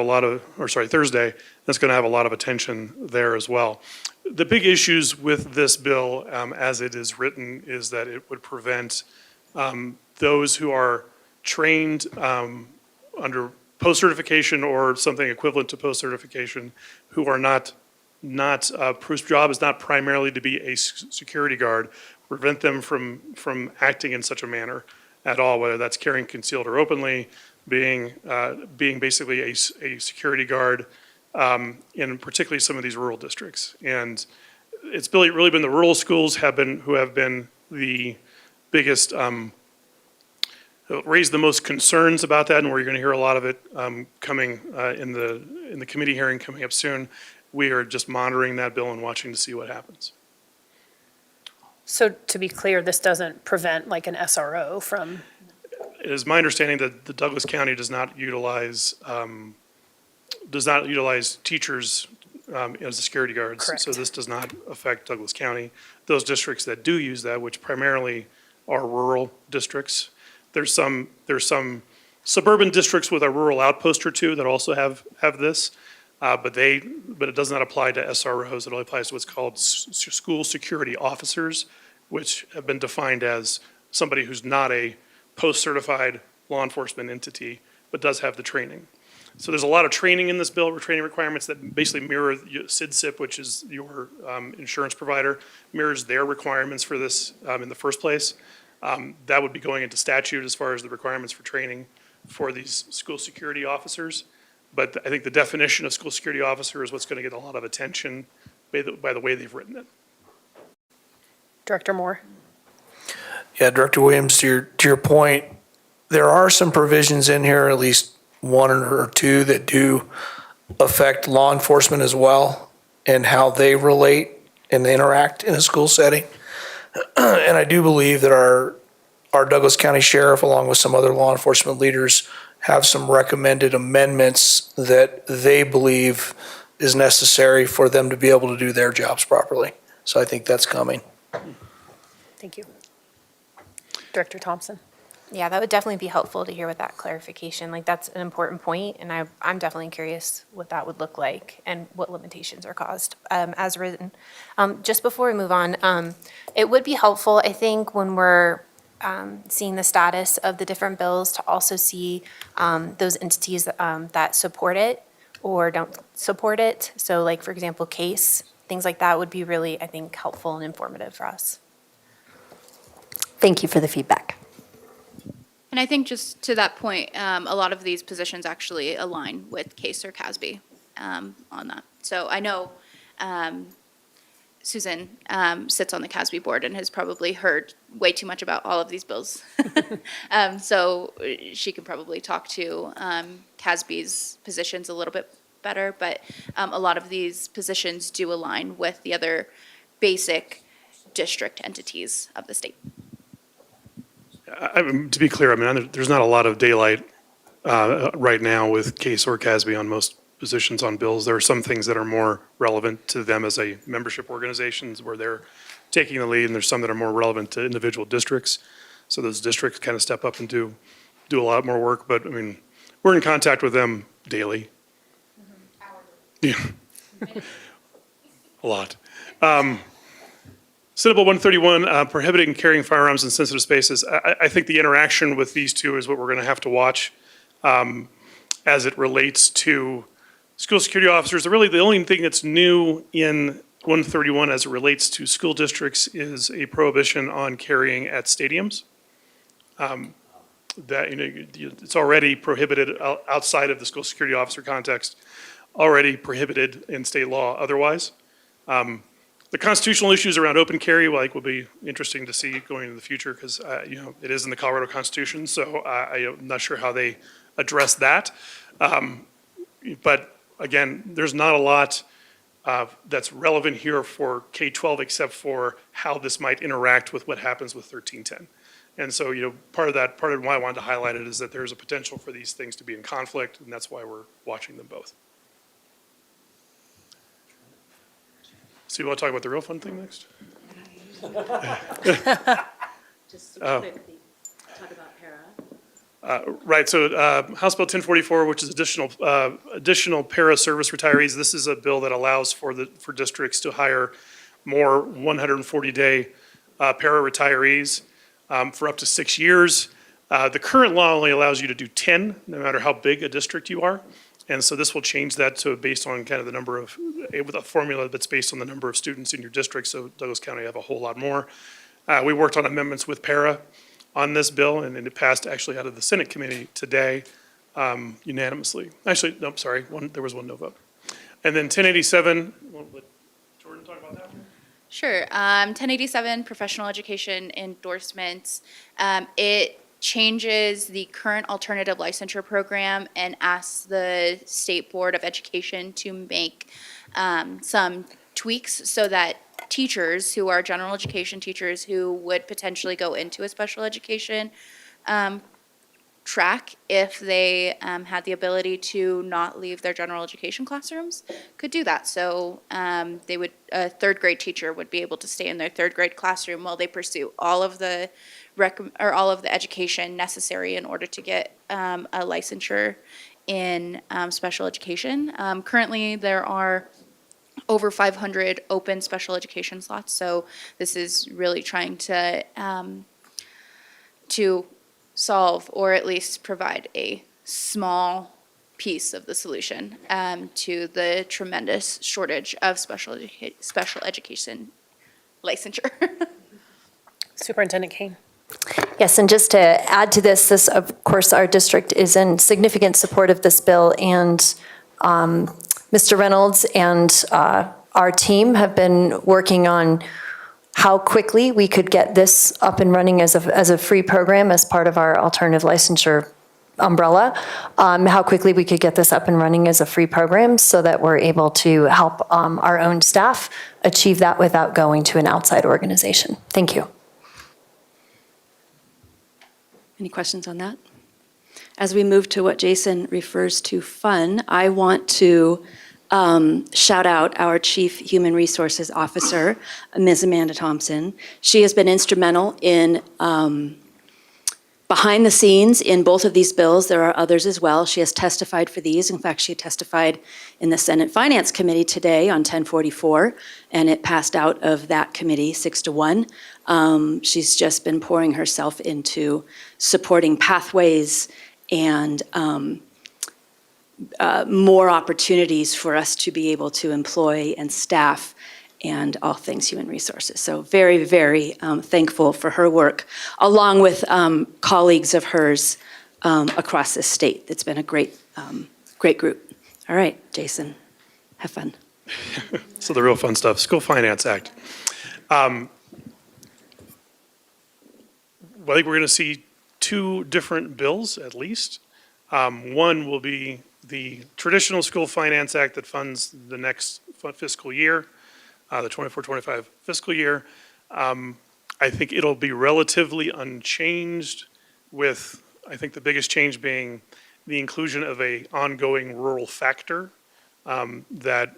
S20: Thursday, that's going to have a lot of attention there as well. The big issues with this bill, as it is written, is that it would prevent those who are trained under post-certification or something equivalent to post-certification who are whose job is not primarily to be a security guard, prevent them from acting in such a manner at all, whether that's carrying concealed or openly, being basically a security guard in particularly some of these rural districts. And it's really been the rural schools who have been the biggest, raised the most concerns about that, and where you're going to hear a lot of it coming in the committee hearing coming up soon. We are just monitoring that bill and watching to see what happens.
S16: So to be clear, this doesn't prevent like an SRO from?
S20: It is my understanding that the Douglas County does not utilize teachers as security guards.
S16: Correct.
S20: So this does not affect Douglas County. Those districts that do use that, which primarily are rural districts, there's some suburban districts with a rural outpost or two that also have this. But it does not apply to SROs. It only applies to what's called school security officers, which have been defined as somebody who's not a post-certified law enforcement entity, but does have the training. So there's a lot of training in this bill, training requirements that basically mirror SIDSIP, which is your insurance provider, mirrors their requirements for this in the first place. That would be going into statute as far as the requirements for training for these school security officers. But I think the definition of school security officer is what's going to get a lot of attention by the way they've written it.
S16: Director Moore.
S14: Yeah, Director Williams, to your point, there are some provisions in here, at least one or two, that do affect law enforcement as well and how they relate and interact in a school setting. And I do believe that our Douglas County Sheriff, along with some other law enforcement leaders, have some recommended amendments that they believe is necessary for them to be able to do their jobs properly. So I think that's coming.
S16: Thank you. Director Thompson.
S18: Yeah, that would definitely be helpful to hear with that clarification. Like, that's an important point, and I'm definitely curious what that would look like and what limitations are caused as written. Just before we move on, it would be helpful, I think, when we're seeing the status of the different bills to also see those entities that support it or don't support it. So like, for example, Case, things like that would be really, I think, helpful and informative for us.
S7: Thank you for the feedback.
S21: And I think just to that point, a lot of these positions actually align with Case or CASB on that. So I know Susan sits on the CASB board and has probably heard way too much about all of these bills. So she can probably talk to CASB's positions a little bit better, but a lot of these positions do align with the other basic district entities of the state.
S20: To be clear, I mean, there's not a lot of daylight right now with Case or CASB on most positions on bills. There are some things that are more relevant to them as a membership organizations where they're taking the lead, and there's some that are more relevant to individual districts. So those districts kind of step up and do a lot more work. But I mean, we're in contact with them daily. Yeah, a lot. Senate Bill 131, prohibiting carrying firearms in sensitive spaces. I think the interaction with these two is what we're going to have to watch as it relates to school security officers. Really, the only thing that's new in 131 as it relates to school districts is a prohibition on carrying at stadiums. That, you know, it's already prohibited outside of the school security officer context, already prohibited in state law otherwise. The constitutional issues around open carry, like, will be interesting to see going into the future because, you know, it is in the Colorado Constitution, so I'm not sure how they address that. But again, there's not a lot that's relevant here for K-12 except for how this might interact with what happens with 1310. And so, you know, part of why I wanted to highlight it is that there's a potential for these things to be in conflict, and that's why we're watching them both. So you want to talk about the real fun thing next?
S10: Just quickly talk about para.
S20: Right, so House Bill 1044, which is additional para service retirees. This is a bill that allows for districts to hire more 140-day para retirees for up to 6 years. The current law only allows you to do 10, no matter how big a district you are. And so this will change that to based on kind of the number of, with a formula that's based on the number of students in your district. So Douglas County have a whole lot more. We worked on amendments with para on this bill, and it passed actually out of the Senate committee today unanimously. Actually, no, sorry, there was one no vote. And then 1087, we'll let Jordan talk about that.
S21: Sure. 1087, professional education endorsements. It changes the current alternative licensure program and asks the State Board of Education to make some tweaks so that teachers who are general education teachers who would potentially go into a special education track, if they had the ability to not leave their general education classrooms, could do that. So a third grade teacher would be able to stay in their third grade classroom while they pursue all of the education necessary in order to get a licensure in special education. Currently, there are over 500 open special education slots, so this is really trying to solve or at least provide a small piece of the solution to the tremendous shortage of special education licensure.
S16: Superintendent Kane.
S7: Yes, and just to add to this, of course, our district is in significant support of this bill, and Mr. Reynolds and our team have been working on how quickly we could get this up and running as a free program as part of our alternative licensure umbrella, how quickly we could get this up and running as a free program so that we're able to help our own staff achieve that without going to an outside organization. Thank you.
S19: Any questions on that? As we move to what Jason refers to fun, I want to shout out our Chief Human Resources Officer, Ms. Amanda Thompson. She has been instrumental in behind the scenes in both of these bills. There are others as well. She has testified for these. In fact, she testified in the Senate Finance Committee today on 1044, and it passed out of that committee 6-1. She's just been pouring herself into supporting pathways and more opportunities for us to be able to employ and staff and all things human resources. So very, very thankful for her work, along with colleagues of hers across this state. It's been a great, great group. All right, Jason, have fun.
S20: So the real fun stuff, School Finance Act. I think we're going to see two different bills at least. One will be the traditional School Finance Act that funds the next fiscal year, the 24-25 fiscal year. I think it'll be relatively unchanged, with, I think, the biggest change being the inclusion of a ongoing rural factor that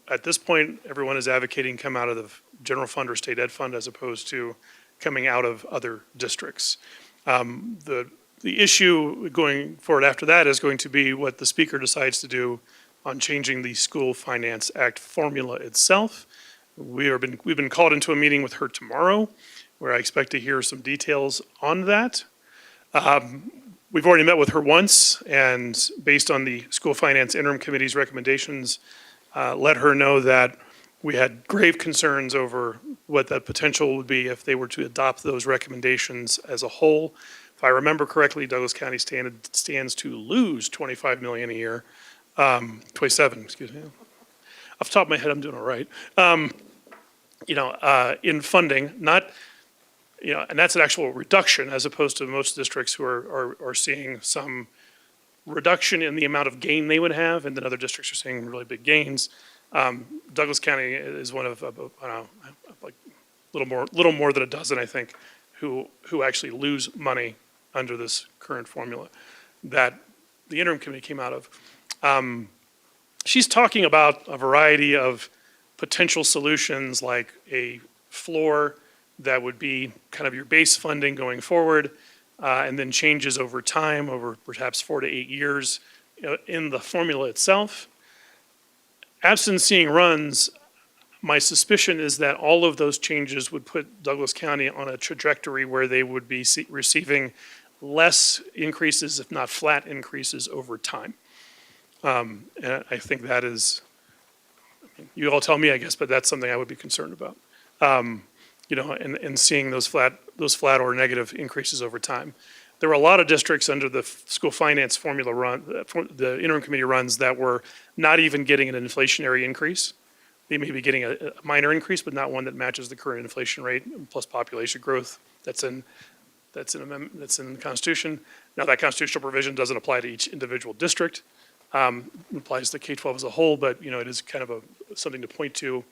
S20: at this point everyone is advocating come out of the general fund or state ed fund as opposed to coming out of other districts. The issue going forward after that is going to be what the speaker decides to do on changing the School Finance Act formula itself. We've been called into a meeting with her tomorrow where I expect to hear some details on that. We've already met with her once, and based on the School Finance Interim Committee's recommendations, let her know that we had grave concerns over what that potential would be if they were to adopt those recommendations as a whole. If I remember correctly, Douglas County stands to lose $25 million a year, 27, excuse me. Off the top of my head, I'm doing all right. In funding, not, and that's an actual reduction as opposed to most districts who are seeing some reduction in the amount of gain they would have, and then other districts are seeing really big gains. Douglas County is one of, I don't know, like little more than a dozen, I think, who actually lose money under this current formula that the interim committee came out of. She's talking about a variety of potential solutions, like a floor that would be kind of your base funding going forward, and then changes over time, over perhaps 4 to 8 years in the formula itself. Absent seeing runs, my suspicion is that all of those changes would put Douglas County on a trajectory where they would be receiving less increases, if not flat increases, over time. And I think that is, you all tell me, I guess, but that's something I would be concerned about. And seeing those flat or negative increases over time. There were a lot of districts under the school finance formula run, the interim committee runs, that were not even getting an inflationary increase. They may be getting a minor increase, but not one that matches the current inflation rate plus population growth that's in the Constitution. Now, that constitutional provision doesn't apply to each individual district. It applies to K-12 as a whole, but it is kind of something to point to.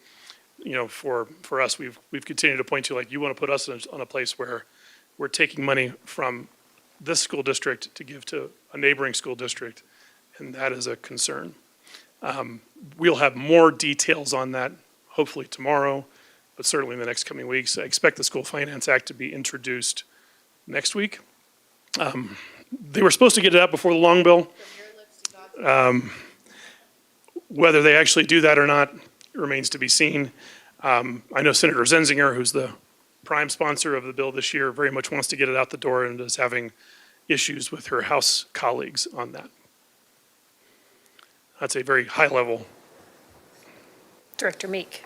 S20: For us, we've continued to point to, like, you want to put us on a place where we're taking money from this school district to give to a neighboring school district, and that is a concern. We'll have more details on that hopefully tomorrow, but certainly in the next coming weeks. I expect the School Finance Act to be introduced next week. They were supposed to get it out before the long bill. Whether they actually do that or not remains to be seen. I know Senator Zenzinger, who's the prime sponsor of the bill this year, very much wants to get it out the door and is having issues with her House colleagues on that. That's a very high level.
S16: Director Meek.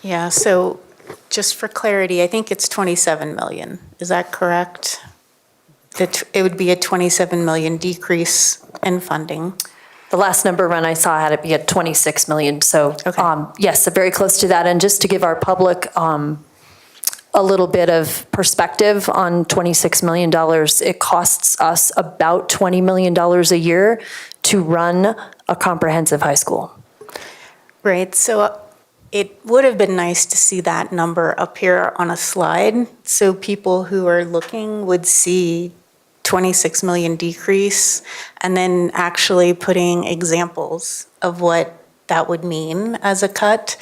S2: Yeah, so just for clarity, I think it's 27 million. Is that correct? That it would be a 27 million decrease in funding.
S7: The last number run I saw had it be at 26 million. So yes, very close to that. And just to give our public a little bit of perspective on $26 million, it costs us about $20 million a year to run a comprehensive high school.
S2: Right, so it would have been nice to see that number up here on a slide so people who are looking would see 26 million decrease and then actually putting examples of what that would mean as a cut.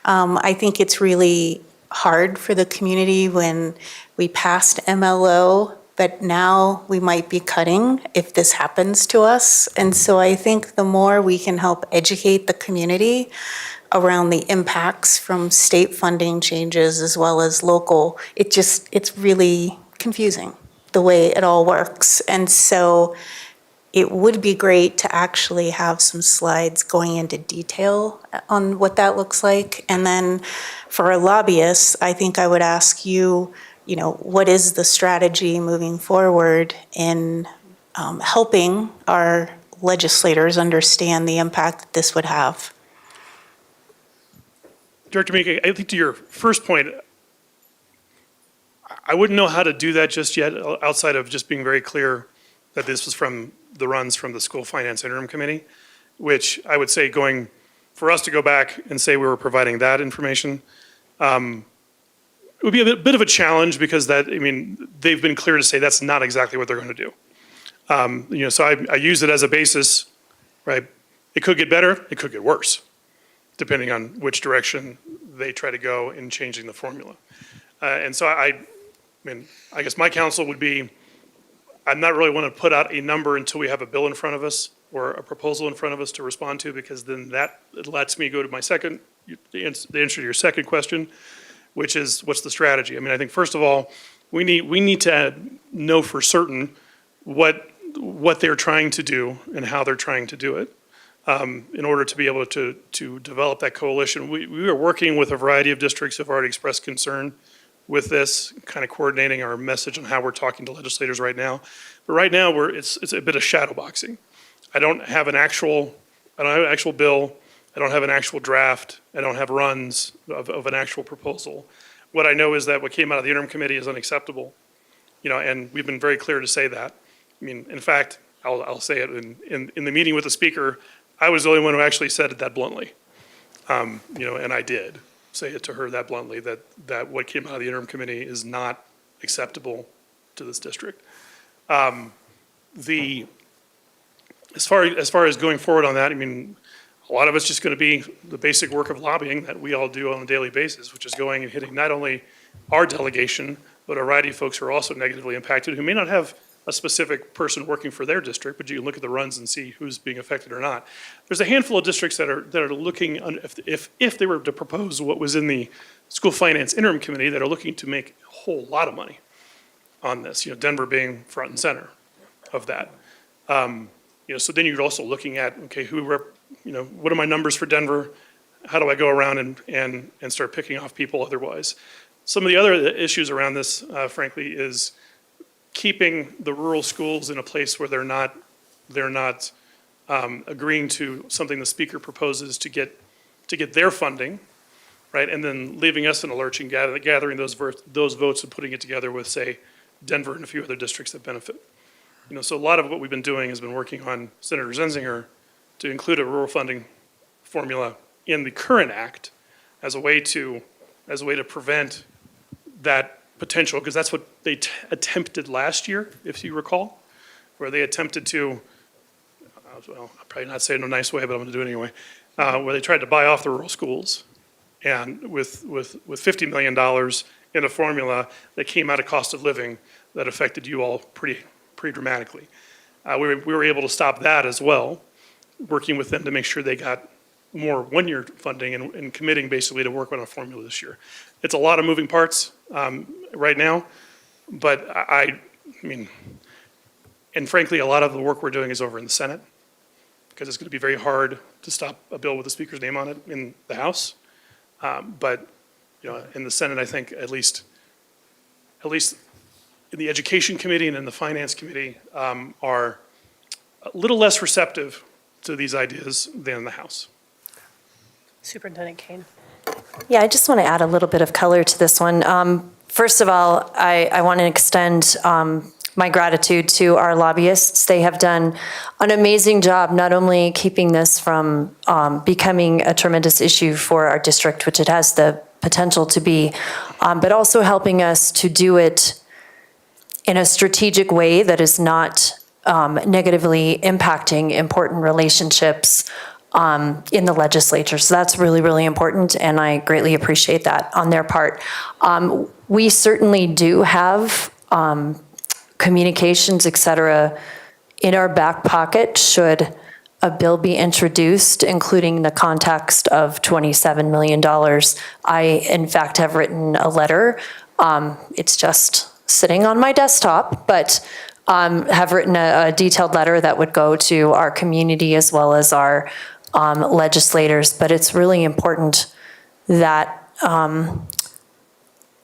S2: I think it's really hard for the community when we passed MLO, but now we might be cutting if this happens to us. And so I think the more we can help educate the community around the impacts from state funding changes as well as local, it's really confusing the way it all works. And so it would be great to actually have some slides going into detail on what that looks like. And then for our lobbyists, I think I would ask you, what is the strategy moving forward in helping our legislators understand the impact that this would have?
S20: Director Meek, I think to your first point, I wouldn't know how to do that just yet, outside of just being very clear that this was from the runs from the School Finance Interim Committee, which I would say for us to go back and say we were providing that information, it would be a bit of a challenge because they've been clear to say that's not exactly what they're going to do. So I use it as a basis, right? It could get better, it could get worse, depending on which direction they try to go in changing the formula. And so I guess my counsel would be, I'm not really want to put out a number until we have a bill in front of us or a proposal in front of us to respond to, because then that lets me go to my the answer to your second question, which is what's the strategy? I think first of all, we need to know for certain what they're trying to do and how they're trying to do it. In order to be able to develop that coalition. We are working with a variety of districts who have already expressed concern with this, kind of coordinating our message on how we're talking to legislators right now. But right now, it's a bit of shadow boxing. I don't have an actual bill. I don't have an actual draft. I don't have runs of an actual proposal. What I know is that what came out of the interim committee is unacceptable, and we've been very clear to say that. In fact, I'll say it in the meeting with the speaker. I was the only one who actually said it that bluntly, and I did say it to her that bluntly, that what came out of the interim committee is not acceptable to this district. As far as going forward on that, a lot of it's just going to be the basic work of lobbying that we all do on a daily basis, which is going and hitting not only our delegation, but a variety of folks who are also negatively impacted, who may not have a specific person working for their district, but you can look at the runs and see who's being affected or not. There's a handful of districts that are looking, if they were to propose what was in the School Finance Interim Committee, that are looking to make a whole lot of money on this, Denver being front and center of that. So then you're also looking at, okay, what are my numbers for Denver? How do I go around and start picking off people otherwise? Some of the other issues around this, frankly, is keeping the rural schools in a place where they're not agreeing to something the speaker proposes to get their funding, right? And then leaving us in a lurch and gathering those votes and putting it together with, say, Denver and a few other districts that benefit. So a lot of what we've been doing has been working on Senator Zenzinger to include a rural funding formula in the current act as a way to prevent that potential, because that's what they attempted last year, if you recall, where they attempted to, I'll probably not say it in a nice way, but I'm going to do it anyway, where they tried to buy off the rural schools, and with $50 million in a formula that came out of cost of living that affected you all pretty dramatically. We were able to stop that as well, working with them to make sure they got more one-year funding and committing basically to work on a formula this year. It's a lot of moving parts right now, but and frankly, a lot of the work we're doing is over in the Senate, because it's going to be very hard to stop a bill with the speaker's name on it in the House. But in the Senate, I think at least in the Education Committee and in the Finance Committee are a little less receptive to these ideas than the House.
S16: Superintendent Kane.
S7: Yeah, I just want to add a little bit of color to this one. First of all, I want to extend my gratitude to our lobbyists. They have done an amazing job, not only keeping this from becoming a tremendous issue for our district, which it has the potential to be, but also helping us to do it in a strategic way that is not negatively impacting important relationships in the legislature. So that's really, really important, and I greatly appreciate that on their part. We certainly do have communications, et cetera, in our back pocket should a bill be introduced, including the context of $27 million. I, in fact, have written a letter. It's just sitting on my desktop, but have written a detailed letter that would go to our community as well as our legislators. But it's really important that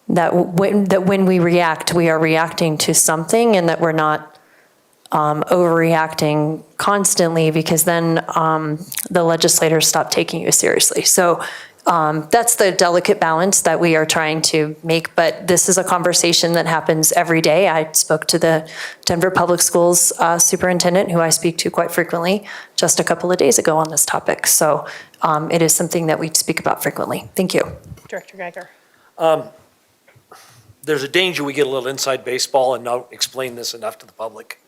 S7: when we react, we are reacting to something, and that we're not overreacting constantly, because then the legislators stop taking you seriously. So that's the delicate balance that we are trying to make, but this is a conversation that happens every day. I spoke to the Denver Public Schools superintendent, who I speak to quite frequently, just a couple of days ago on this topic. So it is something that we speak about frequently. Thank you.
S16: Director Geiger.
S15: There's a danger we get a little inside baseball and not explain this enough to the public.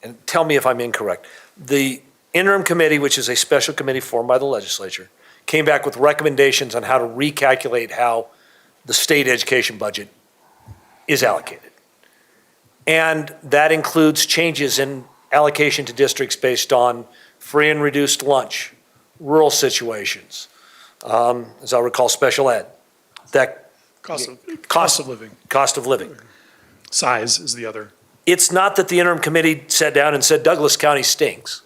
S15: And tell me if I'm incorrect. The interim committee, which is a special committee formed by the legislature, came back with recommendations on how to recalculate how the state education budget is allocated. And that includes changes in allocation to districts based on free and reduced lunch, rural situations, as I recall, special ed. That
S20: Cost of living.
S15: Cost of living.
S20: Size is the other.
S15: It's not that the interim committee sat down and said Douglas County stinks.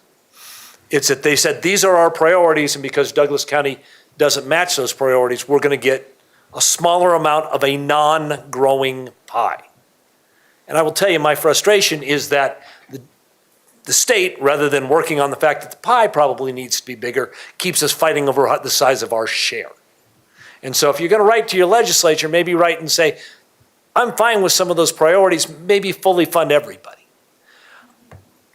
S15: It's that they said, these are our priorities, and because Douglas County doesn't match those priorities, we're going to get a smaller amount of a non-growing pie. And I will tell you, my frustration is that the state, rather than working on the fact that the pie probably needs to be bigger, keeps us fighting over the size of our share. And so if you're going to write to your legislature, maybe write and say, I'm fine with some of those priorities, maybe fully fund everybody.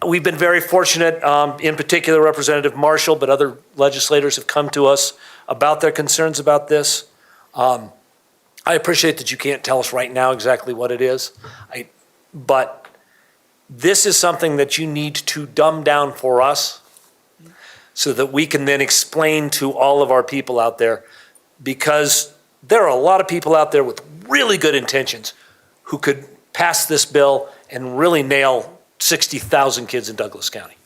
S15: We've been very fortunate, in particular Representative Marshall, but other legislators have come to us about their concerns about this. I appreciate that you can't tell us right now exactly what it is, but this is something that you need to dumb down for us so that we can then explain to all of our people out there, because there are a lot of people out there with really good intentions who could pass this bill and really nail 60,000 kids in Douglas County.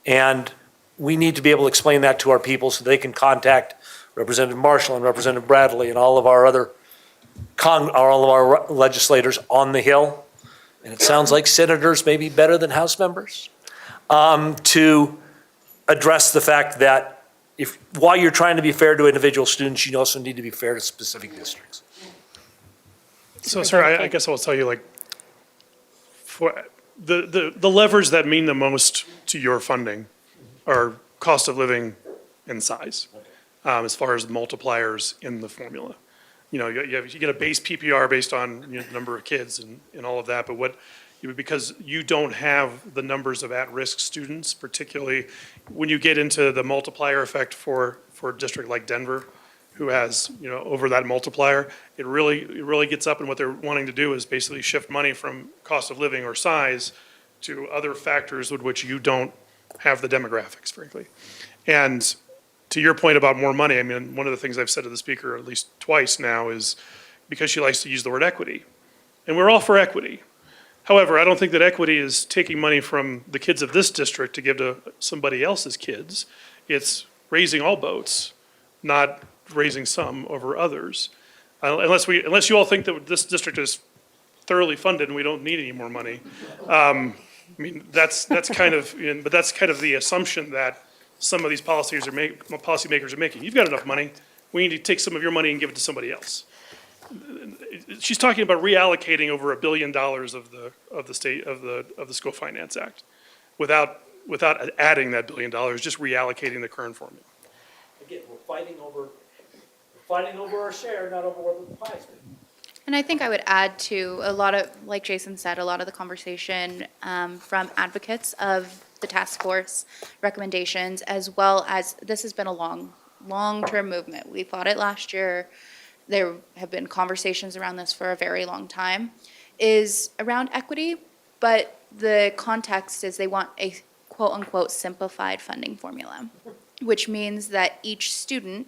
S15: And we need to be able to explain that to our people so they can contact Representative Marshall and Representative Bradley and all of our other all of our legislators on the Hill. And it sounds like senators may be better than House members, to address the fact that while you're trying to be fair to individual students, you also need to be fair to specific districts.
S20: So, sir, I guess I'll tell you, like, for the levers that mean the most to your funding are cost of living and size, as far as multipliers in the formula. You know, you get a base PPR based on the number of kids and all of that, but because you don't have the numbers of at-risk students, particularly when you get into the multiplier effect for a district like Denver, who has, over that multiplier, it really gets up, and what they're wanting to do is basically shift money from cost of living or size to other factors with which you don't have the demographics, frankly. And to your point about more money, I mean, one of the things I've said to the speaker at least twice now is because she likes to use the word equity, and we're all for equity. However, I don't think that equity is taking money from the kids of this district to give to somebody else's kids. It's raising all boats, not raising some over others. Unless you all think that this district is thoroughly funded and we don't need any more money. I mean, that's kind of, but that's kind of the assumption that some of these policymakers are making. You've got enough money. We need to take some of your money and give it to somebody else. She's talking about reallocating over $1 billion of the School Finance Act, without adding that $1 billion, just reallocating the current formula.
S15: Again, we're fighting over our share, not over where the pie's been.
S21: And I think I would add to a lot of, like Jason said, a lot of the conversation from advocates of the task force recommendations, as well as this has been a long-term movement. We fought it last year. There have been conversations around this for a very long time, is around equity, but the context is they want a quote-unquote simplified funding formula, which means that each student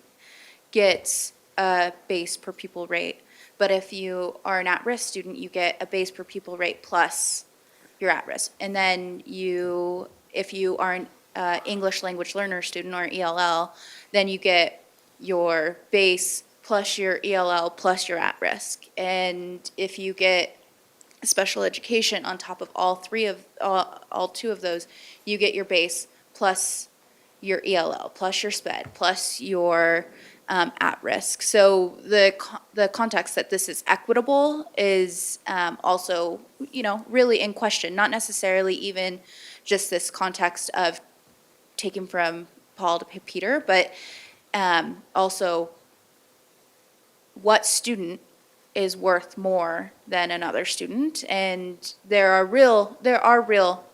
S21: gets a base per pupil rate. But if you are an at-risk student, you get a base per pupil rate plus your at-risk. And then if you are an English language learner student or ELL, then you get your base plus your ELL plus your at-risk. And if you get special education on top of all two of those, you get your base plus your ELL, plus your SPED, plus your at risk. So the context that this is equitable is also, really in question, not necessarily even just this context of taking from Paul to Peter, but also what student is worth more than another student. And there are real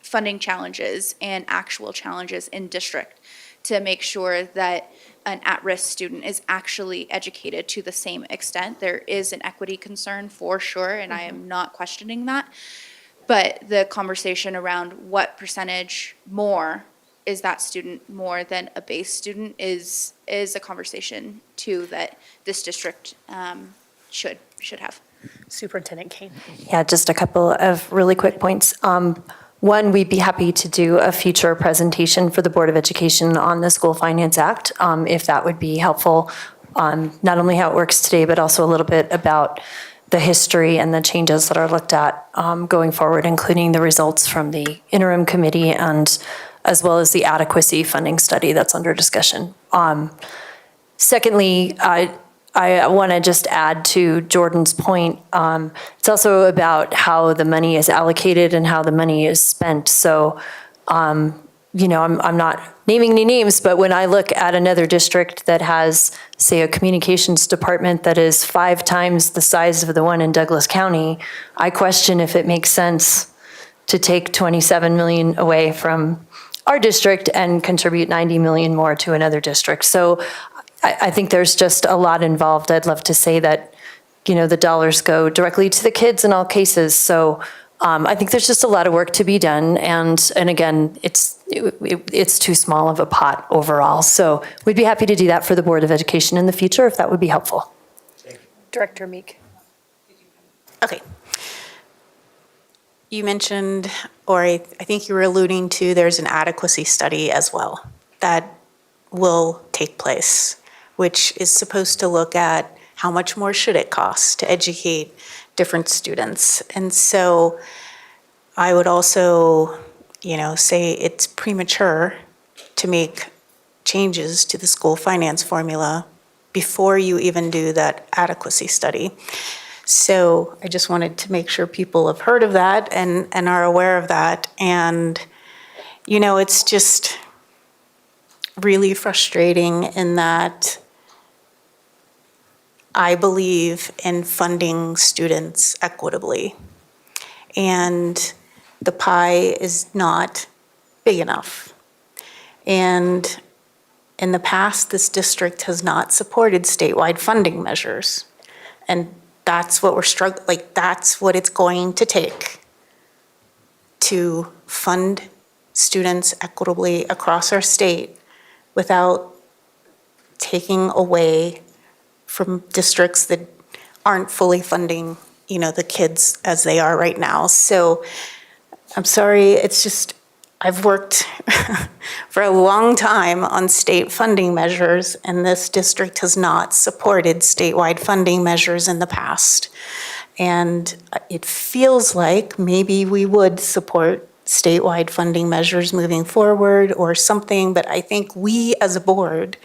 S21: funding challenges and actual challenges in district to make sure that an at-risk student is actually educated to the same extent. There is an equity concern for sure, and I am not questioning that. But the conversation around what percentage more is that student more than a base student is a conversation too that this district should have.
S16: Superintendent Kane.
S7: Yeah, just a couple of really quick points. One, we'd be happy to do a future presentation for the Board of Education on the School Finance Act, if that would be helpful, not only how it works today, but also a little bit about the history and the changes that are looked at going forward, including the results from the interim committee and as well as the adequacy funding study that's under discussion. Secondly, I want to just add to Jordan's point. It's also about how the money is allocated and how the money is spent. So, I'm not naming any names, but when I look at another district that has, say, a communications department that is 5 times the size of the one in Douglas County, I question if it makes sense to take 27 million away from our district and contribute 90 million more to another district. So I think there's just a lot involved. I'd love to say that, the dollars go directly to the kids in all cases. So I think there's just a lot of work to be done. And again, it's too small of a pot overall. So we'd be happy to do that for the Board of Education in the future if that would be helpful.
S16: Director Meek.
S2: Okay. You mentioned, or I think you were alluding to, there's an adequacy study as well that will take place, which is supposed to look at how much more should it cost to educate different students. And so I would also, say it's premature to make changes to the school finance formula before you even do that adequacy study. So I just wanted to make sure people have heard of that and are aware of that. And, it's just really frustrating in that I believe in funding students equitably. And the pie is not big enough. And in the past, this district has not supported statewide funding measures. And that's what we're struggling, that's what it's going to take to fund students equitably across our state without taking away from districts that aren't fully funding, the kids as they are right now. So I'm sorry, it's just, I've worked for a long time on state funding measures, and this district has not supported statewide funding measures in the past. And it feels like maybe we would support statewide funding measures moving forward or something, but I think we as a board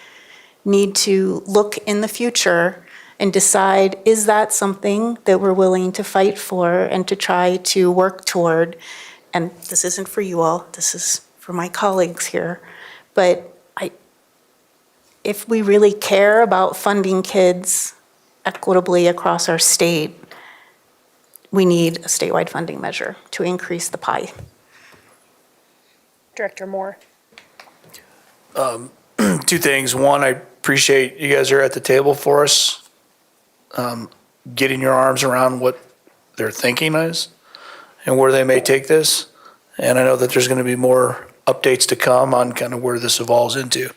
S2: need to look in the future and decide, is that something that we're willing to fight for and to try to work toward? And this isn't for you all, this is for my colleagues here. But if we really care about funding kids equitably across our state, we need a statewide funding measure to increase the pie.
S16: Director Moore.
S14: 2 things. One, I appreciate you guys are at the table for us, getting your arms around what their thinking is and where they may take this. And I know that there's going to be more updates to come on kind of where this evolves into.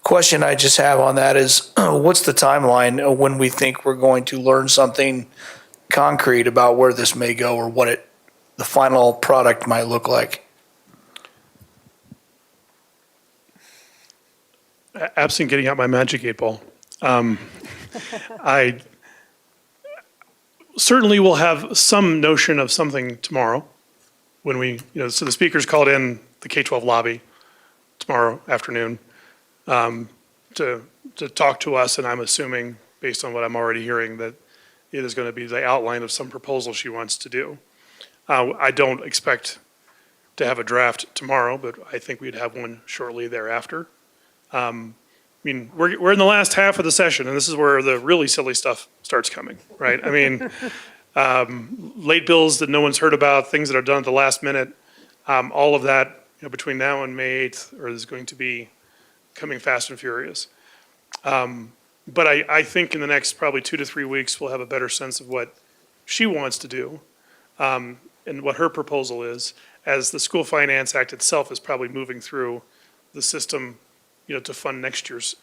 S14: Question I just have on that is, what's the timeline of when we think we're going to learn something concrete about where this may go or what the final product might look like?
S20: Absent getting out my magic 8 ball, certainly we'll have some notion of something tomorrow when we, so the speaker's called in the K-12 lobby tomorrow afternoon to talk to us, and I'm assuming, based on what I'm already hearing, that it is going to be the outline of some proposal she wants to do. I don't expect to have a draft tomorrow, but I think we'd have one shortly thereafter. I mean, we're in the last half of the session, and this is where the really silly stuff starts coming, right? I mean, late bills that no one's heard about, things that are done at the last minute, all of that, between now and May 8th is going to be coming fast and furious. But I think in the next probably 2 to 3 weeks, we'll have a better sense of what she wants to do and what her proposal is, as the School Finance Act itself is probably moving through the system, to fund next year's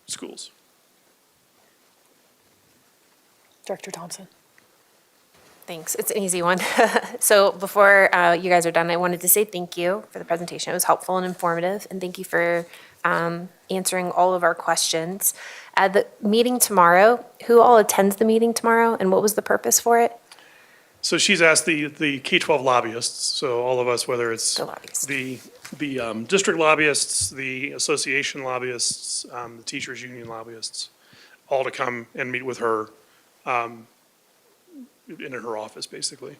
S20: schools.
S16: Director Thompson.
S18: Thanks. It's an easy one. So before you guys are done, I wanted to say thank you for the presentation. It was helpful and informative, and thank you for answering all of our questions. At the meeting tomorrow, who all attends the meeting tomorrow, and what was the purpose for it?
S20: So she's asked the K-12 lobbyists, so all of us, whether it's the district lobbyists, the association lobbyists, the teachers union lobbyists, all to come and meet with her in her office, basically.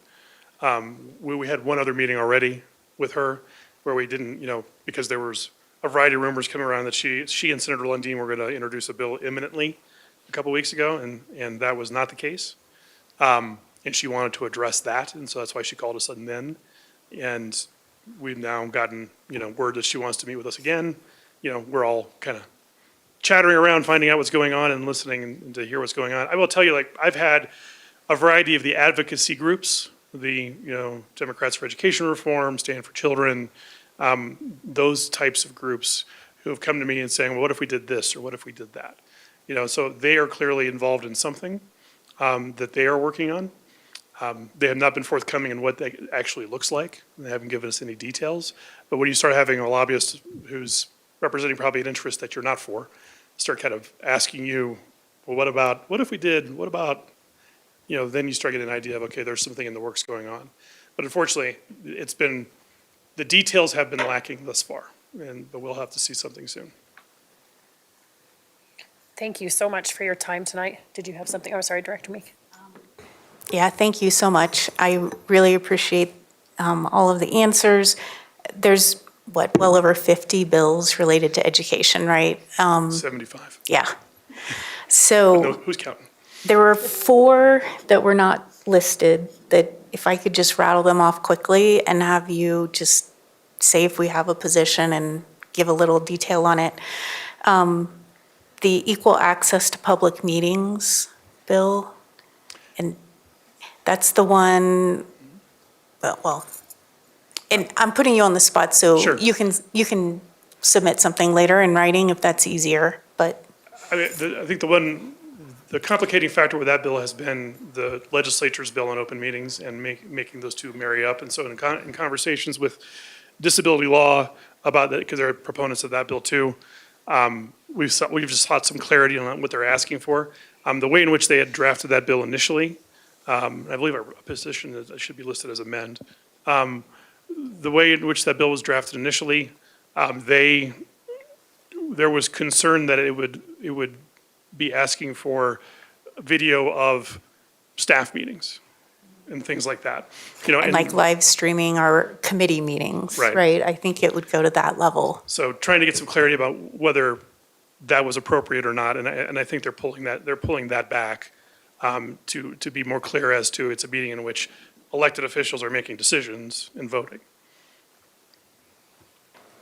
S20: We had one other meeting already with her where we didn't, because there was a variety of rumors coming around that she and Senator Lundin were going to introduce a bill imminently a couple weeks ago, and that was not the case. And she wanted to address that, and so that's why she called us then. And we've now gotten, word that she wants to meet with us again. We're all kind of chattering around, finding out what's going on and listening and to hear what's going on. I will tell you, I've had a variety of the advocacy groups, the, Democrats for Education Reform, Stand for Children, those types of groups who have come to me and saying, well, what if we did this or what if we did that? So they are clearly involved in something that they are working on. They have not been forthcoming in what that actually looks like. They haven't given us any details. But when you start having a lobbyist who's representing probably an interest that you're not for, start kind of asking you, well, what if we did, what about, then you start getting an idea of, okay, there's something in the works going on. But unfortunately, the details have been lacking thus far, but we'll have to see something soon.
S16: Thank you so much for your time tonight. Did you have something? Oh, sorry, Director Meek.
S2: Yeah, thank you so much. I really appreciate all of the answers. There's, well over 50 bills related to education, right?
S20: 75.
S2: Yeah. So
S20: who's counting?
S2: there were 4 that were not listed that if I could just rattle them off quickly and have you just say if we have a position and give a little detail on it. The Equal Access to Public Meetings bill, and that's the one, well, and I'm putting you on the spot, so
S20: Sure.
S2: you can submit something later in writing if that's easier, but.
S20: I mean, I think the complicating factor with that bill has been the legislature's bill on open meetings and making those two marry up. And so in conversations with disability law about that, because they're proponents of that bill too, we've just sought some clarity on what they're asking for. The way in which they had drafted that bill initially, I believe our position should be listed as amend. The way in which that bill was drafted initially, there was concern that it would be asking for video of staff meetings and things like that.
S2: And like live streaming our committee meetings,
S20: Right.
S2: right? I think it would go to that level.
S20: So trying to get some clarity about whether that was appropriate or not, and I think they're pulling that back to be more clear as to it's a meeting in which elected officials are making decisions and voting.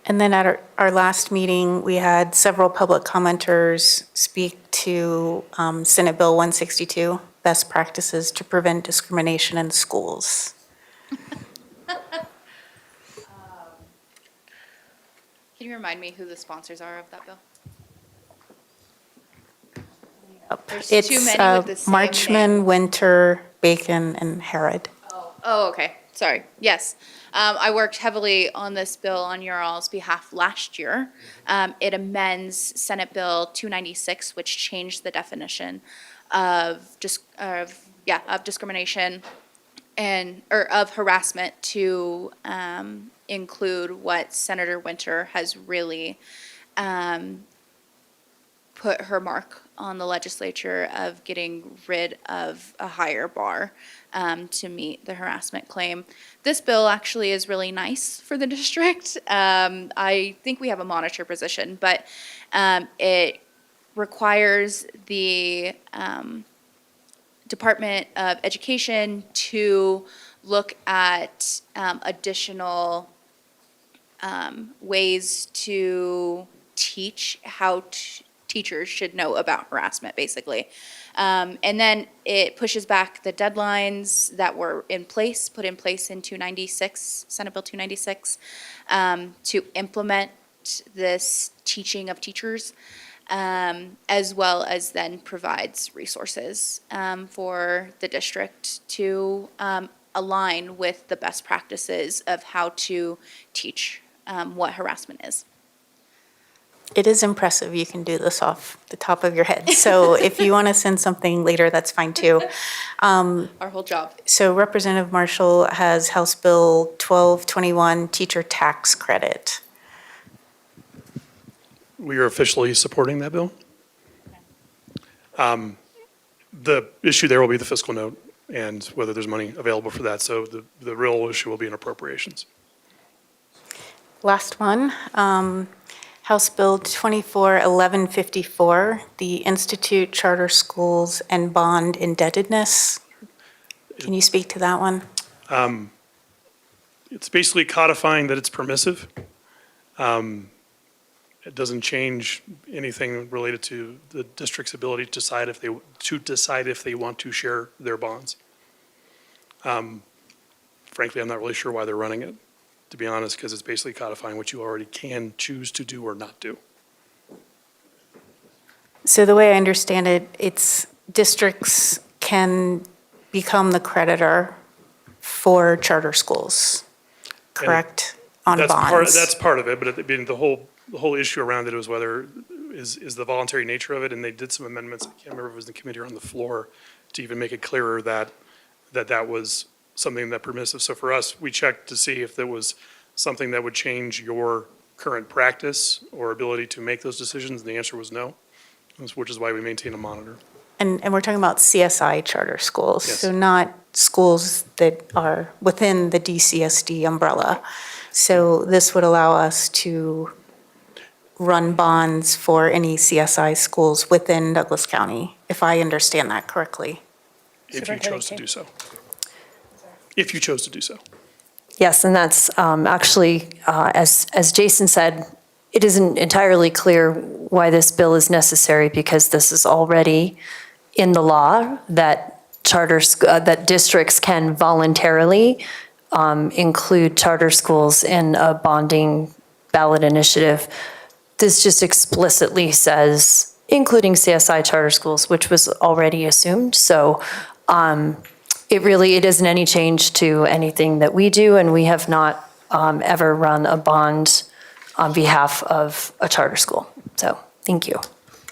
S2: And then at our last meeting, we had several public commenters speak to Senate Bill 162, Best Practices to Prevent Discrimination in Schools.
S21: Can you remind me who the sponsors are of that bill? There's
S2: It's
S21: too many with the same
S2: Marchman, Winter, Bacon, and Herod.
S21: Oh, okay. Sorry. Yes. I worked heavily on this bill on your all's behalf last year. It amends Senate Bill 296, which changed the definition of of discrimination or of harassment to include what Senator Winter has really put her mark on the legislature of getting rid of a higher bar to meet the harassment claim. This bill actually is really nice for the district. I think we have a monitor position, but it requires the Department of Education to look at additional ways to teach how teachers should know about harassment, basically. And then it pushes back the deadlines that were put in place in 296, Senate Bill 296, to implement this teaching of teachers, as well as then provides resources for the district to align with the best practices of how to teach what harassment is.
S2: It is impressive you can do this off the top of your head. So if you want to send something later, that's fine too.
S21: Our whole job.
S2: So Representative Marshall has House Bill 1221, teacher tax credit.
S20: We are officially supporting that bill. The issue there will be the fiscal note and whether there's money available for that. So the real issue will be in appropriations.
S2: Last one, House Bill 241154, the Institute Charter Schools and Bond Indebtedness. Can you speak to that one?
S20: It's basically codifying that it's permissive. It doesn't change anything related to the district's ability to decide if they want to share their bonds. Frankly, I'm not really sure why they're running it, to be honest, because it's basically codifying what you already can choose to do or not do.
S2: So the way I understand it, it's districts can become the creditor for charter schools, correct? On bonds.
S20: That's part of it, but the whole issue around it was whether is the voluntary nature of it, and they did some amendments. I can't remember if it was in the committee or on the floor to even make it clearer that was something that permissive. So for us, we checked to see if there was something that would change your current practice or ability to make those decisions, and the answer was no, which is why we maintain a monitor.
S2: And we're talking about CSI charter schools,
S20: Yes.
S2: so not schools that are within the DCSD umbrella. So this would allow us to run bonds for any CSI schools within Douglas County, if I understand that correctly.
S20: If you chose to do so. If you chose to do so.
S7: Yes, and that's actually, as Jason said, it isn't entirely clear why this bill is necessary because this is already in the law that that districts can voluntarily include charter schools in a bonding ballot initiative. This just explicitly says, including CSI charter schools, which was already assumed. So it isn't any change to anything that we do, and we have not ever run a bond on behalf of a charter school. So thank you.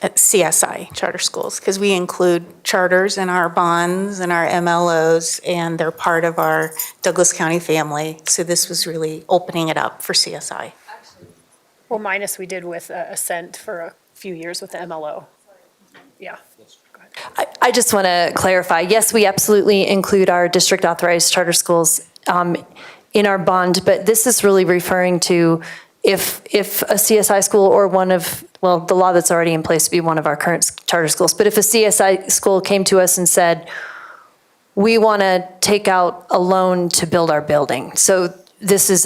S2: At CSI charter schools, because we include charters in our bonds and our MLOs, and they're part of our Douglas County family. So this was really opening it up for CSI.
S16: Well, minus we did with Ascent for a few years with the MLO. Yeah.
S7: I just want to clarify, yes, we absolutely include our district authorized charter schools in our bond, but this is really referring to if a CSI school or the law that's already in place would be one of our current charter schools, but if a CSI school came to us and said, we want to take out a loan to build our building. So this is,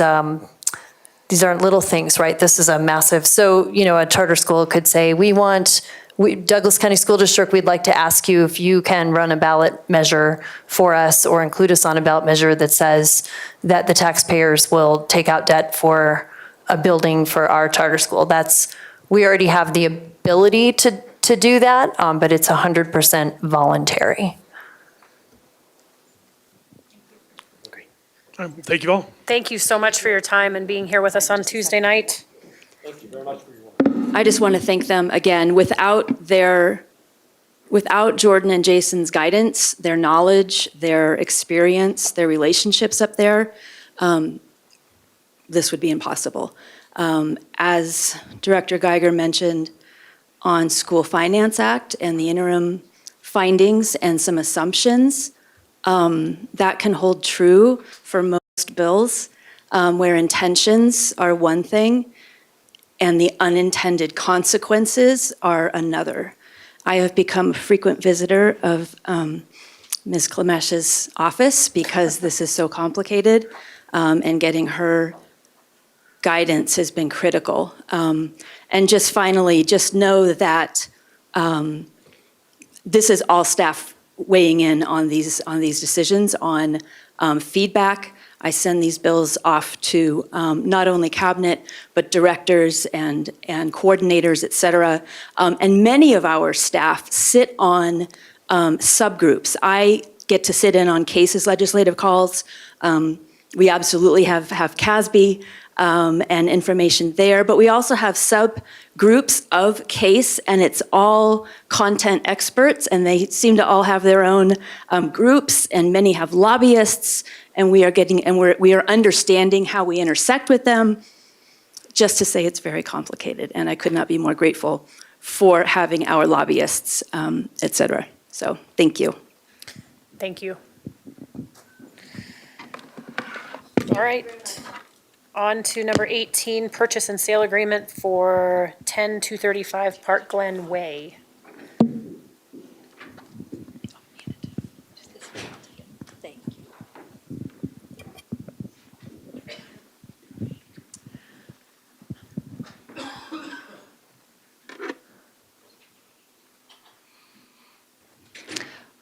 S7: these aren't little things, right? This is a massive, so, a charter school could say, Douglas County School District, we'd like to ask you if you can run a ballot measure for us or include us on a ballot measure that says that the taxpayers will take out debt for a building for our charter school. We already have the ability to do that, but it's 100% voluntary.
S20: Thank you all.
S16: Thank you so much for your time and being here with us on Tuesday night.
S15: Thank you very much for your work.
S19: I just want to thank them again. Without their without Jordan and Jason's guidance, their knowledge, their experience, their relationships up there, this would be impossible. As Director Geiger mentioned on School Finance Act and the interim findings and some assumptions, that can hold true for most bills, where intentions are one thing and the unintended consequences are another. I have become a frequent visitor of Ms. Klemesh's office because this is so complicated, and getting her guidance has been critical. And just finally, just know that this is all staff weighing in on these decisions, on feedback. I send these bills off to not only cabinet, but directors and coordinators, et cetera. And many of our staff sit on subgroups. I get to sit in on cases legislative calls. We absolutely have CASB and information there, but we also have subgroups of case, and it's all content experts, and they seem to all have their own groups, and many have lobbyists, and we are understanding how we intersect with them. Just to say it's very complicated, and I could not be more grateful for having our lobbyists, et cetera. So thank you.
S16: Thank you. All right. On to number 18, purchase and sale agreement for 10235 Park Glen Way.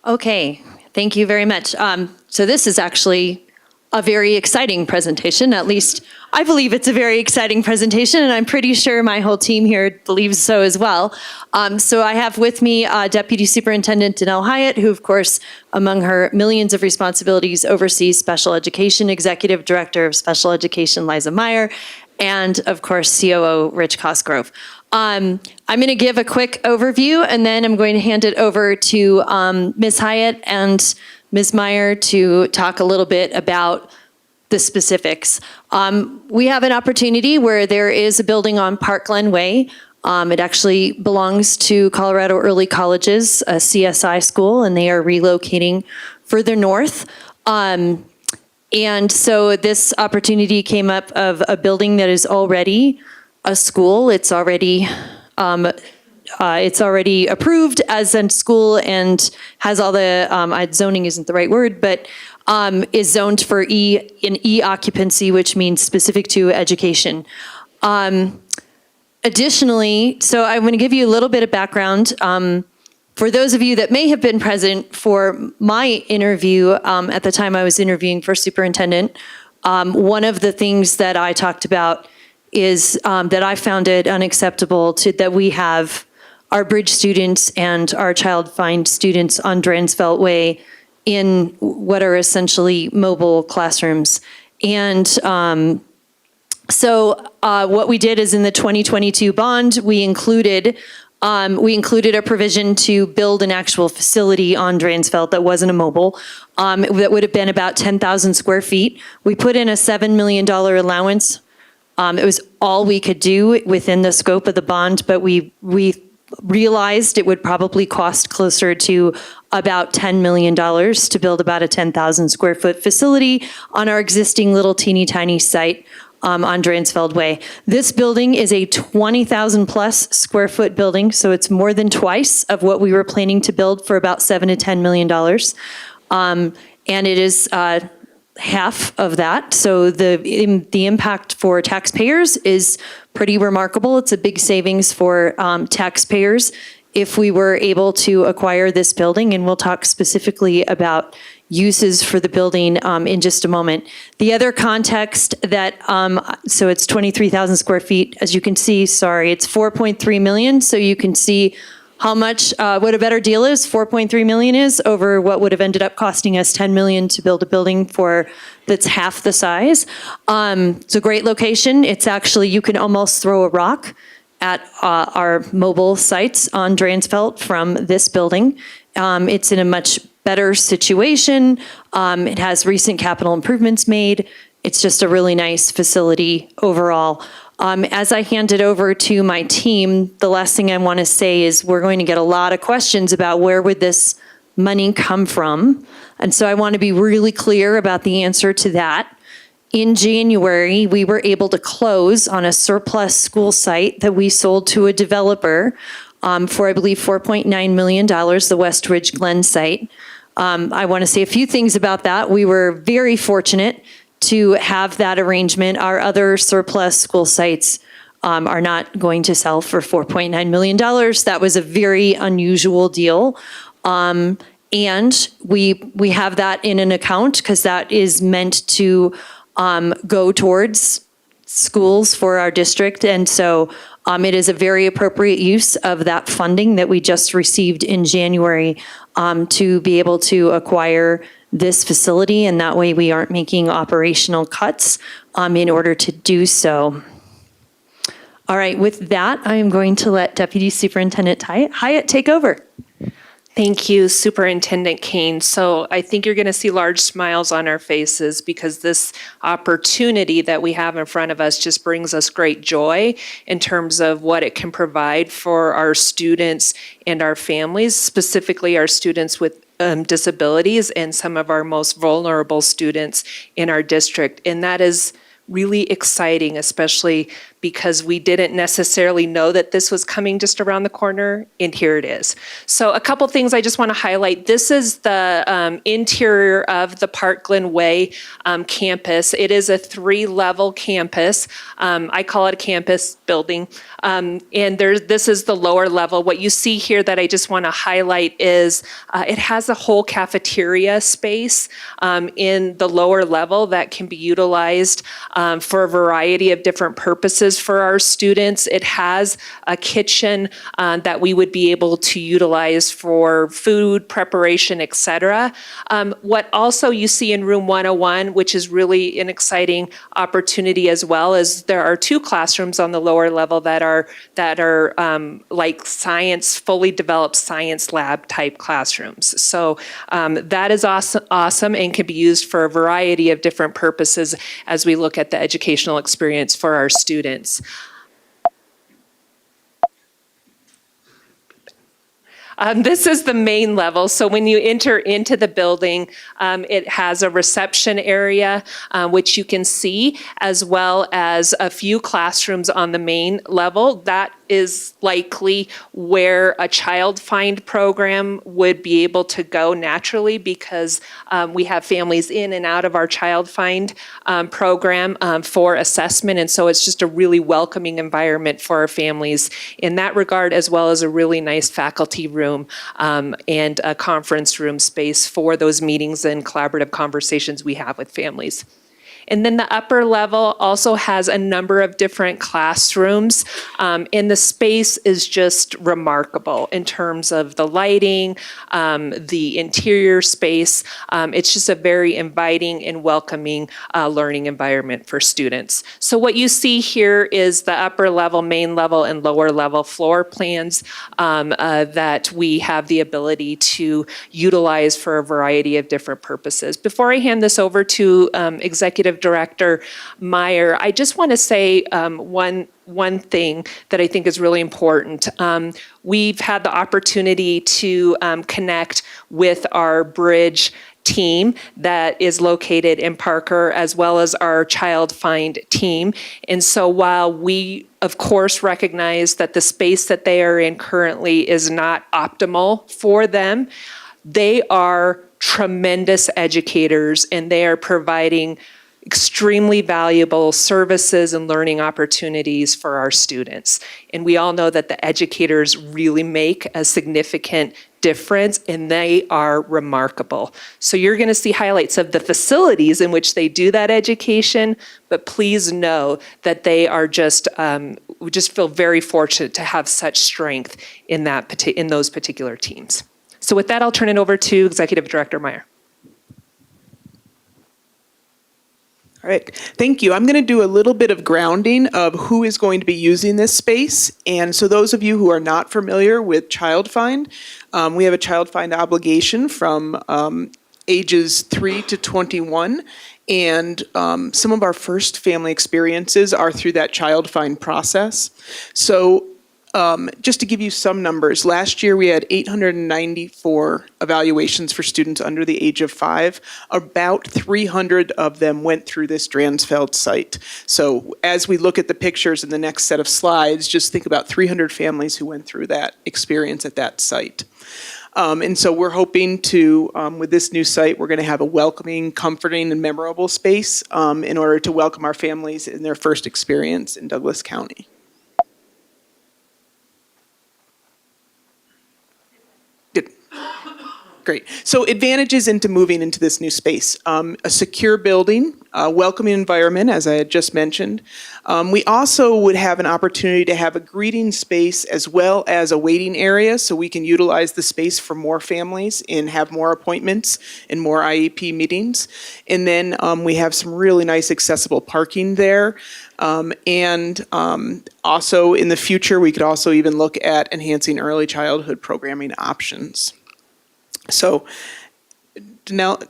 S4: Okay, thank you very much. So this is actually a very exciting presentation. At least I believe it's a very exciting presentation, and I'm pretty sure my whole team here believes so as well. So I have with me Deputy Superintendent Danelle Hyatt, who of course, among her millions of responsibilities, oversees special education, Executive Director of Special Education Liza Meyer, and of course COO Rich Cosgrove. I'm going to give a quick overview, and then I'm going to hand it over to Ms. Hyatt and Ms. Meyer to talk a little bit about the specifics. We have an opportunity where there is a building on Park Glen Way. It actually belongs to Colorado Early Colleges, a CSI school, and they are relocating further north. And so this opportunity came up of a building that is already a school. It's already approved as a school and has all the, zoning isn't the right word, but is zoned for E occupancy, which means specific to education. Additionally, so I'm going to give you a little bit of background. For those of you that may have been present for my interview at the time I was interviewing for superintendent, one of the things that I talked about is that I found it unacceptable that we have our bridge students and our child find students on Dransfeld Way in what are essentially mobile classrooms. And so what we did is in the 2022 bond, we included a provision to build an actual facility on Dransfeld that wasn't a mobile, that would have been about 10,000 square feet. We put in a $7 million allowance. It was all we could do within the scope of the bond, but we realized it would probably cost closer to about $10 million to build about a 10,000 square foot facility on our existing little teeny tiny site on Dransfeld Way. This building is a 20,000 plus square foot building, so it's more than twice of what we were planning to build for about $7 to $10 million. And it is half of that. So the impact for taxpayers is pretty remarkable. It's a big savings for taxpayers if we were able to acquire this building, and we'll talk specifically about uses for the building in just a moment. The other context that, so it's 23,000 square feet, as you can see, sorry, it's 4.3 million, so you can see how much, what a better deal is, 4.3 million is over what would have ended up costing us 10 million to build a building that's half the size. It's a great location. It's actually, you can almost throw a rock at our mobile sites on Dransfeld from this building. It's in a much better situation. It has recent capital improvements made. It's just a really nice facility overall. As I hand it over to my team, the last thing I want to say is we're going to get a lot of questions about where would this money come from. And so I want to be really clear about the answer to that. In January, we were able to close on a surplus school site that we sold to a developer for, I believe, $4.9 million, the West Ridge Glen site. I want to say a few things about that. We were very fortunate to have that arrangement. Our other surplus school sites are not going to sell for $4.9 million. That was a very unusual deal. And we have that in an account because that is meant to go towards schools for our district. And so it is a very appropriate use of that funding that we just received in January to be able to acquire this facility, and that way we aren't making operational cuts in order to do so. All right, with that, I am going to let Deputy Superintendent Hyatt take over.
S16: Thank you, Superintendent Kane. So I think you're going to see large smiles on our faces because this opportunity that we have in front of us just brings us great joy in terms of what it can provide for our students and our families, specifically our students with disabilities and some of our most vulnerable students in our district. And that is really exciting, especially because we didn't necessarily know that this was coming just around the corner, and here it is. So a couple things I just want to highlight. This is the interior of the Park Glen Way campus. It is a 3-level campus. I call it a campus building. And this is the lower level. What you see here that I just want to highlight is it has a whole cafeteria space in the lower level that can be utilized for a variety of different purposes for our students. It has a kitchen that we would be able to utilize for food preparation, etc. What also you see in room 101, which is really an exciting opportunity as well, is there are 2 classrooms on the lower level that are like fully developed science lab type classrooms. So that is awesome and can be used for a variety of different purposes as we look at the educational experience for our students. This is the main level. So when you enter into the building, it has a reception area, which you can see, as well as a few classrooms on the main level. That is likely where a child find program would be able to go naturally because we have families in and out of our child find program for assessment. And so it's just a really welcoming environment for our families in that regard, as well as a really nice faculty room and a conference room space for those meetings and collaborative conversations we have with families. And then the upper level also has a number of different classrooms, and the space is just remarkable in terms of the lighting, the interior space. It's just a very inviting and welcoming learning environment for students. So what you see here is the upper level, main level, and lower level floor plans that we have the ability to utilize for a variety of different purposes. Before I hand this over to Executive Director Meyer, I just want to say one thing that I think is really important. We've had the opportunity to connect with our Bridge team that is located in Parker, as well as our Child Find team. And so while we, of course, recognize that the space that they are in currently is not optimal for them, they are tremendous educators and they are providing extremely valuable services and learning opportunities for our students. And we all know that the educators really make a significant difference and they are remarkable. So you're going to see highlights of the facilities in which they do that education, but please know that they are just, we just feel very fortunate to have such strength in those particular teams. So with that, I'll turn it over to Executive Director Meyer.
S6: All right, thank you. I'm going to do a little bit of grounding of who is going to be using this space. And so those of you who are not familiar with Child Find, we have a Child Find obligation from ages 3 to 21. And some of our first family experiences are through that Child Find process. So just to give you some numbers, last year we had 894 evaluations for students under the age of 5. About 300 of them went through this Dransfeld site. So as we look at the pictures in the next set of slides, just think about 300 families who went through that experience at that site. And so we're hoping to, with this new site, we're going to have a welcoming, comforting, and memorable space in order to welcome our families in their first experience in Douglas County. Great. So advantages into moving into this new space. A secure building, a welcoming environment, as I had just mentioned. We also would have an opportunity to have a greeting space as well as a waiting area, so we can utilize the space for more families and have more appointments and more IEP meetings. And then we have some really nice accessible parking there. And also in the future, we could also even look at enhancing early childhood programming options. So now,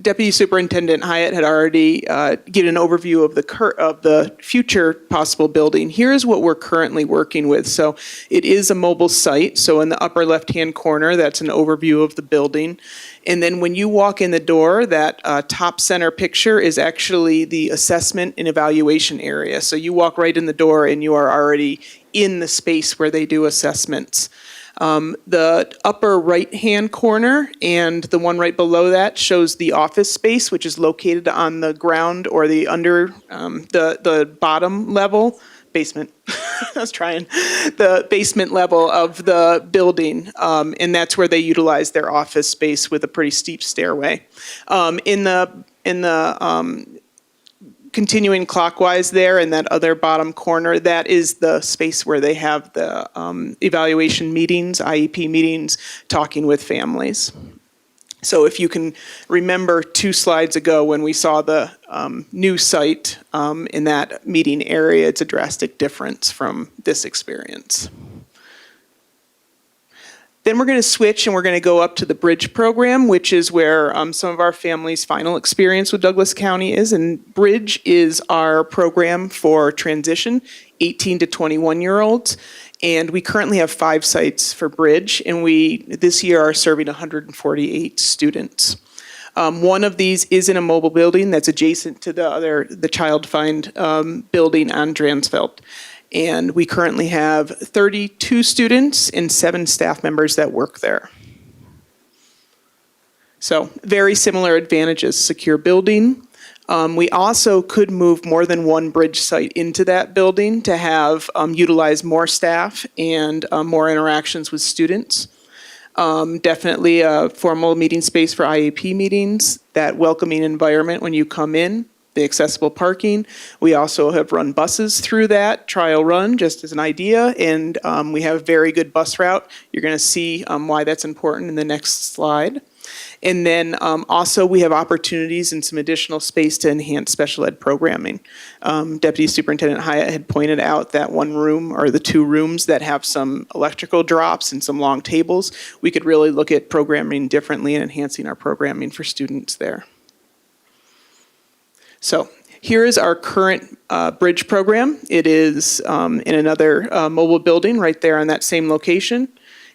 S6: Deputy Superintendent Hyatt had already given an overview of the future possible building. Here's what we're currently working with. So it is a mobile site. So in the upper left-hand corner, that's an overview of the building. And then when you walk in the door, that top center picture is actually the assessment and evaluation area. So you walk right in the door and you are already in the space where they do assessments. The upper right-hand corner and the one right below that shows the office space, which is located on the ground or the the bottom level, basement, I was trying, the basement level of the building. And that's where they utilize their office space with a pretty steep stairway. In the continuing clockwise there in that other bottom corner, that is the space where they have the evaluation meetings, IEP meetings, talking with families. So if you can remember 2 slides ago when we saw the new site in that meeting area, it's a drastic difference from this experience. Then we're going to switch and we're going to go up to the Bridge program, which is where some of our families' final experience with Douglas County is. And Bridge is our program for transition, 18 to 21-year-olds. And we currently have 5 sites for Bridge, and we this year are serving 148 students. One of these is in a mobile building that's adjacent to the Child Find building on Dransfeld. And we currently have 32 students and 7 staff members that work there. So very similar advantages, secure building. We also could move more than one Bridge site into that building to have utilize more staff and more interactions with students. Definitely a formal meeting space for IEP meetings, that welcoming environment when you come in. The accessible parking. We also have run buses through that trial run, just as an idea, and we have a very good bus route. You're going to see why that's important in the next slide. And then also we have opportunities and some additional space to enhance special ed programming. Deputy Superintendent Hyatt had pointed out that one room or the 2 rooms that have some electrical drops and some long tables. We could really look at programming differently and enhancing our programming for students there. So here is our current Bridge program. It is in another mobile building right there on that same location.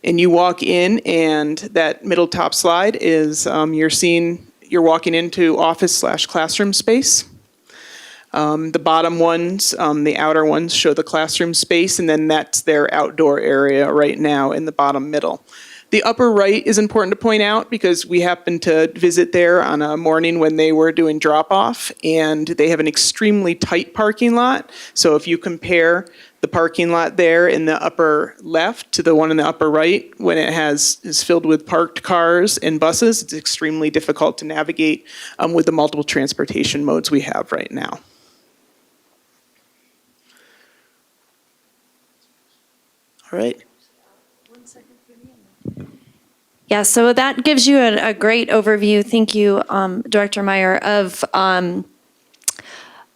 S6: And you walk in and that middle top slide is you're walking into office/classroom space. The bottom ones, the outer ones show the classroom space, and then that's their outdoor area right now in the bottom middle. The upper right is important to point out because we happened to visit there on a morning when they were doing drop-off, and they have an extremely tight parking lot. So if you compare the parking lot there in the upper left to the one in the upper right, when it is filled with parked cars and buses, it's extremely difficult to navigate with the multiple transportation modes we have right now. All right.
S4: Yeah, so that gives you a great overview, thank you, Director Meyer, of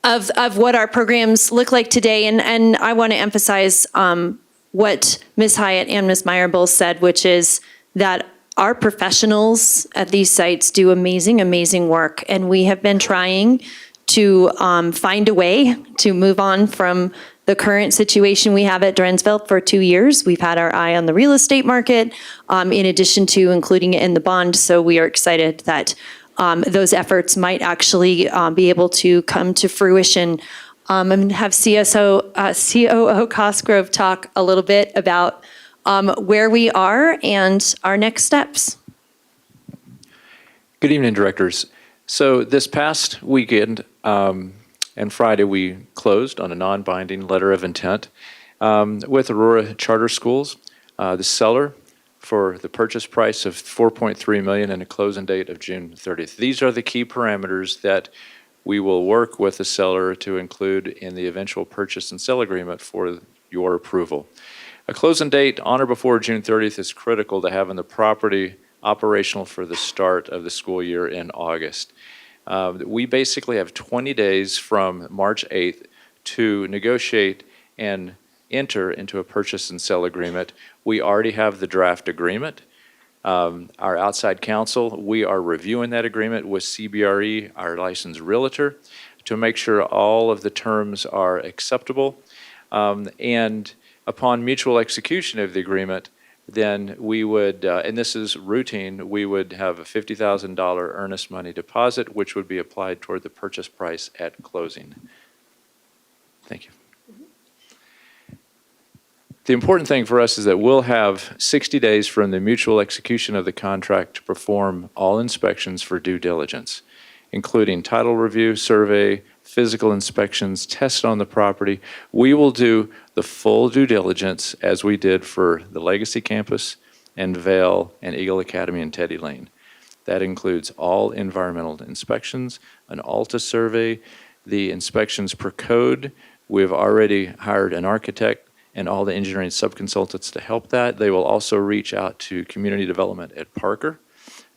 S4: of what our programs look like today. And I want to emphasize what Ms. Hyatt and Ms. Meyer both said, which is that our professionals at these sites do amazing, amazing work. And we have been trying to find a way to move on from the current situation we have at Dransville for 2 years. We've had our eye on the real estate market, in addition to including it in the bond. So we are excited that those efforts might actually be able to come to fruition. I'm going to have COO Cosgrove talk a little bit about where we are and our next steps.
S8: Good evening, directors. So this past weekend and Friday, we closed on a non-binding letter of intent with Aurora Charter Schools, the seller, for the purchase price of $4.3 million and a closing date of June 30th. These are the key parameters that we will work with the seller to include in the eventual purchase and sale agreement for your approval. A closing date on or before June 30th is critical to having the property operational for the start of the school year in August. We basically have 20 days from March 8th to negotiate and enter into a purchase and sale agreement. We already have the draft agreement. Our outside counsel, we are reviewing that agreement with CBRE, our licensed realtor, to make sure all of the terms are acceptable. And upon mutual execution of the agreement, then we would, and this is routine, we would have a $50,000 earnest money deposit, which would be applied toward the purchase price at closing. Thank you. The important thing for us is that we'll have 60 days from the mutual execution of the contract to perform all inspections for due diligence, including title review, survey, physical inspections, tests on the property. We will do the full due diligence as we did for the Legacy Campus and Vail and Eagle Academy and Teddy Lane. That includes all environmental inspections, an ALTA survey, the inspections per code. We've already hired an architect and all the engineering subconsultants to help that. They will also reach out to community development at Parker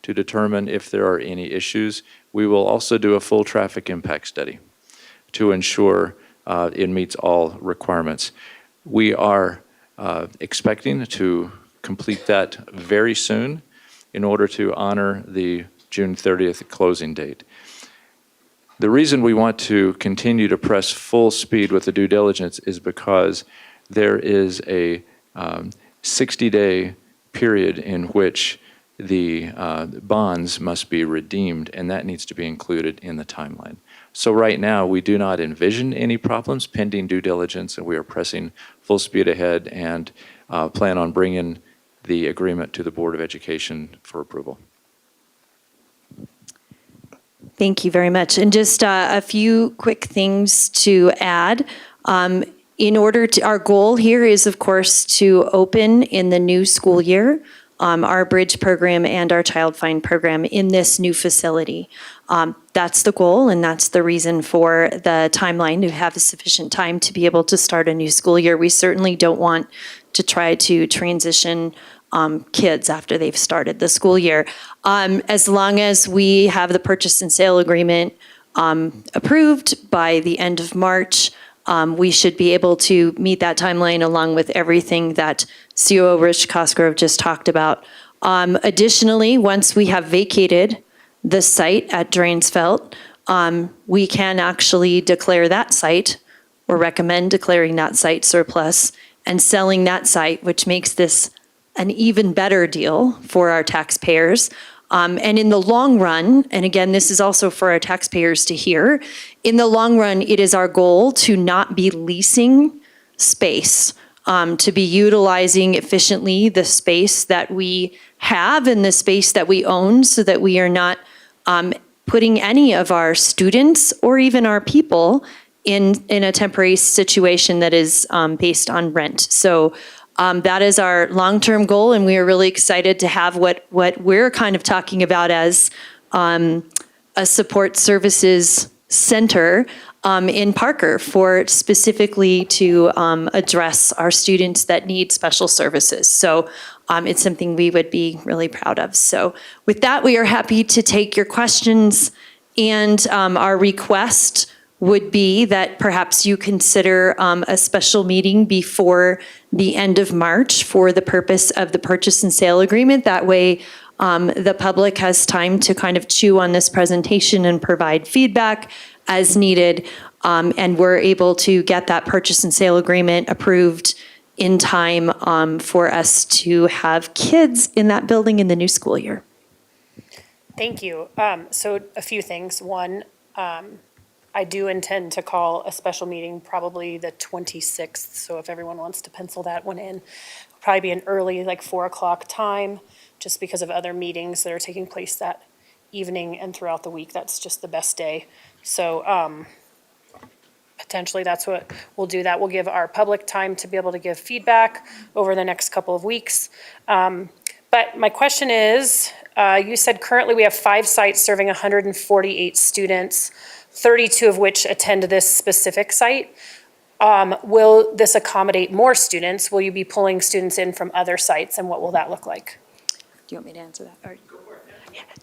S8: to determine if there are any issues. We will also do a full traffic impact study to ensure it meets all requirements. We are expecting to complete that very soon in order to honor the June 30th closing date. The reason we want to continue to press full speed with the due diligence is because there is a 60-day period in which the bonds must be redeemed, and that needs to be included in the timeline. So right now, we do not envision any problems pending due diligence, and we are pressing full speed ahead and plan on bringing the agreement to the Board of Education for approval.
S4: Thank you very much. And just a few quick things to add. In order to, our goal here is, of course, to open in the new school year our Bridge program and our Child Find program in this new facility. That's the goal, and that's the reason for the timeline, to have sufficient time to be able to start a new school year. We certainly don't want to try to transition kids after they've started the school year. As long as we have the purchase and sale agreement approved by the end of March, we should be able to meet that timeline along with everything that COO Rich Cosgrove just talked about. Additionally, once we have vacated the site at Dransfeld, we can actually declare that site, or recommend declaring that site surplus and selling that site, which makes this an even better deal for our taxpayers. And in the long run, and again, this is also for our taxpayers to hear, in the long run, it is our goal to not be leasing space, to be utilizing efficiently the space that we have and the space that we own, so that we are not putting any of our students or even our people in a temporary situation that is based on rent. So that is our long-term goal, and we are really excited to have what we're kind of talking about as a support services center in Parker, for specifically to address our students that need special services. So it's something we would be really proud of. So with that, we are happy to take your questions, and our request would be that perhaps you consider a special meeting before the end of March for the purpose of the purchase and sale agreement. That way, the public has time to kind of chew on this presentation and provide feedback as needed, and we're able to get that purchase and sale agreement approved in time for us to have kids in that building in the new school year.
S16: Thank you. So a few things. One, I do intend to call a special meeting probably the 26th. So if everyone wants to pencil that one in, it'll probably be an early, like 4 o'clock time, just because of other meetings that are taking place that evening and throughout the week. That's just the best day. So potentially that's what we'll do. That will give our public time to be able to give feedback over the next couple of weeks. But my question is, you said currently we have 5 sites serving 148 students, 32 of which attend this specific site. Will this accommodate more students? Will you be pulling students in from other sites, and what will that look like?
S19: Do you want me to answer that? Or...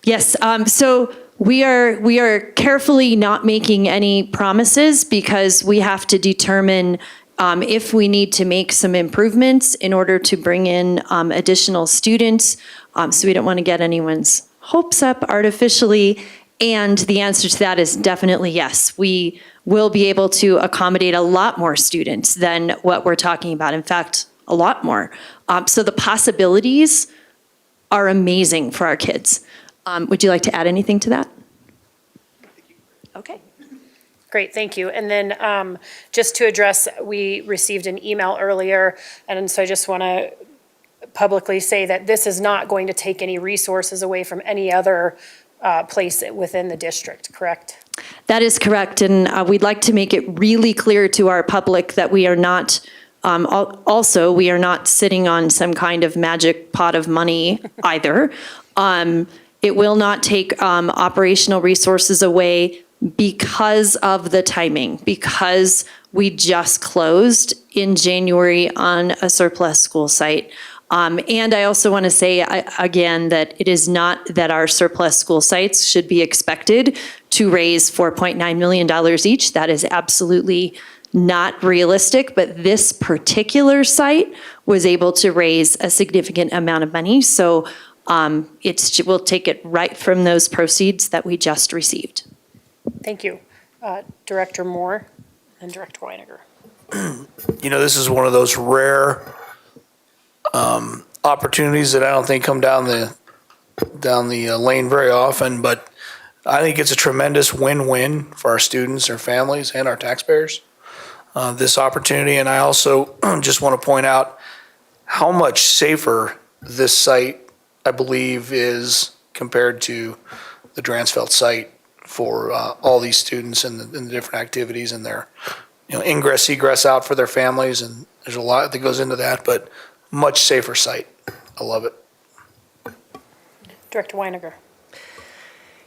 S4: Yes, so we are carefully not making any promises because we have to determine if we need to make some improvements in order to bring in additional students. So we don't want to get anyone's hopes up artificially. And the answer to that is definitely yes. We will be able to accommodate a lot more students than what we're talking about. In fact, a lot more. So the possibilities are amazing for our kids. Would you like to add anything to that?
S19: Okay.
S16: Great, thank you. And then just to address, we received an email earlier, and so I just want to publicly say that this is not going to take any resources away from any other place within the district, correct?
S4: That is correct, and we'd like to make it really clear to our public that we are not, also, we are not sitting on some kind of magic pot of money either. It will not take operational resources away because of the timing, because we just closed in January on a surplus school site. And I also want to say, again, that it is not that our surplus school sites should be expected to raise $4.9 million each. That is absolutely not realistic, but this particular site was able to raise a significant amount of money. So we'll take it right from those proceeds that we just received.
S16: Thank you. Director Moore and Director Weiniger.
S14: You know, this is one of those rare opportunities that I don't think come down the lane very often, but I think it's a tremendous win-win for our students, our families, and our taxpayers, this opportunity. And I also just want to point out how much safer this site, I believe, is compared to the Dransfeld site for all these students and the different activities and their, ingress, egress out for their families. And there's a lot that goes into that, but much safer site. I love it.
S16: Director Weiniger.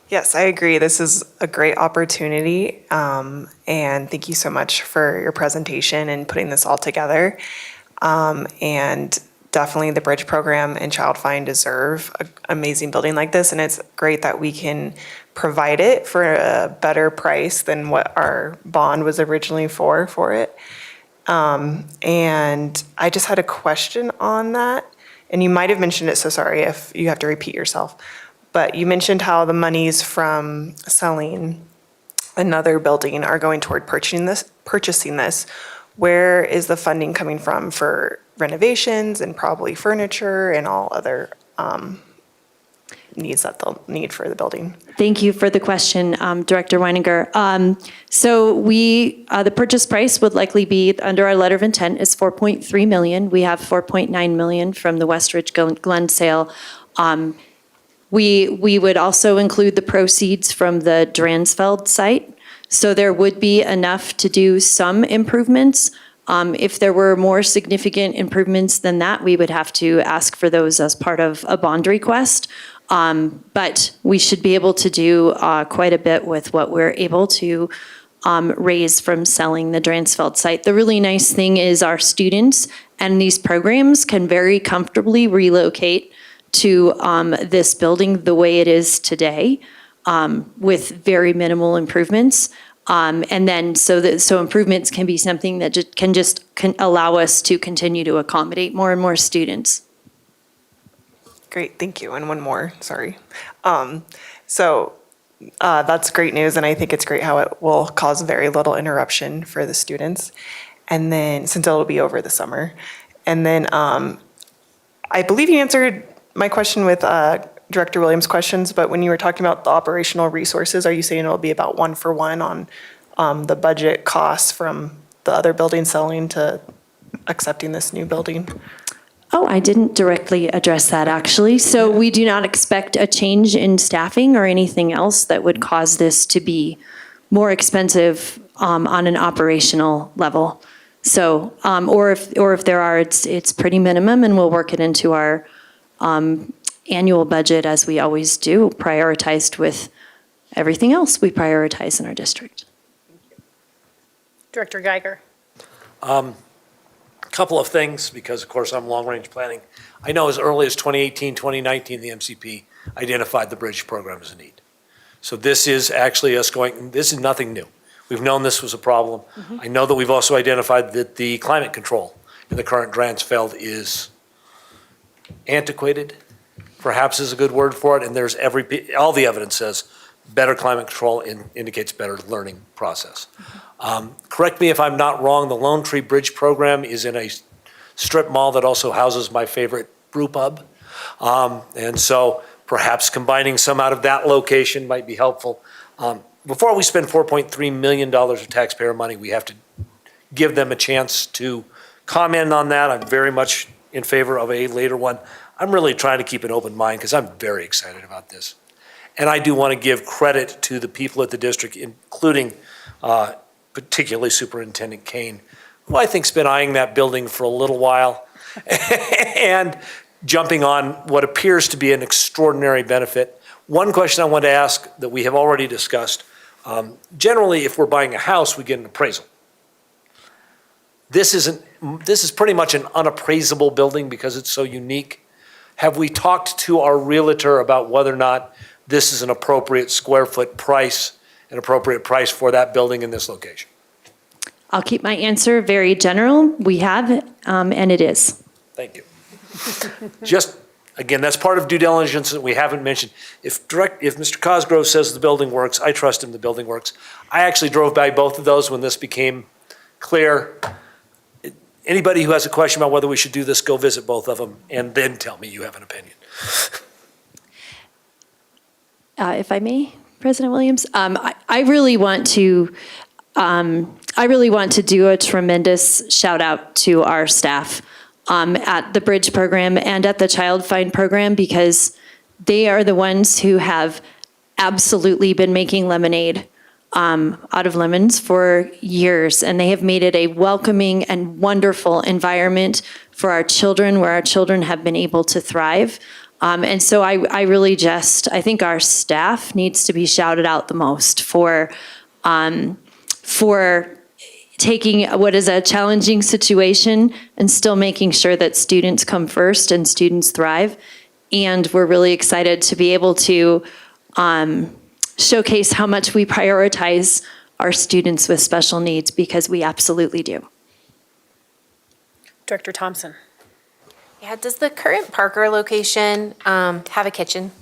S9: Yes, I agree. This is a great opportunity. And thank you so much for your presentation and putting this all together. And definitely the Bridge Program and Child Find deserve an amazing building like this. And it's great that we can provide it for a better price than what our bond was originally for it. And I just had a question on that. And you might have mentioned it, so sorry if you have to repeat yourself. But you mentioned how the monies from selling another building are going toward purchasing this. Where is the funding coming from for renovations and probably furniture and all other needs that they'll need for the building?
S4: Thank you for the question, Director Weiniger. So the purchase price would likely be, under our letter of intent, is $4.3 million. We have $4.9 million from the Westridge Glen sale. We would also include the proceeds from the Dransfeld site. So there would be enough to do some improvements. If there were more significant improvements than that, we would have to ask for those as part of a bond request. But we should be able to do quite a bit with what we're able to raise from selling the Dransfeld site. The really nice thing is our students and these programs can very comfortably relocate to this building the way it is today with very minimal improvements. And then so improvements can be something that can allow us to continue to accommodate more and more students.
S9: Great, thank you. And one more, sorry. That's great news, and I think it's great how it will cause very little interruption for the students. And then, since it'll be over the summer. And then I believe you answered my question with Director Williams' questions, but when you were talking about the operational resources, are you saying it'll be about 1-for-1 on the budget costs from the other building selling to accepting this new building?
S4: Oh, I didn't directly address that, actually. So we do not expect a change in staffing or anything else that would cause this to be more expensive on an operational level. So, or if there are, it's pretty minimum, and we'll work it into our annual budget, as we always do, prioritized with everything else we prioritize in our district.
S16: Director Geiger.
S15: Couple of things, because of course I'm long-range planning. I know as early as 2018, 2019, the MCP identified the bridge program as a need. So this is actually this is nothing new. We've known this was a problem. I know that we've also identified that the climate control in the current Dransfeld is antiquated, perhaps is a good word for it, and there's all the evidence says better climate control indicates better learning process. Correct me if I'm not wrong, the Lone Tree Bridge program is in a strip mall that also houses my favorite brew pub. And so perhaps combining some out of that location might be helpful. Before we spend $4.3 million of taxpayer money, we have to give them a chance to comment on that. I'm very much in favor of a later one. I'm really trying to keep an open mind because I'm very excited about this. And I do want to give credit to the people at the district, including particularly Superintendent Kane, who I think's been eyeing that building for a little while and jumping on what appears to be an extraordinary benefit. One question I want to ask that we have already discussed, generally if we're buying a house, we get an appraisal. This is pretty much an unappraisable building because it's so unique. Have we talked to our realtor about whether or not this is an appropriate square foot price, an appropriate price for that building in this location?
S4: I'll keep my answer very general. We have, and it is.
S15: Thank you. Just, again, that's part of due diligence that we haven't mentioned. If Mr. Cosgrove says the building works, I trust him the building works. I actually drove by both of those when this became clear. Anybody who has a question about whether we should do this, go visit both of them and then tell me you have an opinion.
S4: If I may, President Williams, I really want to do a tremendous shout out to our staff at the Bridge program and at the Child Find program, because they are the ones who have absolutely been making lemonade out of lemons for years, and they have made it a welcoming and wonderful environment for our children, where our children have been able to thrive. And so I really I think our staff needs to be shouted out the most for taking what is a challenging situation and still making sure that students come first and students thrive. And we're really excited to be able to showcase how much we prioritize our students with special needs, because we absolutely do.
S16: Director Thompson.
S18: Yeah, does the current Parker location have a kitchen?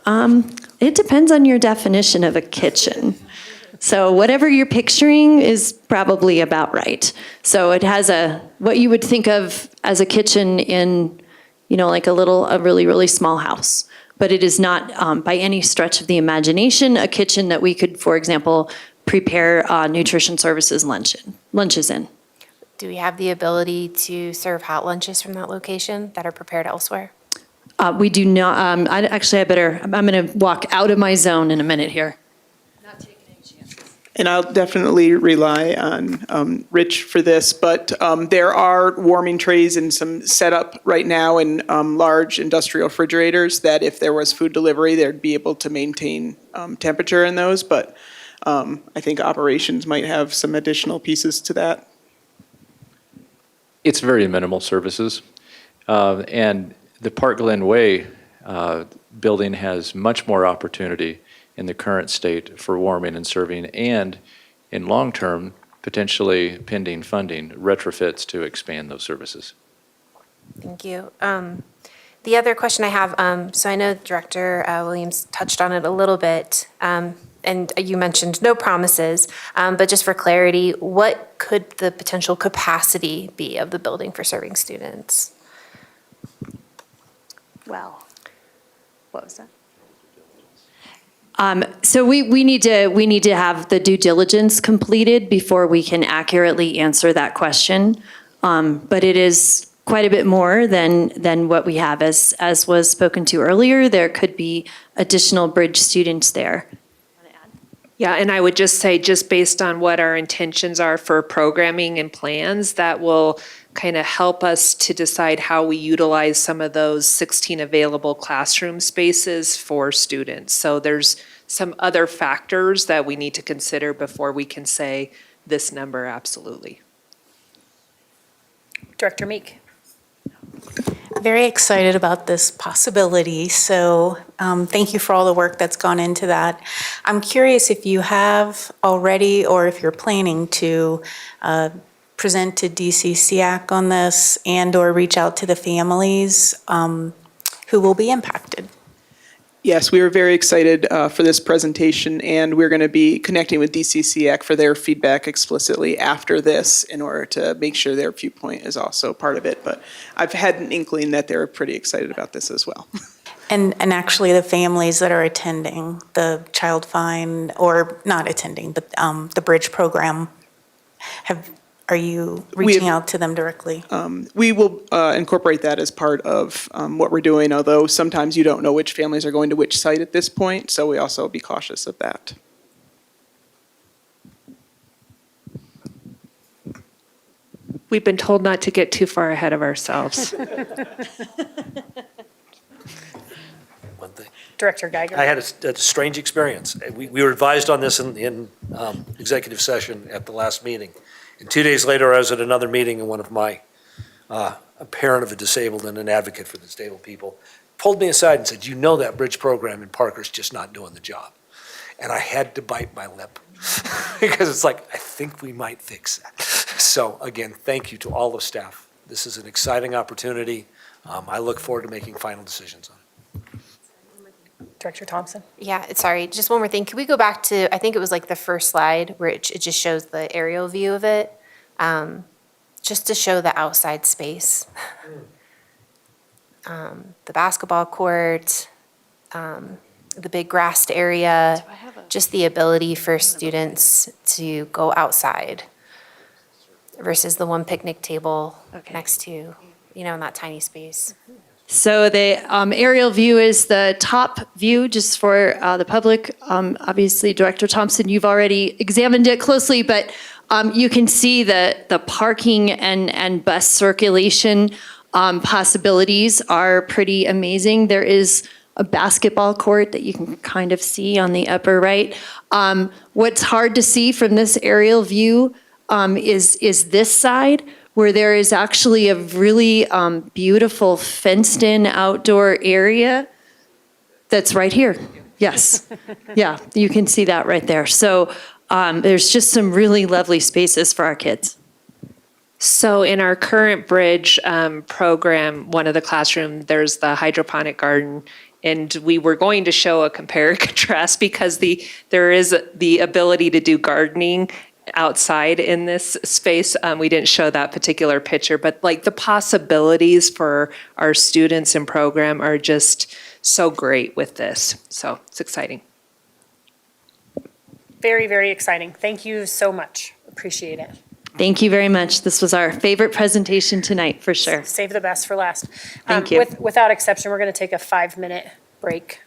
S4: It depends on your definition of a kitchen. So whatever you're picturing is probably about right. So it has what you would think of as a kitchen in, like a really, really small house. But it is not, by any stretch of the imagination, a kitchen that we could, for example, prepare nutrition services lunches in.
S18: Do we have the ability to serve hot lunches from that location that are prepared elsewhere?
S4: We do not. I'm going to walk out of my zone in a minute here.
S18: Not taking any chances.
S6: And I'll definitely rely on Rich for this, but there are warming trays and some setup right now in large industrial refrigerators that if there was food delivery, they'd be able to maintain temperature in those. But I think operations might have some additional pieces to that.
S8: It's very minimal services. And the Park Glen Way building has much more opportunity in the current state for warming and serving, and in long term, potentially pending funding, retrofits to expand those services.
S18: Thank you. The other question I have, so I know Director Williams touched on it a little bit, and you mentioned no promises, but just for clarity, what could the potential capacity be of the building for serving students?
S19: Well, what was that?
S4: So we need to have the due diligence completed before we can accurately answer that question. But it is quite a bit more than what we have. As was spoken to earlier, there could be additional bridge students there.
S11: Yeah, and I would just say, just based on what our intentions are for programming and plans, that will kind of help us to decide how we utilize some of those 16 available classroom spaces for students. So there's some other factors that we need to consider before we can say this number absolutely.
S16: Director Meek.
S2: Very excited about this possibility, so thank you for all the work that's gone into that. I'm curious if you have already, or if you're planning to present to DCCAC on this and/or reach out to the families who will be impacted.
S6: Yes, we are very excited for this presentation, and we're going to be connecting with DCCAC for their feedback explicitly after this in order to make sure their viewpoint is also part of it. But I've had an inkling that they're pretty excited about this as well.
S2: And actually the families that are attending the Child Find, or not attending, but the Bridge program, are you reaching out to them directly?
S6: We will incorporate that as part of what we're doing, although sometimes you don't know which families are going to which site at this point, so we also be cautious of that.
S11: We've been told not to get too far ahead of ourselves.
S15: One thing.
S16: Director Geiger.
S15: I had a strange experience. We were advised on this in executive session at the last meeting. And 2 days later, I was at another meeting, and one of my, a parent of a disabled and an advocate for the disabled people, pulled me aside and said, "You know that bridge program in Parker's just not doing the job." And I had to bite my lip because it's like, I think we might fix that. So again, thank you to all the staff. This is an exciting opportunity. I look forward to making final decisions on it.
S16: Director Thompson.
S18: Yeah, sorry, just one more thing. Could we go back to, I think it was like the first slide where it just shows the aerial view of it, just to show the outside space. The basketball court, the big grassed area, just the ability for students to go outside versus the one picnic table next to, in that tiny space.
S4: So the aerial view is the top view, just for the public. Obviously, Director Thompson, you've already examined it closely, but you can see the parking and bus circulation possibilities are pretty amazing. There is a basketball court that you can kind of see on the upper right. What's hard to see from this aerial view is this side, where there is actually a really beautiful fenced-in outdoor area that's right here. Yes. Yeah, you can see that right there. So there's just some really lovely spaces for our kids.
S11: So in our current bridge program, one of the classrooms, there's the hydroponic garden. And we were going to show a compare and contrast because there is the ability to do gardening outside in this space. We didn't show that particular picture, but like the possibilities for our students and program are just so great with this. So it's exciting.
S16: Very, very exciting. Thank you so much. Appreciate it.
S4: Thank you very much. This was our favorite presentation tonight, for sure.
S16: Save the best for last.
S4: Thank you.
S16: Without exception, we're going to take a 5-minute break.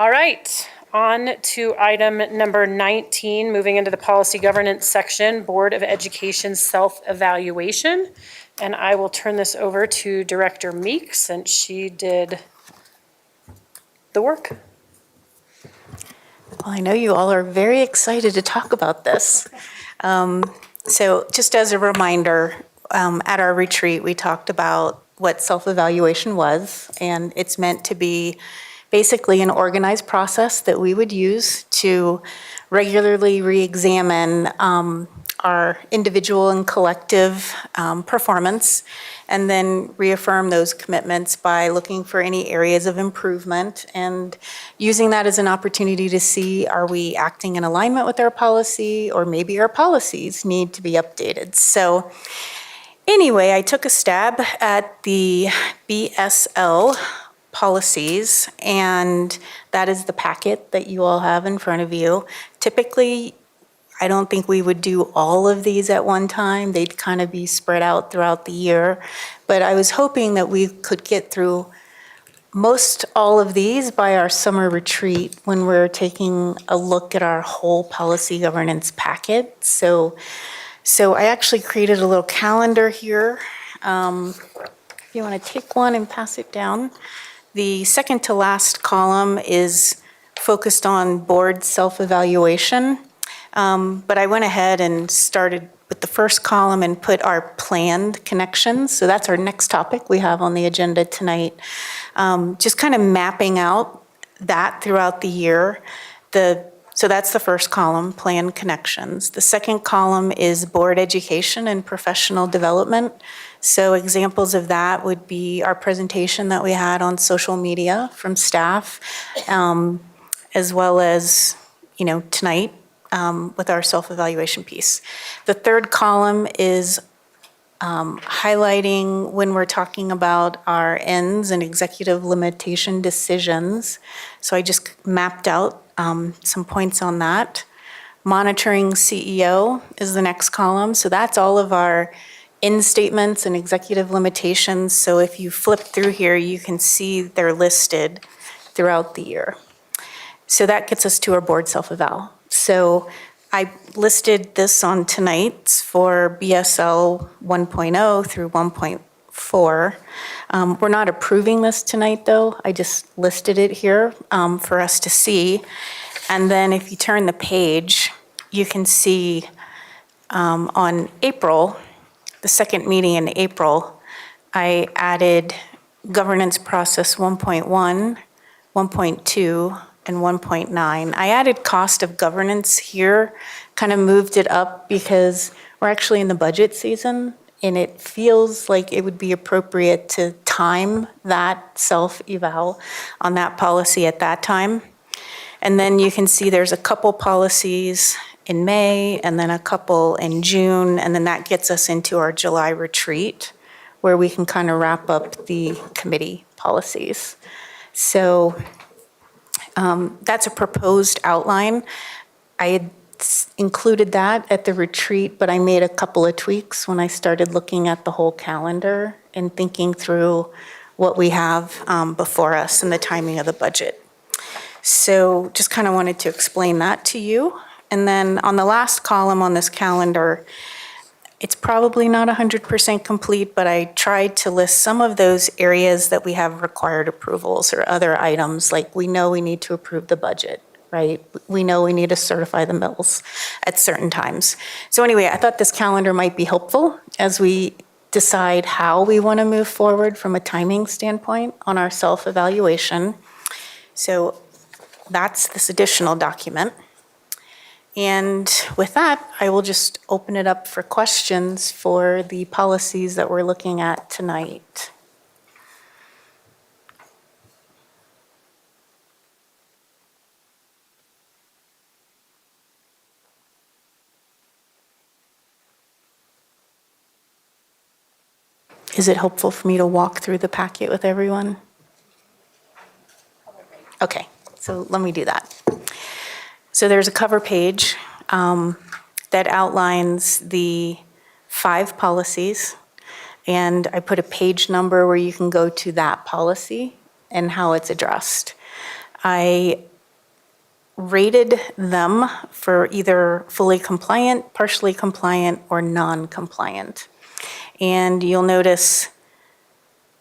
S16: All right, on to item number 19, moving into the policy governance section, Board of Education self-evaluation. And I will turn this over to Director Meek since she did the work.
S2: Well, I know you all are very excited to talk about this. So just as a reminder, at our retreat, we talked about what self-evaluation was, and it's meant to be basically an organized process that we would use to regularly re-examine our individual and collective performance, and then reaffirm those commitments by looking for any areas of improvement and using that as an opportunity to see, are we acting in alignment with our policy, or maybe our policies need to be updated. So anyway, I took a stab at the BSL policies, and that is the packet that you all have in front of you. Typically, I don't think we would do all of these at one time. They'd kind of be spread out throughout the year. But I was hoping that we could get through most all of these by our summer retreat when we're taking a look at our whole policy governance packet. So I actually created a little calendar here. If you want to take one and pass it down. The second to last column is focused on board self-evaluation. But I went ahead and started with the first column and put our planned connections. So that's our next topic we have on the agenda tonight. Just kind of mapping out that throughout the year. So that's the first column, planned connections. The second column is board education and professional development. So examples of that would be our presentation that we had on social media from staff, as well as, tonight, with our self-evaluation piece. The third column is highlighting when we're talking about our ends and executive limitation decisions. So I just mapped out some points on that. Monitoring CEO is the next column. So that's all of our end statements and executive limitations. So if you flip through here, you can see they're listed throughout the year. So that gets us to our board self-eval. So I listed this on tonight's for BSL 1.0 through 1.4. We're not approving this tonight, though. I just listed it here for us to see. And then if you turn the page, you can see on April, the second meeting in April, I added governance process 1.1, 1.2, and 1.9. I added cost of governance here, kind of moved it up because we're actually in the budget season, and it feels like it would be appropriate to time that self-eval on that policy at that time. And then you can see there's a couple policies in May, and then a couple in June, and then that gets us into our July retreat, where we can kind of wrap up the committee policies. So that's a proposed outline. I had included that at the retreat, but I made a couple of tweaks when I started looking at the whole calendar and thinking through what we have before us and the timing of the budget. So just kind of wanted to explain that to you. And then on the last column on this calendar, it's probably not 100% complete, but I tried to list some of those areas that we have required approvals or other items, like we know we need to approve the budget, right? We know we need to certify the mills at certain times. So anyway, I thought this calendar might be helpful as we decide how we want to move forward from a timing standpoint on our self-evaluation. So that's this additional document. And with that, I will just open it up for questions for the policies that we're looking at tonight. Is it helpful for me to walk through the packet with everyone? Okay, so let me do that. So there's a cover page that outlines the 5 policies, and I put a page number where you can go to that policy and how it's addressed. I rated them for either fully compliant, partially compliant, or non-compliant. And you'll notice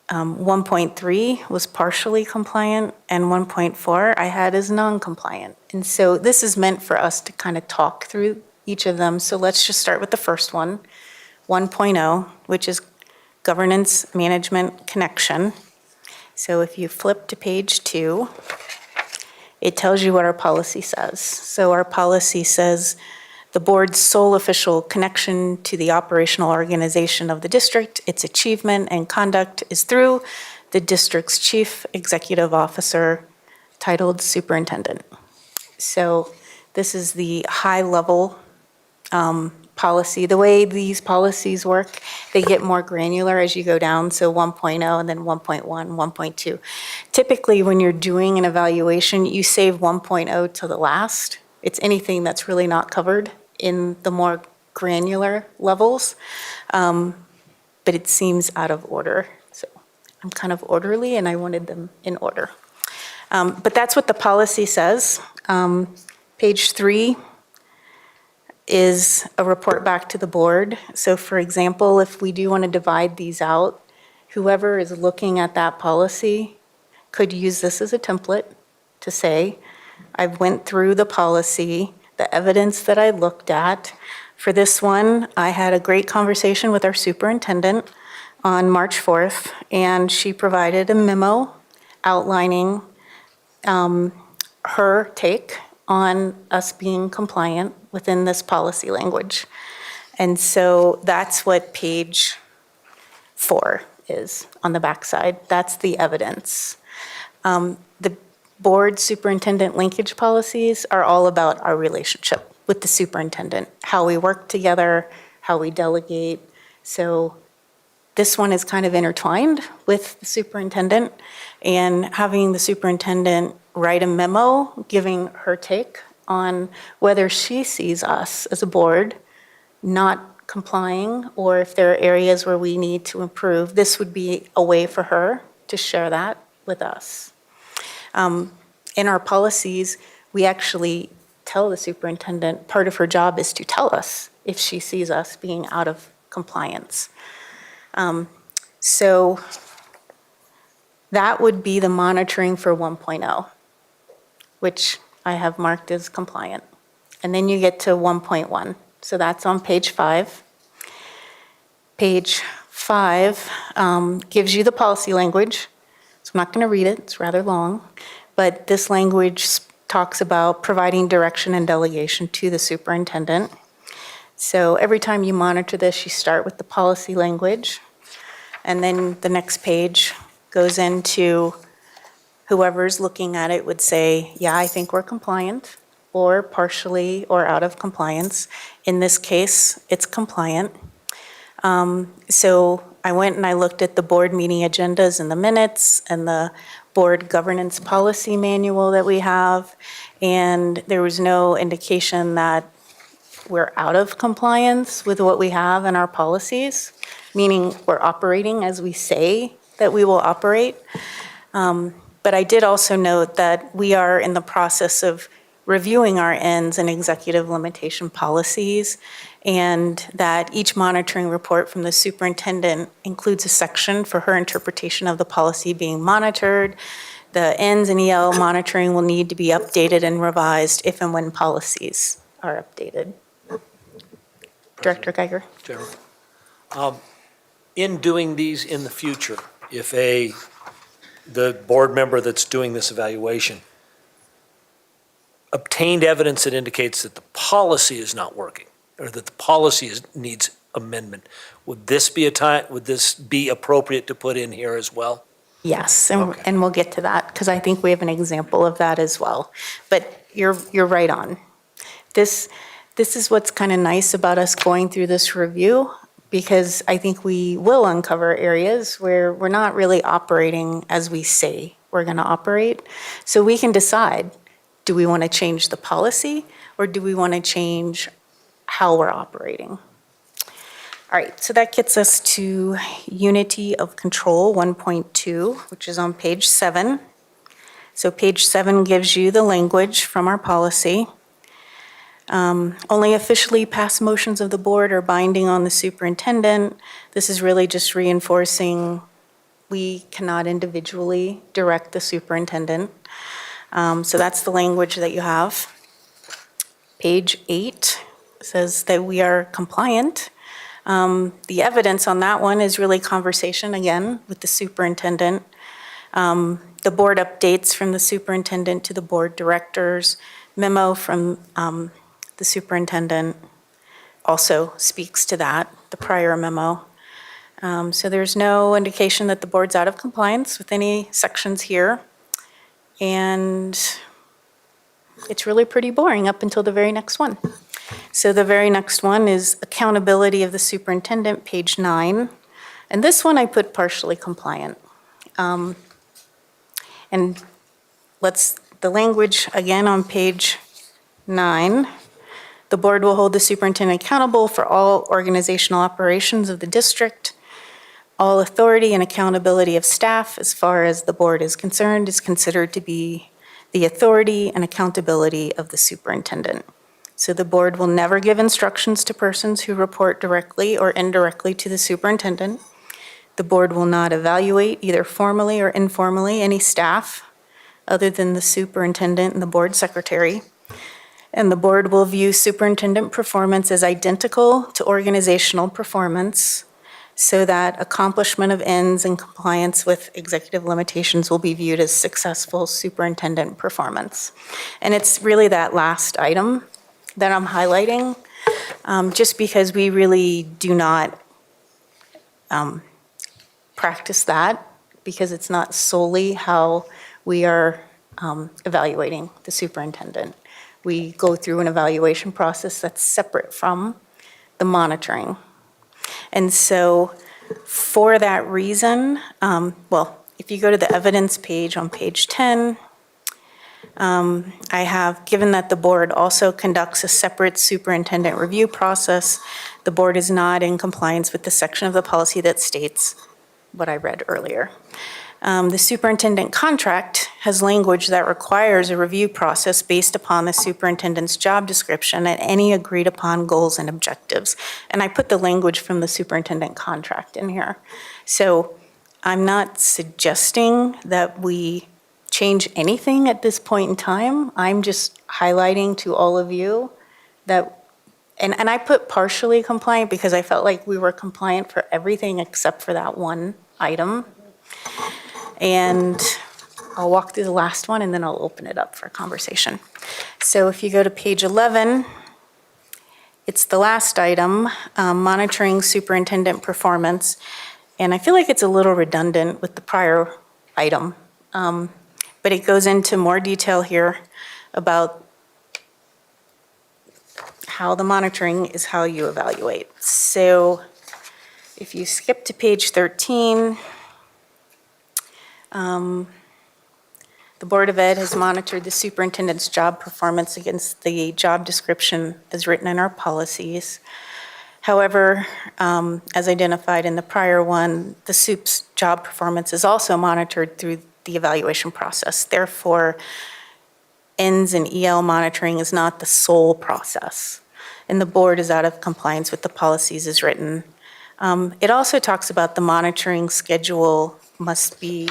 S2: 1.3 was partially compliant and 1.4 I had as non-compliant. And so this is meant for us to kind of talk through each of them. So let's just start with the first one, 1.0, which is governance management connection. So if you flip to page 2, it tells you what our policy says. So our policy says the board's sole official connection to the operational organization of the district, its achievement and conduct is through the district's chief executive officer titled superintendent. So this is the high level policy. The way these policies work, they get more granular as you go down, so 1.0 and then 1.1, 1.2. Typically, when you're doing an evaluation, you save 1.0 to the last. It's anything that's really not covered in the more granular levels, but it seems out of order. So I'm kind of orderly, and I wanted them in order. But that's what the policy says. Page 3 is a report back to the board. So for example, if we do want to divide these out, whoever is looking at that policy could use this as a template to say, I've went through the policy, the evidence that I looked at. For this one, I had a great conversation with our superintendent on March 4th, and she provided a memo outlining her take on us being compliant within this policy language. And so that's what page 4 is on the backside. That's the evidence. The board superintendent linkage policies are all about our relationship with the superintendent, how we work together, how we delegate. So this one is kind of intertwined with the superintendent, and having the superintendent write a memo giving her take on whether she sees us as a board not complying, or if there are areas where we need to improve. This would be a way for her to share that with us. In our policies, we actually tell the superintendent part of her job is to tell us if she sees us being out of compliance. So that would be the monitoring for 1.0, which I have marked as compliant. And then you get to 1.1. So that's on page 5. Page 5 gives you the policy language. So I'm not going to read it, it's rather long. But this language talks about providing direction and delegation to the superintendent. So every time you monitor this, you start with the policy language. And then the next page goes into whoever's looking at it would say, yeah, I think we're compliant, or partially or out of compliance. In this case, it's compliant. So I went and I looked at the board meeting agendas and the minutes and the board governance policy manual that we have, and there was no indication that we're out of compliance with what we have in our policies, meaning we're operating as we say that we will operate. But I did also note that we are in the process of reviewing our ends and executive limitation policies, and that each monitoring report from the superintendent includes a section for her interpretation of the policy being monitored. The ends and EL monitoring will need to be updated and revised if and when policies are updated. Director Geiger.
S15: In doing these in the future, if the board member that's doing this evaluation obtained evidence that indicates that the policy is not working, or that the policy needs amendment, would this be appropriate to put in here as well?
S2: Yes, and we'll get to that, because I think we have an example of that as well. But you're right on. This is what's kind of nice about us going through this review, because I think we will uncover areas where we're not really operating as we say we're going to operate. So we can decide, do we want to change the policy, or do we want to change how we're operating? All right, so that gets us to Unity of Control 1.2, which is on page 7. So page 7 gives you the language from our policy. Only officially passed motions of the board are binding on the superintendent. This is really just reinforcing we cannot individually direct the superintendent. So that's the language that you have. Page 8 says that we are compliant. The evidence on that one is really conversation, again, with the superintendent. The board updates from the superintendent to the board directors, memo from the superintendent also speaks to that, the prior memo. So there's no indication that the board's out of compliance with any sections here. And it's really pretty boring up until the very next one. So the very next one is accountability of the superintendent, page 9. And this one I put partially compliant. And the language again on page 9. The board will hold the superintendent accountable for all organizational operations of the district. All authority and accountability of staff, as far as the board is concerned, is considered to be the authority and accountability of the superintendent. So the board will never give instructions to persons who report directly or indirectly to the superintendent. The board will not evaluate, either formally or informally, any staff other than the superintendent and the board secretary. And the board will view superintendent performance as identical to organizational performance so that accomplishment of ends in compliance with executive limitations will be viewed as successful superintendent performance. And it's really that last item that I'm highlighting, just because we really do not practice that, because it's not solely how we are evaluating the superintendent. We go through an evaluation process that's separate from the monitoring. And so for that reason, if you go to the evidence page on page 10, I have, given that the board also conducts a separate superintendent review process, the board is not in compliance with the section of the policy that states what I read earlier. The superintendent contract has language that requires a review process based upon the superintendent's job description and any agreed upon goals and objectives. And I put the language from the superintendent contract in here. So I'm not suggesting that we change anything at this point in time. I'm just highlighting to all of you that, and I put partially compliant because I felt like we were compliant for everything except for that one item. And I'll walk through the last one and then I'll open it up for conversation. So if you go to page 11, it's the last item, monitoring superintendent performance. And I feel like it's a little redundant with the prior item, but it goes into more detail here about how the monitoring is how you evaluate. So if you skip to page 13, the Board of Ed has monitored the superintendent's job performance against the job description as written in our policies. However, as identified in the prior one, the SUP's job performance is also monitored through the evaluation process. Therefore, ends and EL monitoring is not the sole process, and the board is out of compliance with the policies as written. It also talks about the monitoring schedule must be,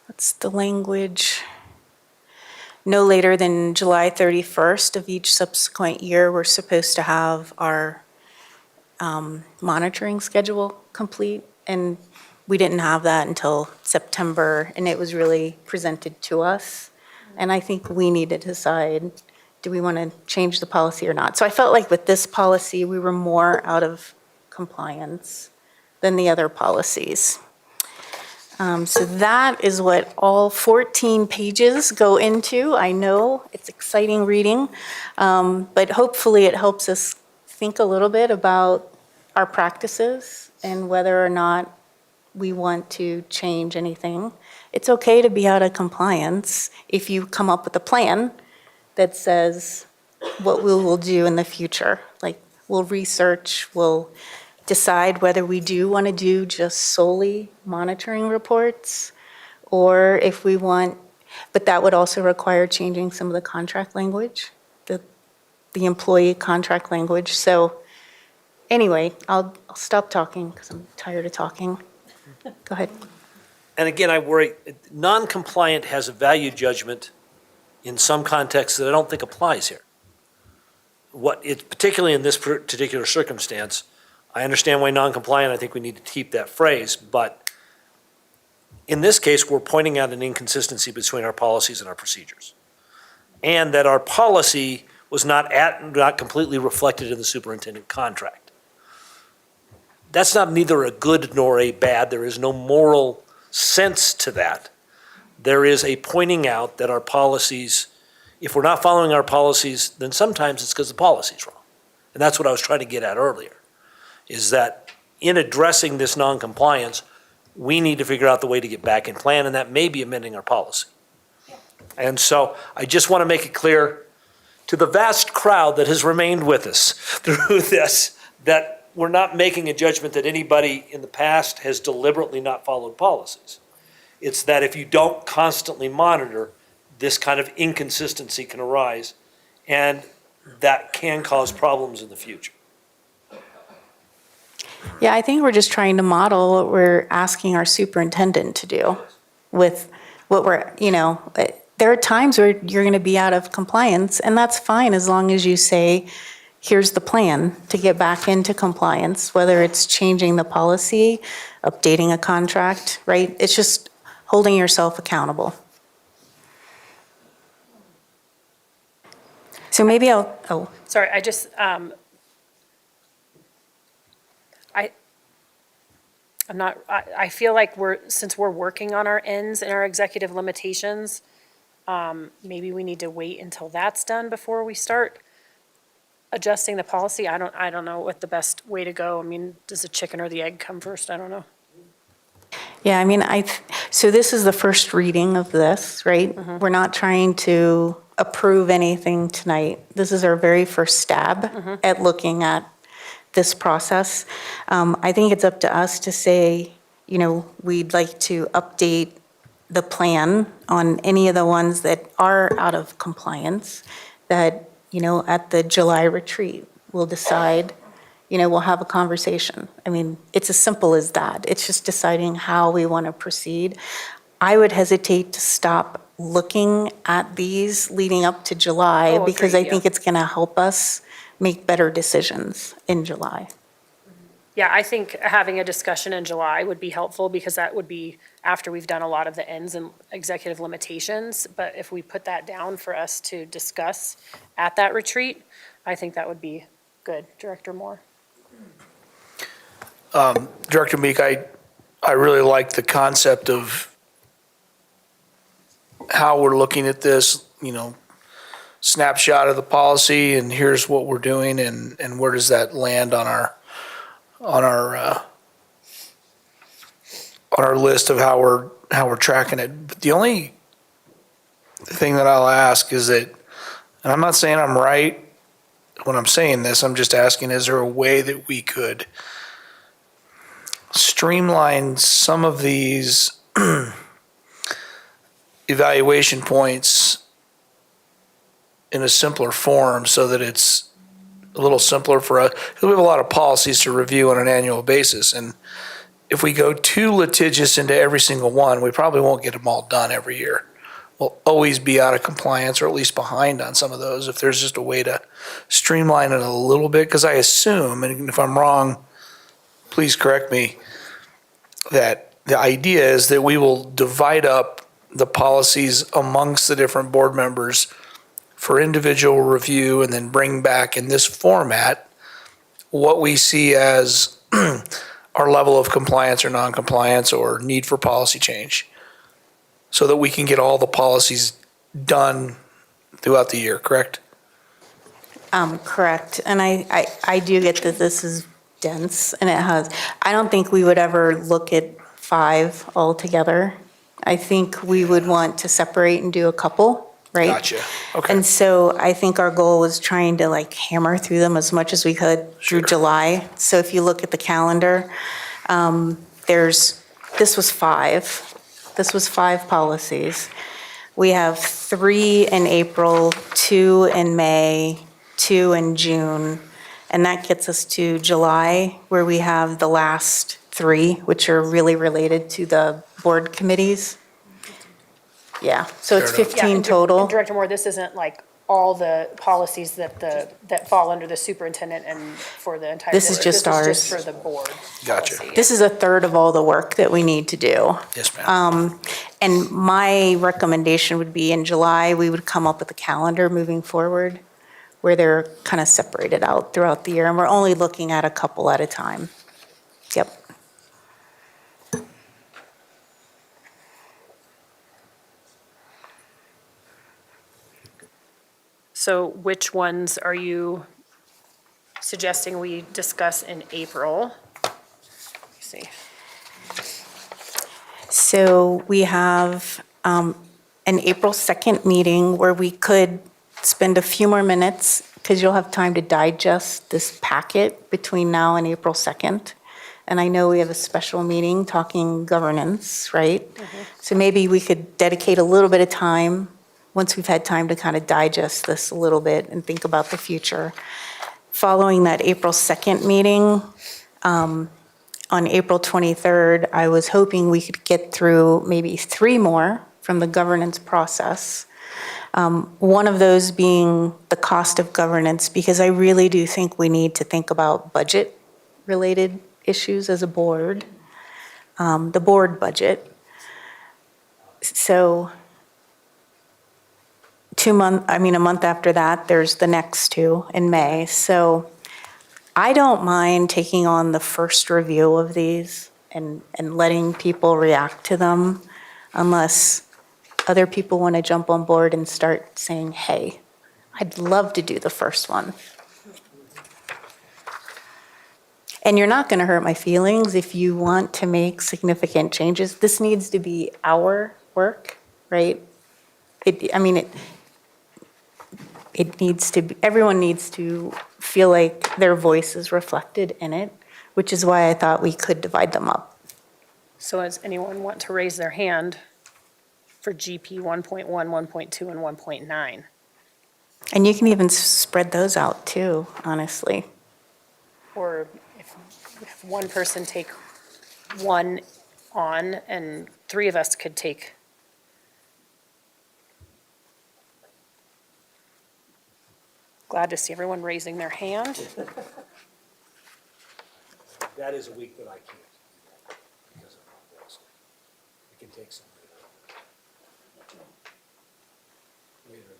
S2: what's the language? No later than July 31st of each subsequent year, we're supposed to have our monitoring schedule complete. And we didn't have that until September, and it was really presented to us. And I think we need to decide, do we want to change the policy or not? So I felt like with this policy, we were more out of compliance than the other policies. So that is what all 14 pages go into. I know it's exciting reading, but hopefully it helps us think a little bit about our practices and whether or not we want to change anything. It's okay to be out of compliance if you come up with a plan that says what we will do in the future. Like, we'll research, we'll decide whether we do want to do just solely monitoring reports, or if we want, but that would also require changing some of the contract language, the employee contract language. So anyway, I'll stop talking because I'm tired of talking. Go ahead.
S15: And again, I worry, non-compliant has a value judgment in some contexts that I don't think applies here. Particularly in this particular circumstance, I understand why non-compliant, I think we need to keep that phrase, but in this case, we're pointing out an inconsistency between our policies and our procedures. And that our policy was not completely reflected in the superintendent contract. That's not neither a good nor a bad. There is no moral sense to that. There is a pointing out that our policies, if we're not following our policies, then sometimes it's because the policy's wrong. And that's what I was trying to get at earlier, is that in addressing this non-compliance, we need to figure out the way to get back in plan, and that may be amending our policy. And so I just want to make it clear to the vast crowd that has remained with us through this, that we're not making a judgment that anybody in the past has deliberately not followed policies. It's that if you don't constantly monitor, this kind of inconsistency can arise, and that can cause problems in the future.
S2: Yeah, I think we're just trying to model what we're asking our superintendent to do with what we're, there are times where you're going to be out of compliance, and that's fine as long as you say, here's the plan to get back into compliance, whether it's changing the policy, updating a contract, right? It's just holding yourself accountable. So maybe
S16: Sorry, I feel like since we're working on our ends and our executive limitations, maybe we need to wait until that's done before we start adjusting the policy. I don't know what the best way to go. I mean, does the chicken or the egg come first? I don't know.
S2: Yeah, I mean, so this is the first reading of this, right?
S16: Mm-hmm.
S2: We're not trying to approve anything tonight. This is our very first stab at looking at this process. I think it's up to us to say, we'd like to update the plan on any of the ones that are out of compliance, that, at the July retreat, we'll decide, we'll have a conversation. I mean, it's as simple as that. It's just deciding how we want to proceed. I would hesitate to stop looking at these leading up to July because I think it's going to help us make better decisions in July.
S16: Yeah, I think having a discussion in July would be helpful because that would be after we've done a lot of the ends and executive limitations. But if we put that down for us to discuss at that retreat, I think that would be good. Director Moore.
S14: Director Meek, I really like the concept of how we're looking at this, snapshot of the policy, and here's what we're doing, and where does that land on our list of how we're tracking it. But the only thing that I'll ask is that, and I'm not saying I'm right when I'm saying this, I'm just asking, is there a way that we could streamline some of these evaluation points in a simpler form so that it's a little simpler for us? Because we have a lot of policies to review on an annual basis, and if we go too litigious into every single one, we probably won't get them all done every year. We'll always be out of compliance or at least behind on some of those. If there's just a way to streamline it a little bit, because I assume, and if I'm wrong, please correct me, that the idea is that we will divide up the policies amongst the different board members for individual review and then bring back in this format what we see as our level of compliance or non-compliance or need for policy change, so that we can get all the policies done throughout the year, correct?
S2: Correct. And I do get that this is dense, and I don't think we would ever look at 5 altogether. I think we would want to separate and do a couple, right?
S14: Gotcha. Okay.
S2: And so I think our goal was trying to hammer through them as much as we could through July. So if you look at the calendar, this was 5. This was 5 policies. We have 3 in April, 2 in May, 2 in June, and that gets us to July, where we have the last 3, which are really related to the board committees. Yeah, so it's
S14: Fair enough.
S2: 15
S16: And
S2: total.
S16: Director Moore, this isn't like all the policies that fall under the superintendent and for the entire
S2: This is
S16: district.
S2: just
S16: This
S2: ours.
S16: is just for the board.
S14: Gotcha.
S16: policy.
S2: This is a third of all the work that we need to do.
S14: Yes, ma'am.
S2: And my recommendation would be in July, we would come up with a calendar moving forward where they're kind of separated out throughout the year, and we're only looking at a couple at a time. Yep.
S16: So which ones are you suggesting we discuss in April? Let's see.
S2: So we have an April 2nd meeting where we could spend a few more minutes, because you'll have time to digest this packet between now and April 2nd. And I know we have a special meeting talking governance, right? So maybe we could dedicate a little bit of time, once we've had time to kind of digest this a little bit and think about the future. Following that April 2nd meeting, on April 23rd, I was hoping we could get through maybe 3 more from the governance process. One of those being the cost of governance, because I really do think we need to think about budget-related issues as a board, the board budget. So a month after that, there's the next 2 in May. So I don't mind taking on the first review of these and letting people react to them, unless other people want to jump on board and start saying, hey, I'd love to do the first one. And you're not going to hurt my feelings if you want to make significant changes. This needs to be our work, right? It needs to be, everyone needs to feel like their voice is reflected in it, which is why I thought we could divide them up.
S16: So does anyone want to raise their hand for GP 1.1, 1.2, and 1.9?
S2: And you can even spread those out too, honestly.
S16: Or if one person take one on and 3 of us could take. Glad to see everyone raising their hand.
S15: That is a week that I can't. Because of my bills. I can take some later in the year.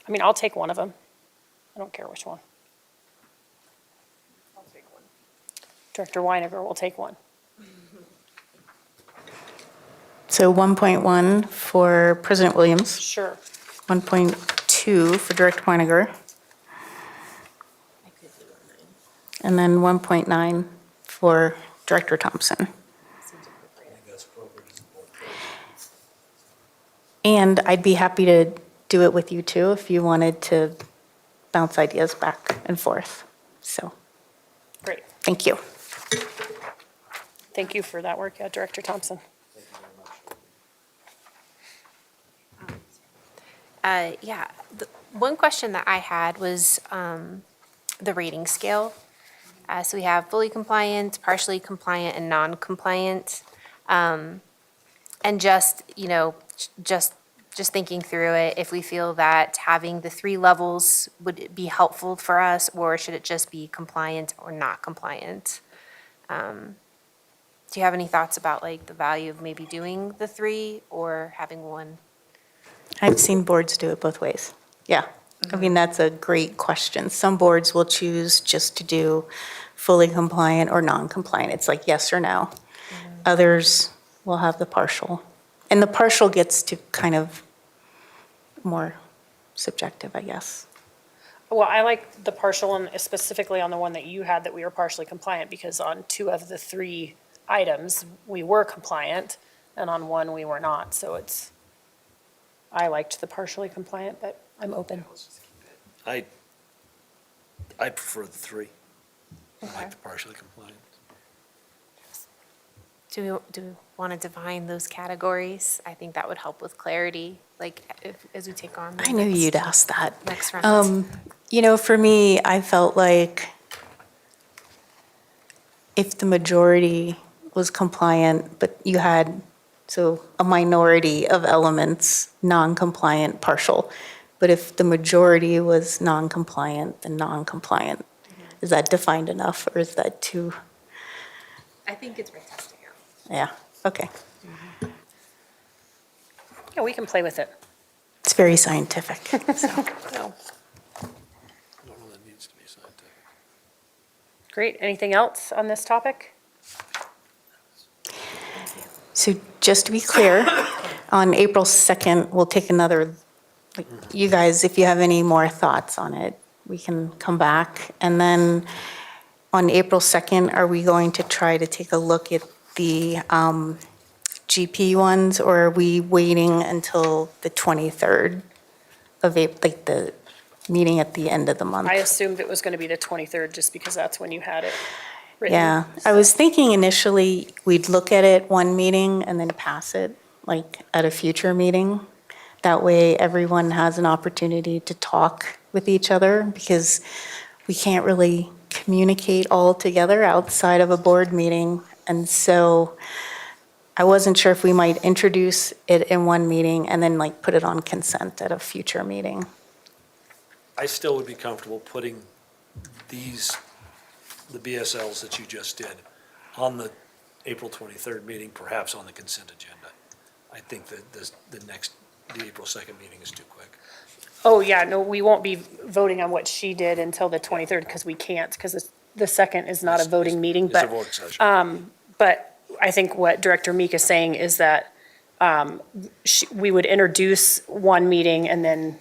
S16: I mean, I'll take one of them. I don't care which one. I'll take one. Director Weiniger will take one.
S2: So 1.1 for President Williams.
S16: Sure.
S2: 1.2 for Director Weiniger. And then 1.9 for Director Thompson. And I'd be happy to do it with you too if you wanted to bounce ideas back and forth. So,
S16: Great.
S2: thank you.
S16: Thank you for that work, Director Thompson.
S18: One question that I had was the rating scale. So we have fully compliant, partially compliant, and non-compliant. And just thinking through it, if we feel that having the 3 levels would be helpful for us, or should it just be compliant or not compliant? Do you have any thoughts about like the value of maybe doing the 3 or having one?
S2: I've seen boards do it both ways. Yeah. I mean, that's a great question. Some boards will choose just to do fully compliant or non-compliant. It's like yes or no. Others will have the partial. And the partial gets to kind of more subjective, I guess.
S16: Well, I like the partial, and specifically on the one that you had that we were partially compliant, because on 2 of the 3 items, we were compliant, and on 1, we were not. So I liked the partially compliant, but I'm open.
S15: I prefer the 3. I like the partially compliant.
S18: Do we want to define those categories? I think that would help with clarity, like as we take on.
S2: I knew you'd ask that.
S18: Next round.
S2: You know, for me, I felt like if the majority was compliant, but you had, so a minority of elements, non-compliant, partial. But if the majority was non-compliant, then non-compliant. Is that defined enough, or is that too?
S18: I think it's worth testing out.
S2: Yeah, okay.
S16: Yeah, we can play with it.
S2: It's very scientific, so.
S16: No. Great. Anything else on this topic?
S2: So just to be clear, on April 2nd, we'll take another, like, you guys, if you have any more thoughts on it, we can come back. And then on April 2nd, are we going to try to take a look at the GP ones, or are we waiting until the 23rd of April, like the meeting at the end of the month?
S16: I assumed it was going to be the 23rd just because that's when you had it written.
S2: Yeah, I was thinking initially we'd look at it one meeting and then pass it, like at a future meeting. That way everyone has an opportunity to talk with each other, because we can't really communicate all together outside of a board meeting. And so I wasn't sure if we might introduce it in one meeting and then like put it on consent at a future meeting.
S15: I still would be comfortable putting the BSLs that you just did on the April 23rd meeting, perhaps on the consent agenda. I think that the April 2nd meeting is too quick.
S16: Oh, yeah, no, we won't be voting on what she did until the 23rd because we can't, because the second is not a voting meeting.
S15: It's a vote session.
S16: But I think what Director Meek is saying is that we would introduce one meeting and then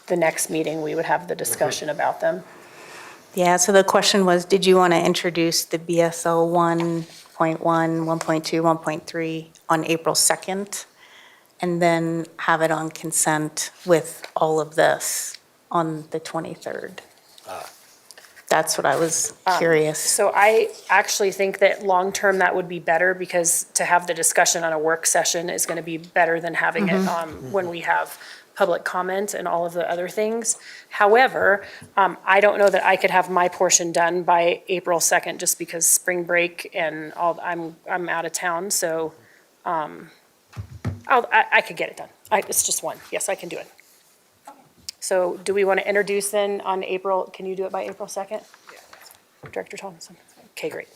S16: the next meeting, we would have the discussion about them.
S2: Yeah, so the question was, did you want to introduce the BSL 1.1, 1.2, 1.3 on April 2nd? And then have it on consent with all of this on the 23rd? That's what I was curious.
S16: So I actually think that long-term that would be better, because to have the discussion on a work session is going to be better than having it when we have public comment and all of the other things. However, I don't know that I could have my portion done by April 2nd, just because spring break and all, I'm out of town, so I could get it done. It's just one. Yes, I can do it. So do we want to introduce then on April, can you do it by April 2nd? Yeah. Director Thompson? Okay, great.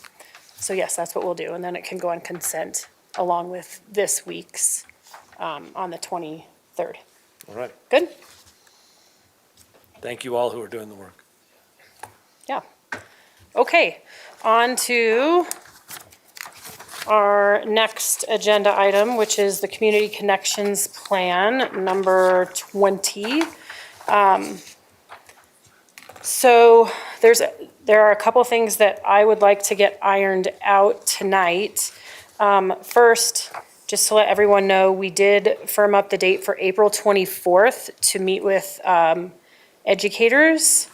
S16: So yes, that's what we'll do, and then it can go on consent along with this week's on the 23rd.
S15: All right.
S16: Good?
S15: Thank you all who are doing the work.
S16: Yeah. Okay, on to our next agenda item, which is the Community Connections Plan, number 20. So there are a couple things that I would like to get ironed out tonight. First, just to let everyone know, we did firm up the date for April 24th to meet with educators.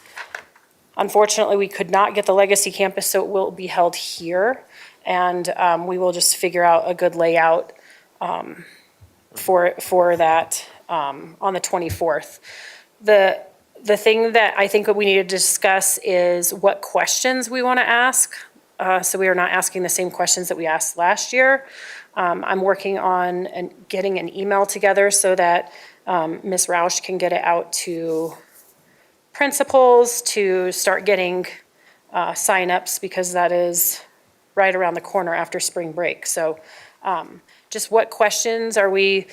S16: Unfortunately, we could not get the Legacy campus, so it will be held here. And we will just figure out a good layout for that on the 24th. The thing that I think we need to discuss is what questions we want to ask. So we are not asking the same questions that we asked last year. I'm working on getting an email together so that Ms. Roush can get it out to principals to start getting signups, because that is right around the corner after spring break. So just what questions are we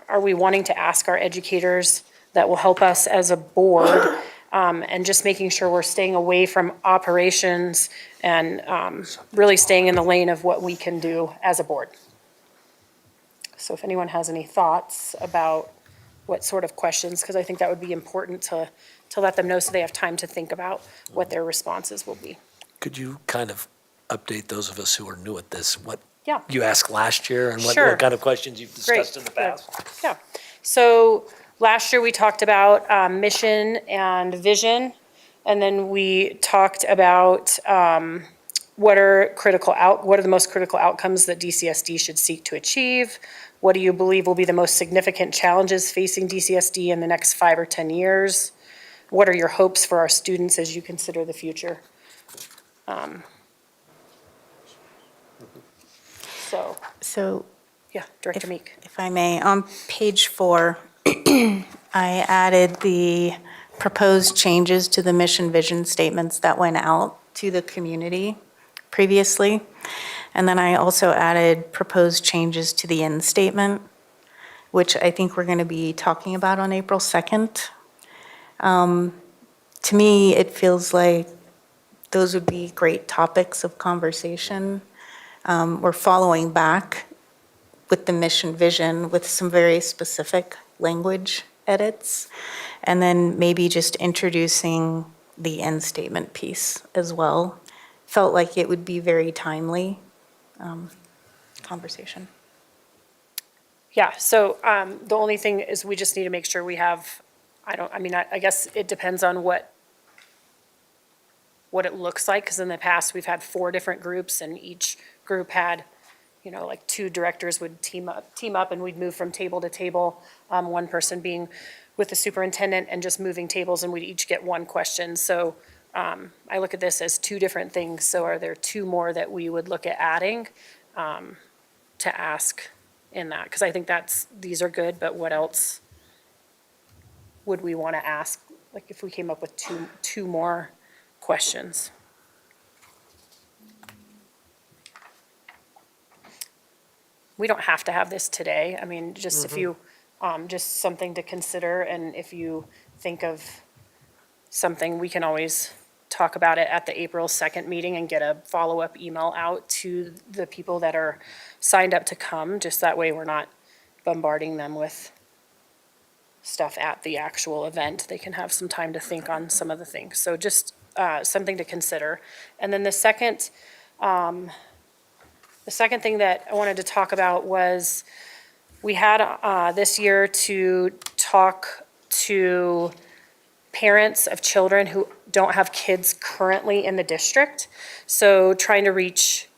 S16: wanting to ask our educators that will help us as a board, and just making sure we're staying away from operations and really staying in the lane of what we can do as a board. So if anyone has any thoughts about what sort of questions, because I think that would be important to let them know so they have time to think about what their responses will be.
S15: Could you kind of update those of us who are new at this, what
S16: Yeah.
S15: you asked last year and what
S16: Sure.
S15: kind of questions you've discussed
S16: Great.
S15: in the past?
S16: Yeah. So last year we talked about mission and vision, and then we talked about what are the most critical outcomes that DCSD should seek to achieve? What do you believe will be the most significant challenges facing DCSD in the next 5 or 10 years? What are your hopes for our students as you consider the future?
S2: So,
S16: yeah, Director Meek.
S2: if I may, on page 4, I added the proposed changes to the mission vision statements that went out to the community previously. And then I also added proposed changes to the end statement, which I think we're going to be talking about on April 2nd. To me, it feels like those would be great topics of conversation. We're following back with the mission vision with some very specific language edits, and then maybe just introducing the end statement piece as well. Felt like it would be very timely conversation.
S16: Yeah, so the only thing is we just need to make sure we have, I guess it depends on what it looks like, because in the past, we've had 4 different groups, and each group had, like 2 directors would team up, and we'd move from table to table, one person being with the superintendent and just moving tables, and we'd each get 1 question. So I look at this as 2 different things. So are there 2 more that we would look at adding to ask in that? Because I think these are good, but what else would we want to ask? Like if we came up with two more questions. We don't have to have this today. I mean, just if you, just something to consider, and if you think of something, we can always talk about it at the April 2nd meeting and get a follow-up email out to the people that are signed up to come, just that way we're not bombarding them with stuff at the actual event. They can have some time to think on some of the things. So just something to consider. And then the second thing that I wanted to talk about was we had this year to talk to parents of children who don't have kids currently in the district. So trying to reach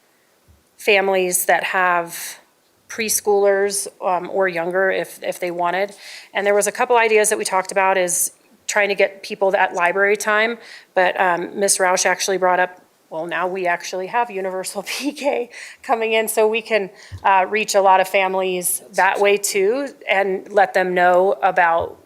S16: families that have preschoolers or younger if they wanted. And there was a couple ideas that we talked about is trying to get people that library time, but Ms. Roush actually brought up, well, now we actually have universal PK coming in, so we can reach a lot of families that way too and let them know about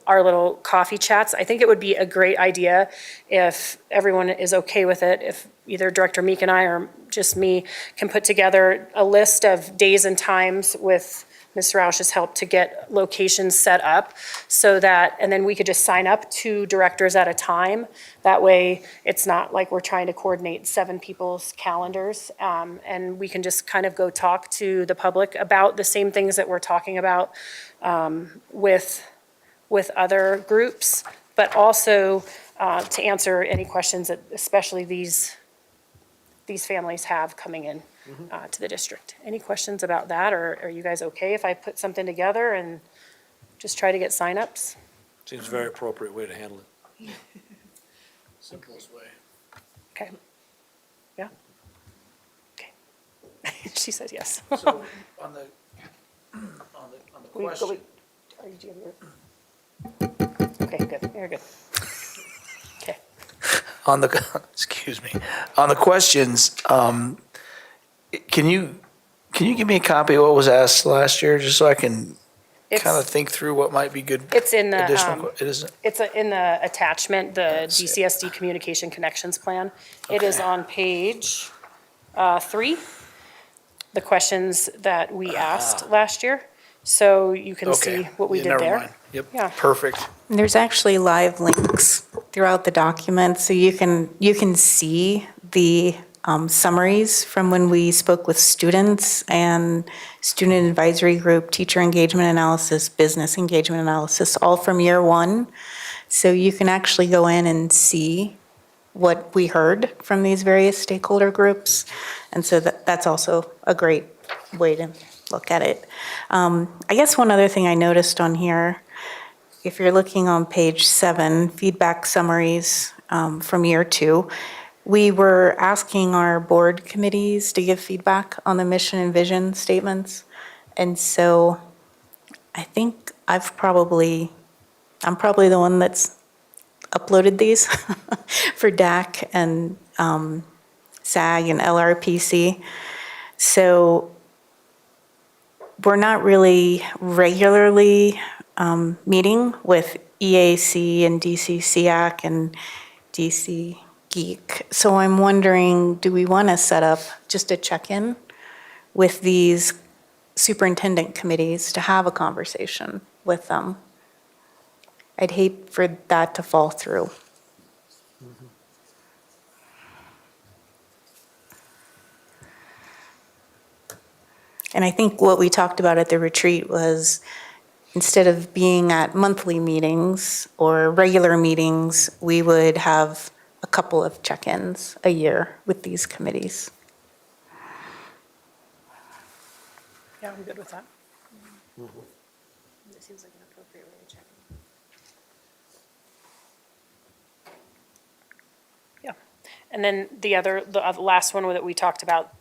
S16: our little coffee chats. I think it would be a great idea if everyone is okay with it, if either Director Meek and I or just me can put together a list of days and times with Ms. Roush's help to get locations set up so that, and then we could just sign up 2 directors at a time. That way it's not like we're trying to coordinate 7 people's calendars. And we can just kind of go talk to the public about the same things that we're talking about with other groups, but also to answer any questions that especially these families have coming in to the district. Any questions about that, or are you guys okay if I put something together and just try to get signups?
S15: Seems a very appropriate way to handle it.
S14: Simplest way.
S16: Okay. Yeah? Okay. She says yes.
S14: So on the question.
S16: Okay, good, you're good. Okay.
S14: On the, excuse me, on the questions, can you give me a copy of what was asked last year, just so I can kind of think through what might be good
S16: It's in the,
S14: additional, it isn't?
S16: it's in the attachment, the DCSD Communication Connections Plan. It is on page 3, the questions that we asked last year. So you can see what we did
S14: never
S16: there.
S14: mind. Yep,
S16: Yeah.
S14: perfect.
S2: There's actually live links throughout the document, so you can see the summaries from when we spoke with students and student advisory group, teacher engagement analysis, business engagement analysis, all from year 1. So you can actually go in and see what we heard from these various stakeholder groups. And so that's also a great way to look at it. I guess one other thing I noticed on here, if you're looking on page 7, feedback summaries from year 2, we were asking our board committees to give feedback on the mission and vision statements. And so I think I'm probably the one that's uploaded these for DAC and SAG and LRPC. So we're not really regularly meeting with EAC and DCCAC and DC Geek. So I'm wondering, do we want to set up just a check-in with these superintendent committees to have a conversation with them? I'd hate for that to fall through. And I think what we talked about at the retreat was, instead of being at monthly meetings or regular meetings, we would have a couple of check-ins a year with these committees.
S16: Yeah, I'm good with that. It seems like an appropriate way to check. Yeah. And then the last one that we talked about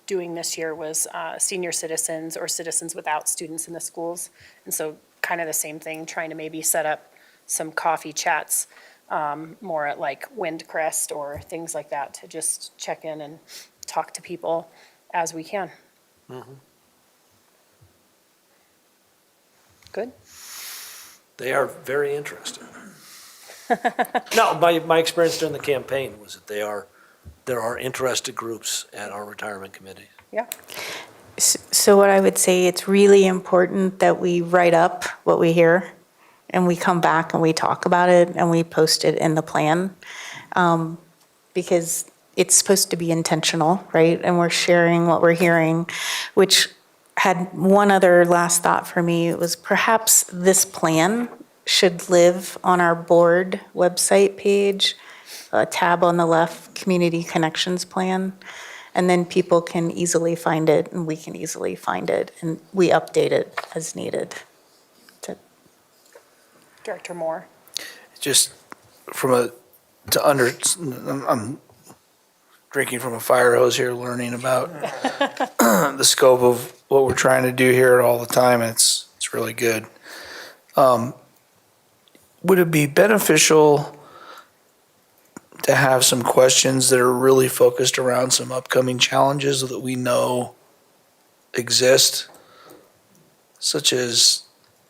S16: doing this year was senior citizens or citizens without students in the schools. And so kind of the same thing, trying to maybe set up some coffee chats more at like Windcrest or things like that to just check in and talk to people as we can. Good?
S15: They are very interested. No, my experience during the campaign was that there are interested groups at our retirement committee.
S16: Yeah.
S2: So what I would say, it's really important that we write up what we hear and we come back and we talk about it and we post it in the plan. Because it's supposed to be intentional, right? And we're sharing what we're hearing, which had one other last thought for me. It was perhaps this plan should live on our board website page, a tab on the left, Community Connections Plan. And then people can easily find it and we can easily find it and we update it as needed.
S16: Director Moore.
S14: Just I'm drinking from a fire hose here, learning about the scope of what we're trying to do here all the time. It's really good. Would it be beneficial to have some questions that are really focused around some upcoming challenges that we know exist, such as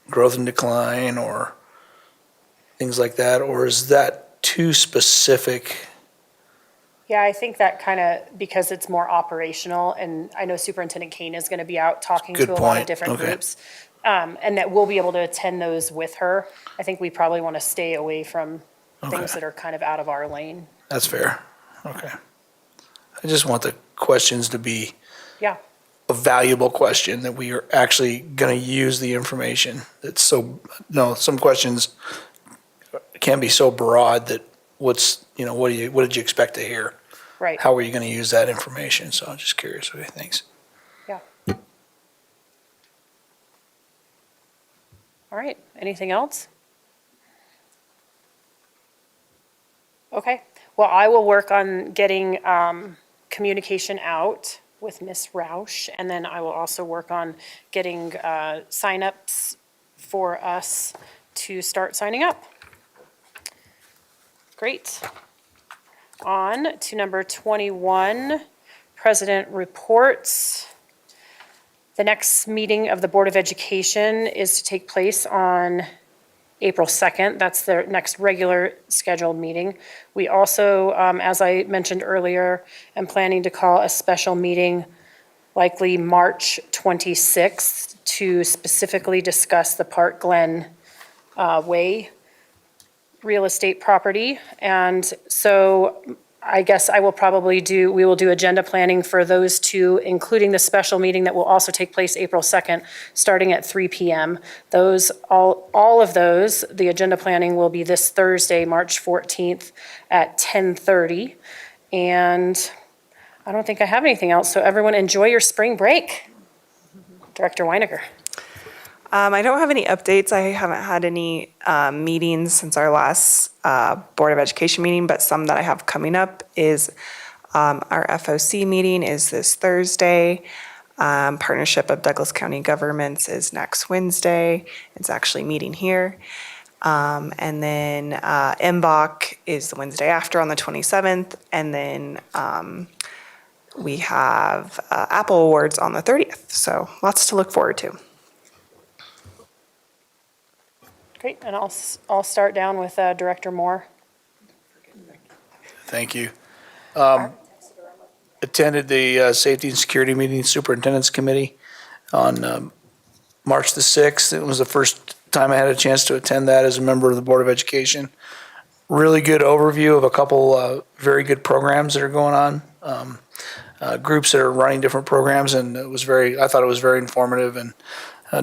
S14: growth and decline or things like that? Or is that too specific?
S16: Yeah, I think that kind of, because it's more operational, and I know Superintendent Kane is going to be out talking to a lot of different groups, and that we'll be able to attend those with her. I think we probably want to stay away from things that are kind of out of our lane.
S14: That's fair. Okay. I just want the questions to be a valuable question, that we are actually going to use the information. Some questions can be so broad that what did you expect to hear?
S16: Right.
S14: How are you going to use that information? So I'm just curious what he thinks.
S16: Yeah. All right. Anything else? Okay. Well, I will work on getting communication out with Ms. Roush, and then I will also work on getting signups for us to start signing up. Great. On to number 21, President reports. The next meeting of the Board of Education is to take place on April 2nd. That's the next regular scheduled meeting. We also, as I mentioned earlier, am planning to call a special meeting, likely March 26th, to specifically discuss the Park Glen Way real estate property. And so I guess we will do agenda planning for those two, including the special meeting that will also take place April 2nd, starting at 3 p.m. All of those, the agenda planning will be this Thursday, March 14th at 10:30. And I don't think I have anything else. So everyone enjoy your spring break. Director Weiniger.
S9: I don't have any updates. I haven't had any meetings since our last Board of Education meeting, but some that I have coming up is our FOC meeting is this Thursday. Partnership of Douglas County Governments is next Wednesday. It's actually meeting here. And then MBOC is the Wednesday after on the 27th. And then we have Apple Awards on the 30th. So lots to look forward to.
S16: Great, and I'll start down with Director Moore.
S14: Thank you. Attended the Safety and Security Meeting Superintendent's Committee on March the 6th. It was the first time I had a chance to attend that as a member of the Board of Education. Really good overview of a couple very good programs that are going on, groups that are running different programs, and I thought it was very informative, and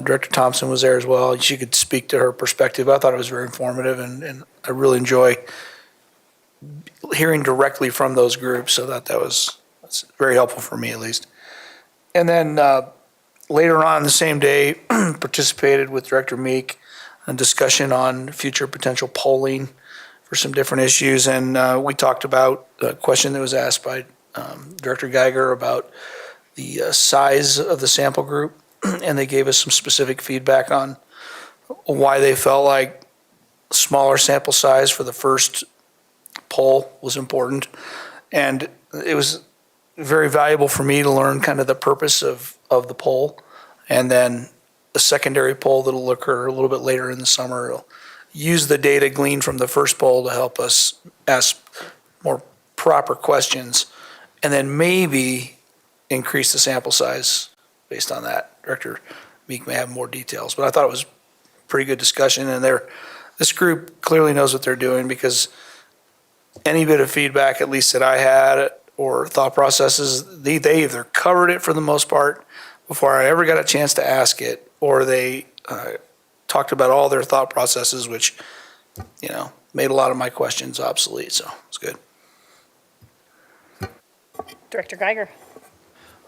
S14: Director Thompson was there as well. She could speak to her perspective. I thought it was very informative, and I really enjoy hearing directly from those groups, so that's very helpful for me at least. And then later on the same day, participated with Director Meek in discussion on future potential polling for some different issues, and we talked about a question that was asked by Director Geiger about the size of the sample group, and they gave us some specific feedback on why they felt like smaller sample size for the first poll was important. And it was very valuable for me to learn kind of the purpose of the poll. And then a secondary poll that'll occur a little bit later in the summer will use the data gleaned from the first poll to help us ask more proper questions, and then maybe increase the sample size based on that. Director Meek may have more details, but I thought it was a pretty good discussion, and this group clearly knows what they're doing, because any bit of feedback, at least that I had, or thought processes, they either covered it for the most part before I ever got a chance to ask it, or they talked about all their thought processes, which, made a lot of my questions obsolete, so it's good.
S16: Director Geiger.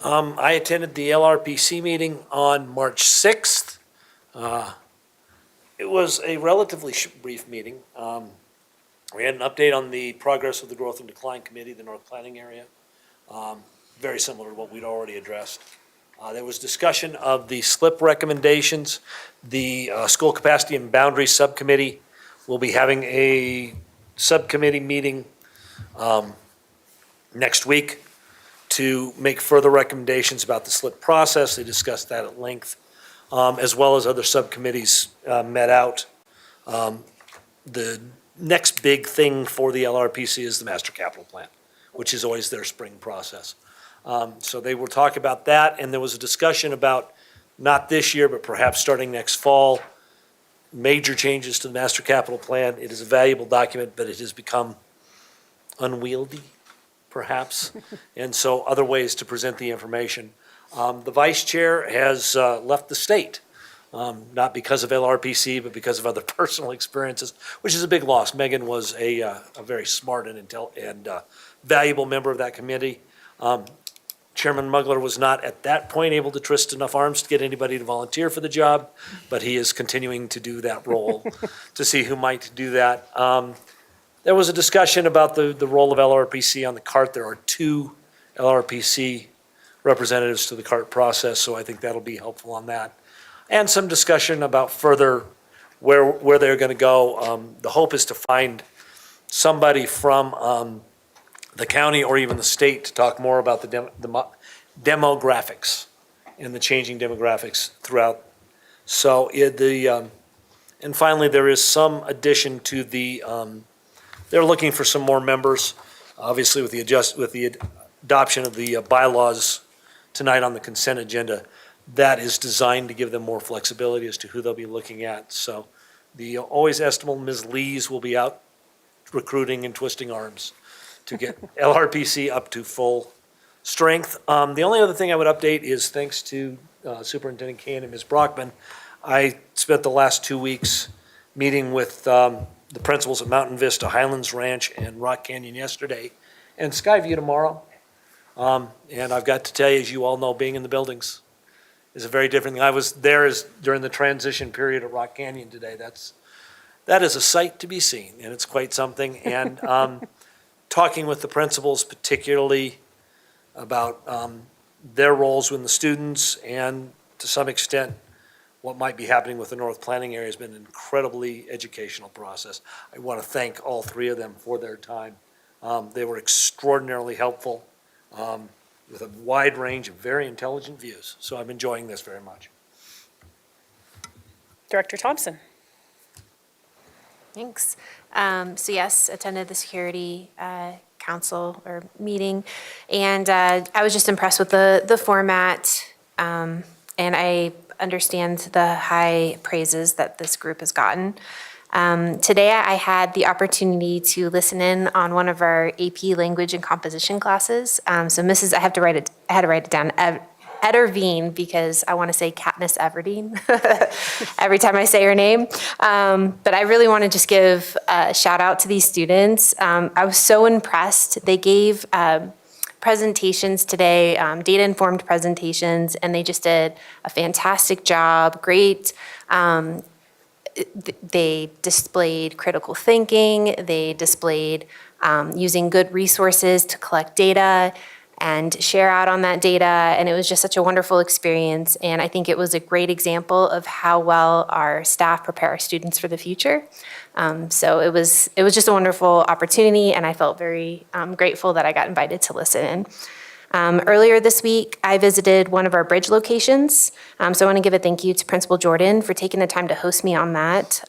S15: I attended the LRPC meeting on March 6th. It was a relatively brief meeting. We had an update on the progress of the Growth and Decline Committee, the North Planning area, very similar to what we'd already addressed. There was discussion of the SLIP recommendations. The School Capacity and Boundaries Subcommittee will be having a subcommittee meeting next week to make further recommendations about the SLIP process. They discussed that at length, as well as other subcommittees met out. The next big thing for the LRPC is the Master Capital Plan, which is always their spring process. So they will talk about that, and there was a discussion about, not this year, but perhaps starting next fall, major changes to the Master Capital Plan. It is a valuable document, but it has become unwieldy, perhaps, and so other ways to present the information. The vice chair has left the state, not because of LRPC, but because of other personal experiences, which is a big loss. Megan was a very smart and valuable member of that committee. Chairman Mugler was not at that point able to twist enough arms to get anybody to volunteer for the job, but he is continuing to do that role to see who might do that. There was a discussion about the role of LRPC on the CART. There are 2 LRPC representatives to the CART process, so I think that'll be helpful on that. And some discussion about further where they're going to go. The hope is to find somebody from the county or even the state to talk more about the demographics and the changing demographics throughout. So and finally, there is some addition to the, they're looking for some more members, obviously with the adoption of the bylaws tonight on the consent agenda. That is designed to give them more flexibility as to who they'll be looking at. So the always estimable Ms. Lees will be out recruiting and twisting arms to get LRPC up to full strength. The only other thing I would update is, thanks to Superintendent Kane and Ms. Brockman, I spent the last 2 weeks meeting with the principals at Mountain Vista, Highlands Ranch, and Rock Canyon yesterday, and Skyview tomorrow. And I've got to tell you, as you all know, being in the buildings, is a very different thing. I was there during the transition period at Rock Canyon today. That is a sight to be seen, and it's quite something. And talking with the principals, particularly about their roles with the students and to some extent what might be happening with the North Planning area has been an incredibly educational process. I want to thank all three of them for their time. They were extraordinarily helpful with a wide range of very intelligent views. So I'm enjoying this very much.
S16: Director Thompson.
S18: Thanks. So yes, attended the security council or meeting, and I was just impressed with the format, and I understand the high praises that this group has gotten. Today I had the opportunity to listen in on one of our AP language and composition classes. So Mrs. I had to write it down. Ederveen, because I want to say Katniss Everdeen every time I say her name. But I really want to just give a shout out to these students. I was so impressed. They gave presentations today, data-informed presentations, and they just did a fantastic job. Great. They displayed critical thinking. They displayed using good resources to collect data and share out on that data. And it was just such a wonderful experience. And I think it was a great example of how well our staff prepare our students for the future. So it was just a wonderful opportunity, and I felt very grateful that I got invited to listen in. Earlier this week, I visited one of our bridge locations. So I want to give a thank you to Principal Jordan for taking the time to host me on that.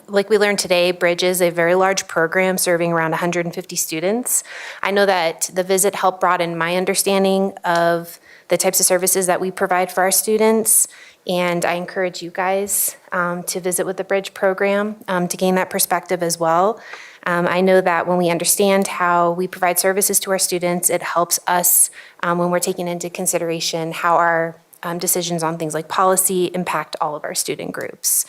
S18: Like we learned today, Bridge is a very large program serving around 150 students. I know that the visit helped broaden my understanding of the types of services that we provide for our students, and I encourage you guys to visit with the Bridge program to gain that perspective as well. I know that when we understand how we provide services to our students, it helps us when we're taking into consideration how our decisions on things like policy impact all of our student groups.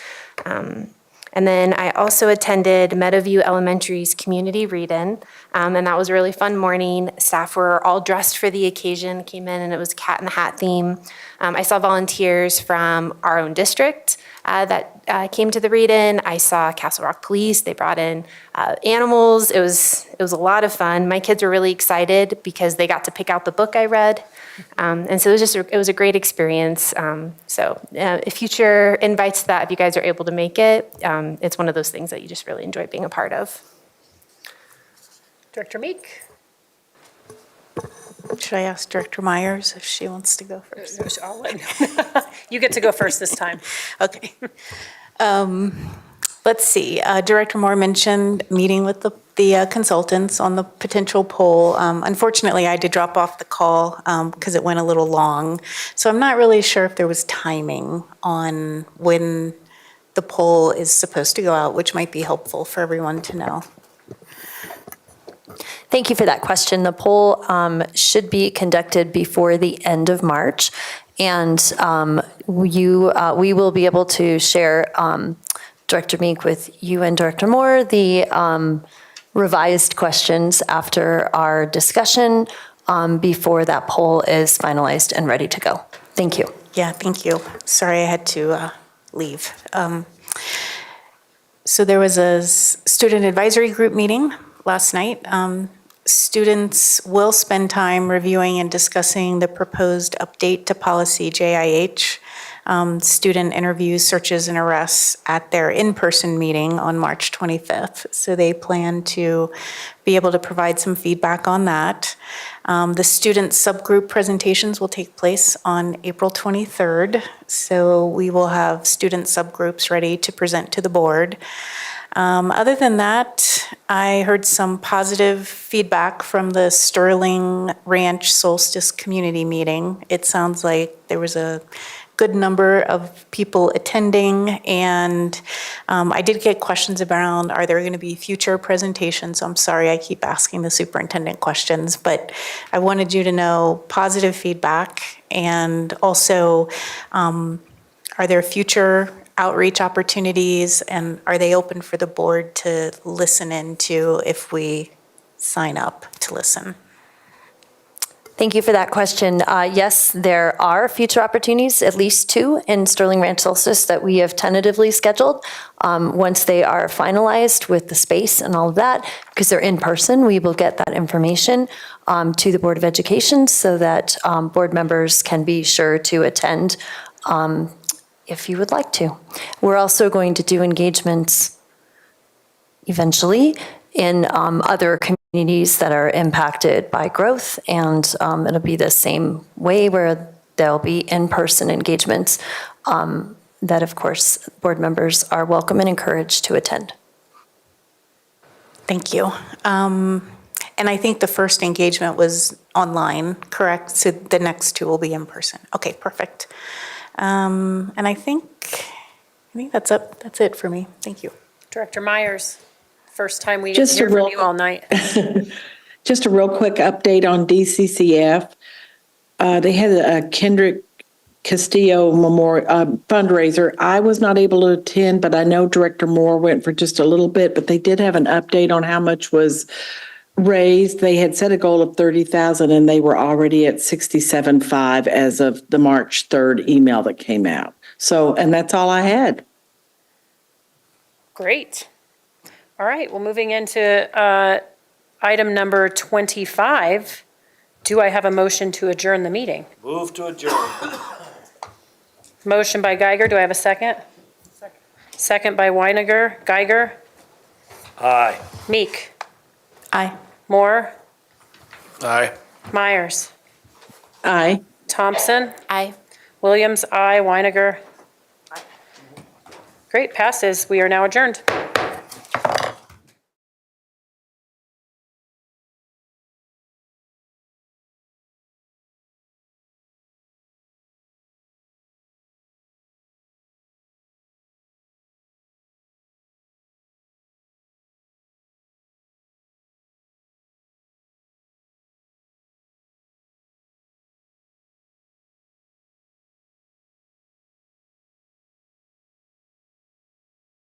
S18: And then I also attended Meadowview Elementary's community read-in, and that was a really fun morning. Staff were all dressed for the occasion, came in, and it was a Cat in the Hat theme. I saw volunteers from our own district that came to the read-in. I saw Castle Rock Police. They brought in animals. It was a lot of fun. My kids were really excited because they got to pick out the book I read. And so it was a great experience. If future invites to that, if you guys are able to make it, it's one of those things that you just really enjoy being a part of.
S16: Director Meek.
S2: Should I ask Director Myers if she wants to go first?
S16: I'll let you get to go first this time.
S2: Okay. Let's see. Director Moore mentioned meeting with the consultants on the potential poll. Unfortunately, I had to drop off the call because it went a little long. So I'm not really sure if there was timing on when the poll is supposed to go out, which might be helpful for everyone to know.
S7: Thank you for that question. The poll should be conducted before the end of March, and we will be able to share, Director Meek, with you and Director Moore, the revised questions after our discussion before that poll is finalized and ready to go. Thank you.
S2: Yeah, thank you. Sorry I had to leave. So there was a student advisory group meeting last night. Students will spend time reviewing and discussing the proposed update to policy JIH, student interviews, searches, and arrests at their in-person meeting on March 25th. So they plan to be able to provide some feedback on that. The student subgroup presentations will take place on April 23rd. So we will have student subgroups ready to present to the board. Other than that, I heard some positive feedback from the Sterling Ranch Solstice Community Meeting. It sounds like there was a good number of people attending, and I did get questions around, are there going to be future presentations? I'm sorry I keep asking the superintendent questions, but I wanted you to know positive feedback, and also are there future outreach opportunities, and are they open for the board to listen into if we sign up to listen?
S7: Thank you for that question. Yes, there are future opportunities, at least 2 in Sterling Ranch Solstice that we have tentatively scheduled. Once they are finalized with the space and all of that, because they're in person, we will get that information to the Board of Education so that board members can be sure to attend if you would like to. We're also going to do engagements eventually in other communities that are impacted by growth, and it'll be the same way where there'll be in-person engagements that, of course, board members are welcome and encouraged to attend.
S2: Thank you. And I think the first engagement was online, correct? So the next 2 will be in person. Okay, perfect. And I think that's it for me. Thank you.
S16: Director Myers, first time we
S12: Just
S16: hear
S12: a
S16: from
S12: real-
S16: you all night.
S12: Just a real quick update on DCCF. They had a Kendrick Castillo Memorial fundraiser. I was not able to attend, but I know Director Moore went for just a little bit, but they did have an update on how much was raised. They had set a goal of 30,000 and they were already at 67.5 as of the March 3rd email that came out. So, and that's all I had.
S16: Great. All right, well, moving into item number 25. Do I have a motion to adjourn the meeting?
S15: Move to adjourn.
S16: Motion by Geiger, do I have a second? Second by Weiniger. Geiger?
S15: Aye.
S16: Meek?
S2: Aye.
S16: Moore?
S14: Aye.
S16: Myers?
S12: Aye.
S16: Thompson?
S18: Aye.
S16: Williams, aye. Weiniger? Great, passes. We are now adjourned.